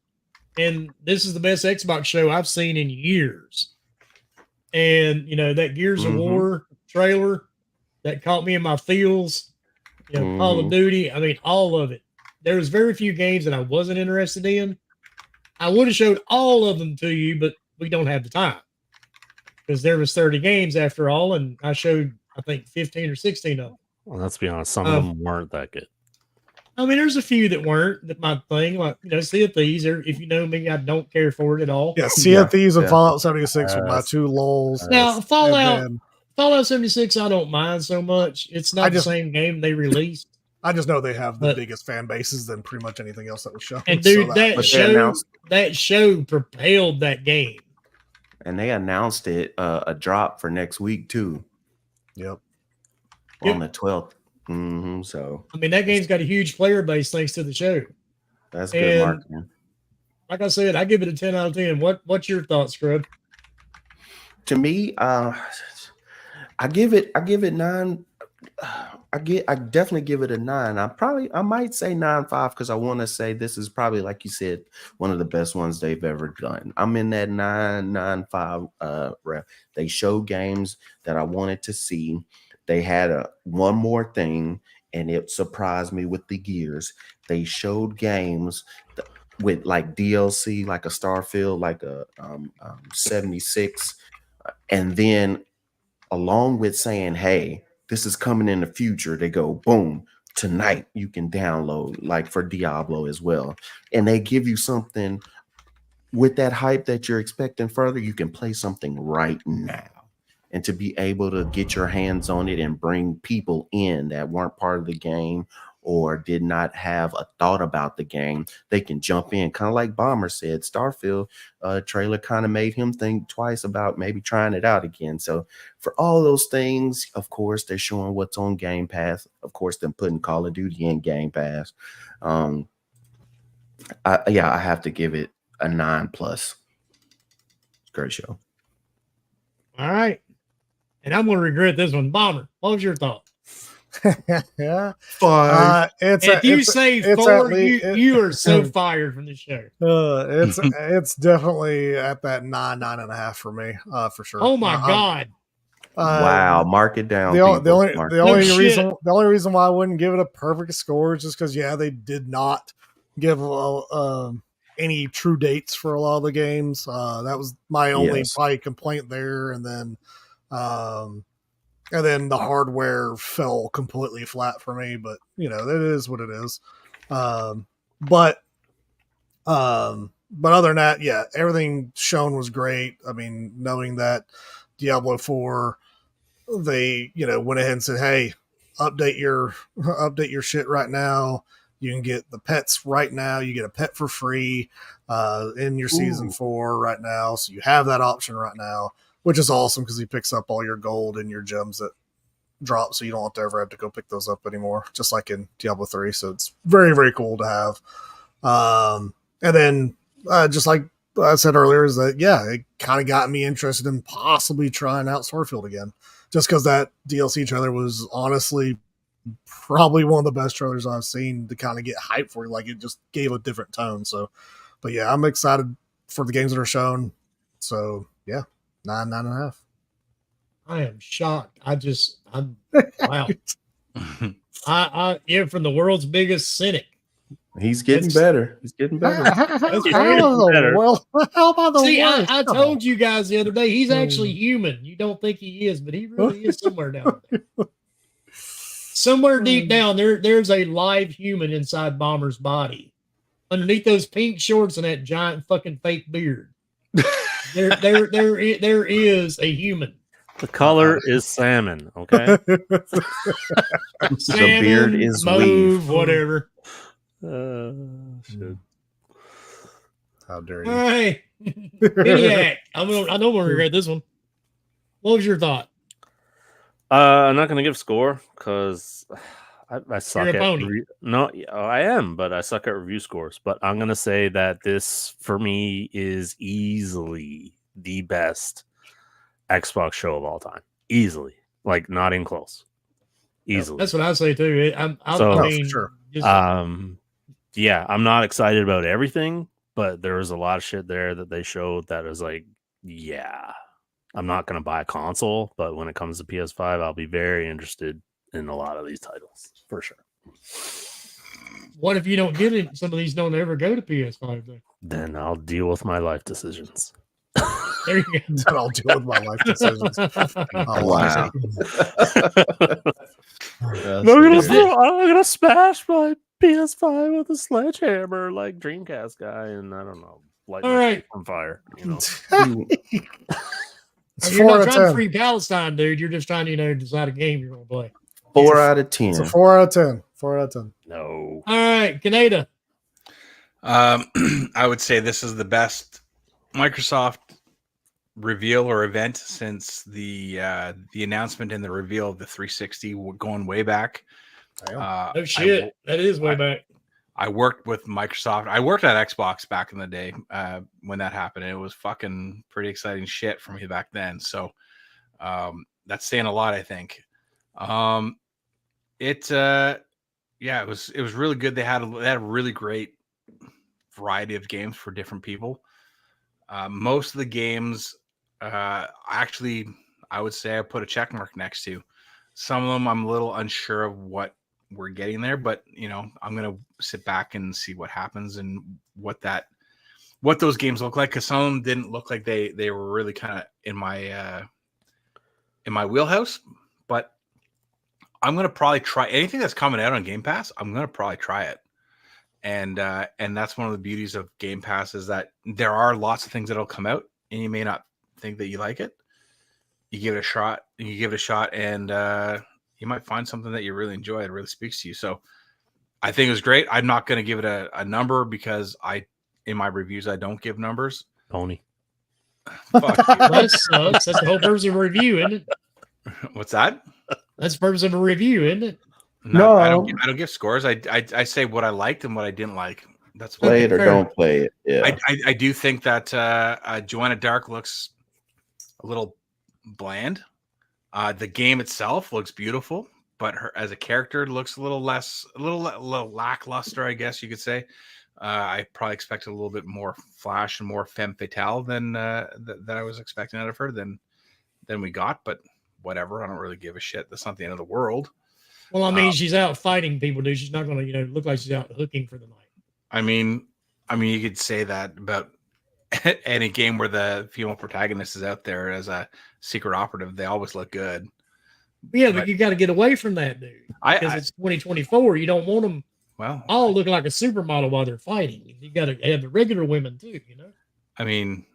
And this is the best Xbox show I've seen in years. And, that Gears of Mhm. War trailer that caught me in my feels, Call of Mhm. Duty, I mean, all of it. There was very few games that I wasn't interested in. I would have showed all of them to you, but we don't have the time. Because there was 30 games after all, and I showed, I think, 15 or 16 of them. Well, let's be honest. Some of them weren't that good. I mean, there's a few that weren't that my thing. Like, Sea of Thieves, if you know me, I don't care for it at all. Yeah, Sea of Thieves and yeah. Fallout 76 were my two lulls. Now, Fallout And then Fallout 76, I don't mind so much. It's not the same game they released. I just know they have the But- biggest fan bases than pretty much anything else that was shown. And So dude, But they that show propelled that game. And they announced it a drop for next week too, Yep. on the 12th. So I mean, that game's got a huge player base thanks to the show. that's good And- marketing. Like I said, I give it a 10 out of 10. What's your thoughts, Scrub? To me, I give it 9. I definitely give it a 9. I might say 9.5 because I want to say this is probably, like you said, one of the best ones they've ever done. I'm in that 9.5 rep. They show games that I wanted to see. They had one more thing, and it surprised me with the Gears. They showed games with like DLC, like a Starfield, like a 76, and then along with saying, hey, this is coming in the future, they go, boom, tonight you can download, like for Diablo as well. And they give you something with that hype that you're expecting further, you can play something right now. And to be able to get your hands on it and bring people in that weren't part of the game or did not have a thought about the game, they can jump in. Kind of like Bomber said, Starfield trailer kind of made him think twice about maybe trying it out again. So for all those things, of course, they're showing what's on Game Pass. Of course, them putting Call of Duty in Game Pass. I have to give it a 9+. Great show. All right. And I'm going to regret this one. Bomber, what was your thought? Yeah. 5. If you say it's 4, at you are so fired from the show. It's definitely at that 9.5 for me, for sure. Oh my God. Wow, mark it down. The only shit. reason why I wouldn't give it a perfect score is just because they did not give any true dates for a lot of the games. That was my only probably complaint there, and then the hardware fell completely flat for me. But that is what it is. But other than that, yeah, everything shown was great. I mean, knowing that Diablo 4, they went ahead and said, hey, update your shit right now. You can get the pets right now. You get a pet for free in your season 4 right now. So you have that option right now, which is awesome because he picks up all your gold and your gems that drop, so you don't ever have to go pick those up anymore, just like in Diablo 3. So it's very, very cool to have. And then just like I said earlier, is that, it kind of got me interested in possibly trying out Starfield again, just because that DLC trailer was honestly probably one of the best trailers I've seen to kind of get hyped for it. Like, it just gave a different tone. So, but yeah, I'm excited for the games that are shown. So yeah, 9.5. I am shocked. I'm wow. I from the world's biggest cynic. He's getting better. He's getting better. That's See, I told you guys the other day, he's actually human. You don't think he is, but he really is somewhere down there. Somewhere deep down there's a live human inside Bomber's body. Underneath those pink shorts and that giant fucking fake beard. There is a human. The color is salmon, okay? Salmon, the beard is mauve, weave. whatever. Shit. How dare All you? right. Maniac. I know I'm gonna regret this one. What was your thought? I'm not gonna give score because I suck You're a at pony. I am, but I suck at review scores. But I'm gonna say that this for me is easily the best Xbox show of all time. Easily, like not even close. Easily. That's what I say too. I mean, for sure. just- Yeah, I'm not excited about everything, but there was a lot of shit there that they showed that was like, yeah, I'm not going to buy a console, but when it comes to PS5, I'll be very interested in a lot of these titles for sure. what if you don't get it? Some of these don't ever go to PS5 though. Then I'll deal with my life decisions. There you go. That I'll deal with my life decisions. Wow. I'm gonna smash my PS5 with a sledgehammer like Dreamcast guy, and I don't know, light All my right. shit on fire. You know, It's You're 4 not out of trying to 10. free Palestine, dude. You're just trying to, decide a game you're going to play. 4 out of 10. It's a 4 out of 10. 4 out of 10. no. All right, Kaneda. I would say this is the best Microsoft reveal or event since the announcement and the reveal of the 360 going way back. Oh shit, that is way back. I worked with Microsoft. I worked at Xbox back in the day when that happened. And it was fucking pretty exciting shit for me back then. So that's saying a lot, I think. It was really good. They had a really great variety of games for different people. Most of the games, actually, I would say I put a check mark next to. Some of them I'm a little unsure of what we're getting there, but I'm gonna sit back and see what happens and what those games look like, because some of them didn't look like they were really kind of in my wheelhouse. But I'm gonna probably try anything that's coming out on Game Pass. I'm gonna probably try it, and that's one of the beauties of Game Pass is that there are lots of things that'll come out, and you may not think that you like it. You give it a shot, and you might find something that you really enjoy that really speaks to you. So I think it was great. I'm not going to give it a number because in my reviews, I don't give numbers. Pony. Fuck you. That sucks. That's the whole purpose of a review, isn't it? What's that? That's the purpose of a review, isn't it? No, I don't give scores. I say what I liked and what I didn't like. That's what Play it or fair. don't play it. Yeah. I do think that Joanna Dark looks a little bland. The game itself looks beautiful, but her as a character looks a little lackluster, I guess you could say. I probably expected a little bit more flash and more femme fatale than that I was expecting out of her than we got. But whatever, I don't really give a shit. That's not the end of the world. Well, I mean, she's out fighting people, dude. She's not going to, look like she's out hooking for the night. I mean, you could say that about any game where the female protagonist is out there as a secret operative. They always look good. Yeah, but you got to get away from that, dude. Because it's 2024. You don't want them all looking like a supermodel while they're fighting. You got to have the regular women too. I mean,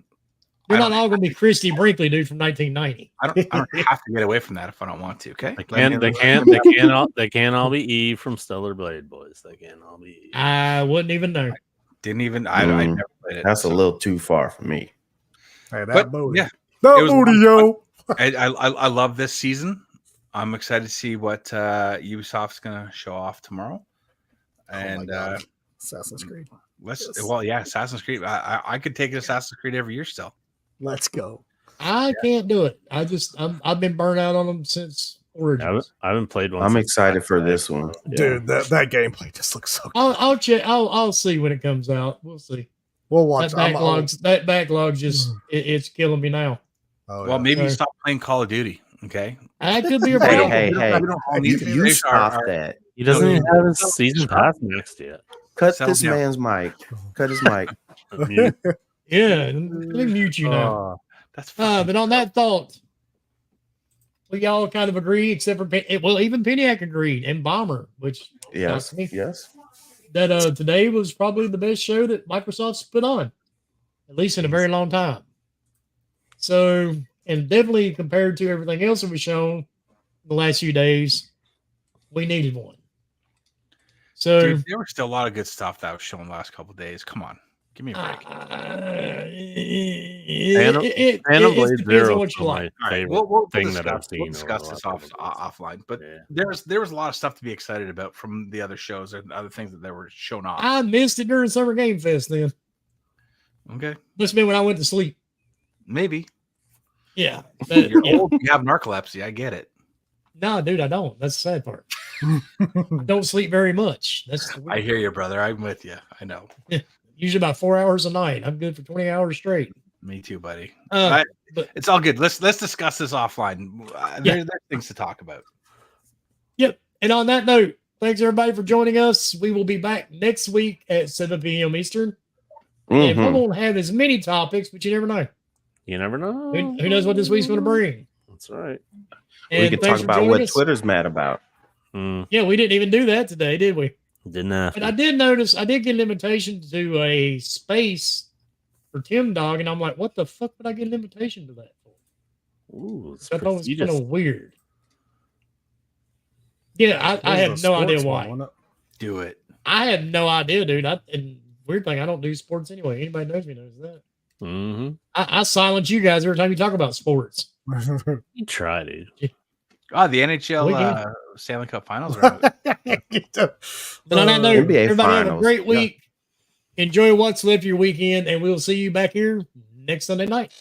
they're not all going to be Christy Brinkley, dude, from 1990. I don't have to get away from that if I don't want to. Okay, They can't all be Eve from Stellar Blade, boys. They can't all be Eve. I wouldn't even know. Didn't even. I never played it. That's a little too far for me. Hey, that But booty. yeah, That it was booty, yo. I love this season. I'm excited to see what Ubisoft's gonna show off tomorrow. And Assassin's Creed. Assassin's Creed. I could take Assassin's Creed every year still. Let's go. I can't do it. I've been burnt out on them since Origins. I haven't played one. I'm since excited for this one. Dude, that gameplay just looks so good. I'll check. I'll see when it comes out. We'll see. We'll watch. That backlog's just it's killing me now. Oh, Well, maybe you stop playing Call of Duty. Okay. I could be a Hey, problem. hey, you stop that. He doesn't even have his season pass next yet. Cut Settle this down. man's mic. Cut his mic. Yeah, let me mute you now. That's fine. But on that thought, we all kind of agree, except for even Peniac agreed and Bomber, which Yes. shocks me, Yes. that today was probably the best show that Microsoft's put on, at least in a very long time. So, and definitely compared to everything else that was shown the last few days, we needed one. So Dude, there was still a lot of good stuff that was shown the last couple of days. Come on, give me a break. It Xenoblade depends Zero on what is you like. my All right, favorite we'll thing discuss, that I've seen. we'll discuss over the this last couple of days. offline. But Yeah. there was a lot of stuff to be excited about from the other shows and other things that they were shown off. I missed it during Summer Game Fest then. Okay, Must have been when I went to sleep. maybe Yeah. you're Yeah. old. You have narcolepsy. I get it. No, dude, I don't. That's the sad part. I don't sleep very much. That's the I weird. hear you, brother. I'm with you. I know. Usually about 4 hours a night. I'm good for 20 hours straight. Me too, buddy. But It's all good. Let's discuss this offline. There's things to talk about. yep. And on that note, thanks everybody for joining us. We will be back next week at 7 p.m. Eastern. And we Mhm. won't have as many topics, but you never know. You never know. Who knows what this week's going to bring? That's right. We And could thanks talk for about joining what us. Twitter's mad about. Yeah, we didn't even do that today, did we? Didn't have. But I did notice I did get an invitation to a space for Tim Dog, and I'm like, what the fuck would I get an invitation to that for? Ooh, it's I thought it was kind prestigious. of weird. Yeah, I have no idea why. Do it. I have no idea, dude. And weird thing, I don't do sports anyway. Anybody knows me knows that. Mm-hmm. I silence you guys every time you talk about sports. You try, dude. The NHL Stanley Cup Finals are out. But on that note, NBA everybody have a Finals. great week. Enjoy what's left of your weekend, and we'll see you back here next Sunday night.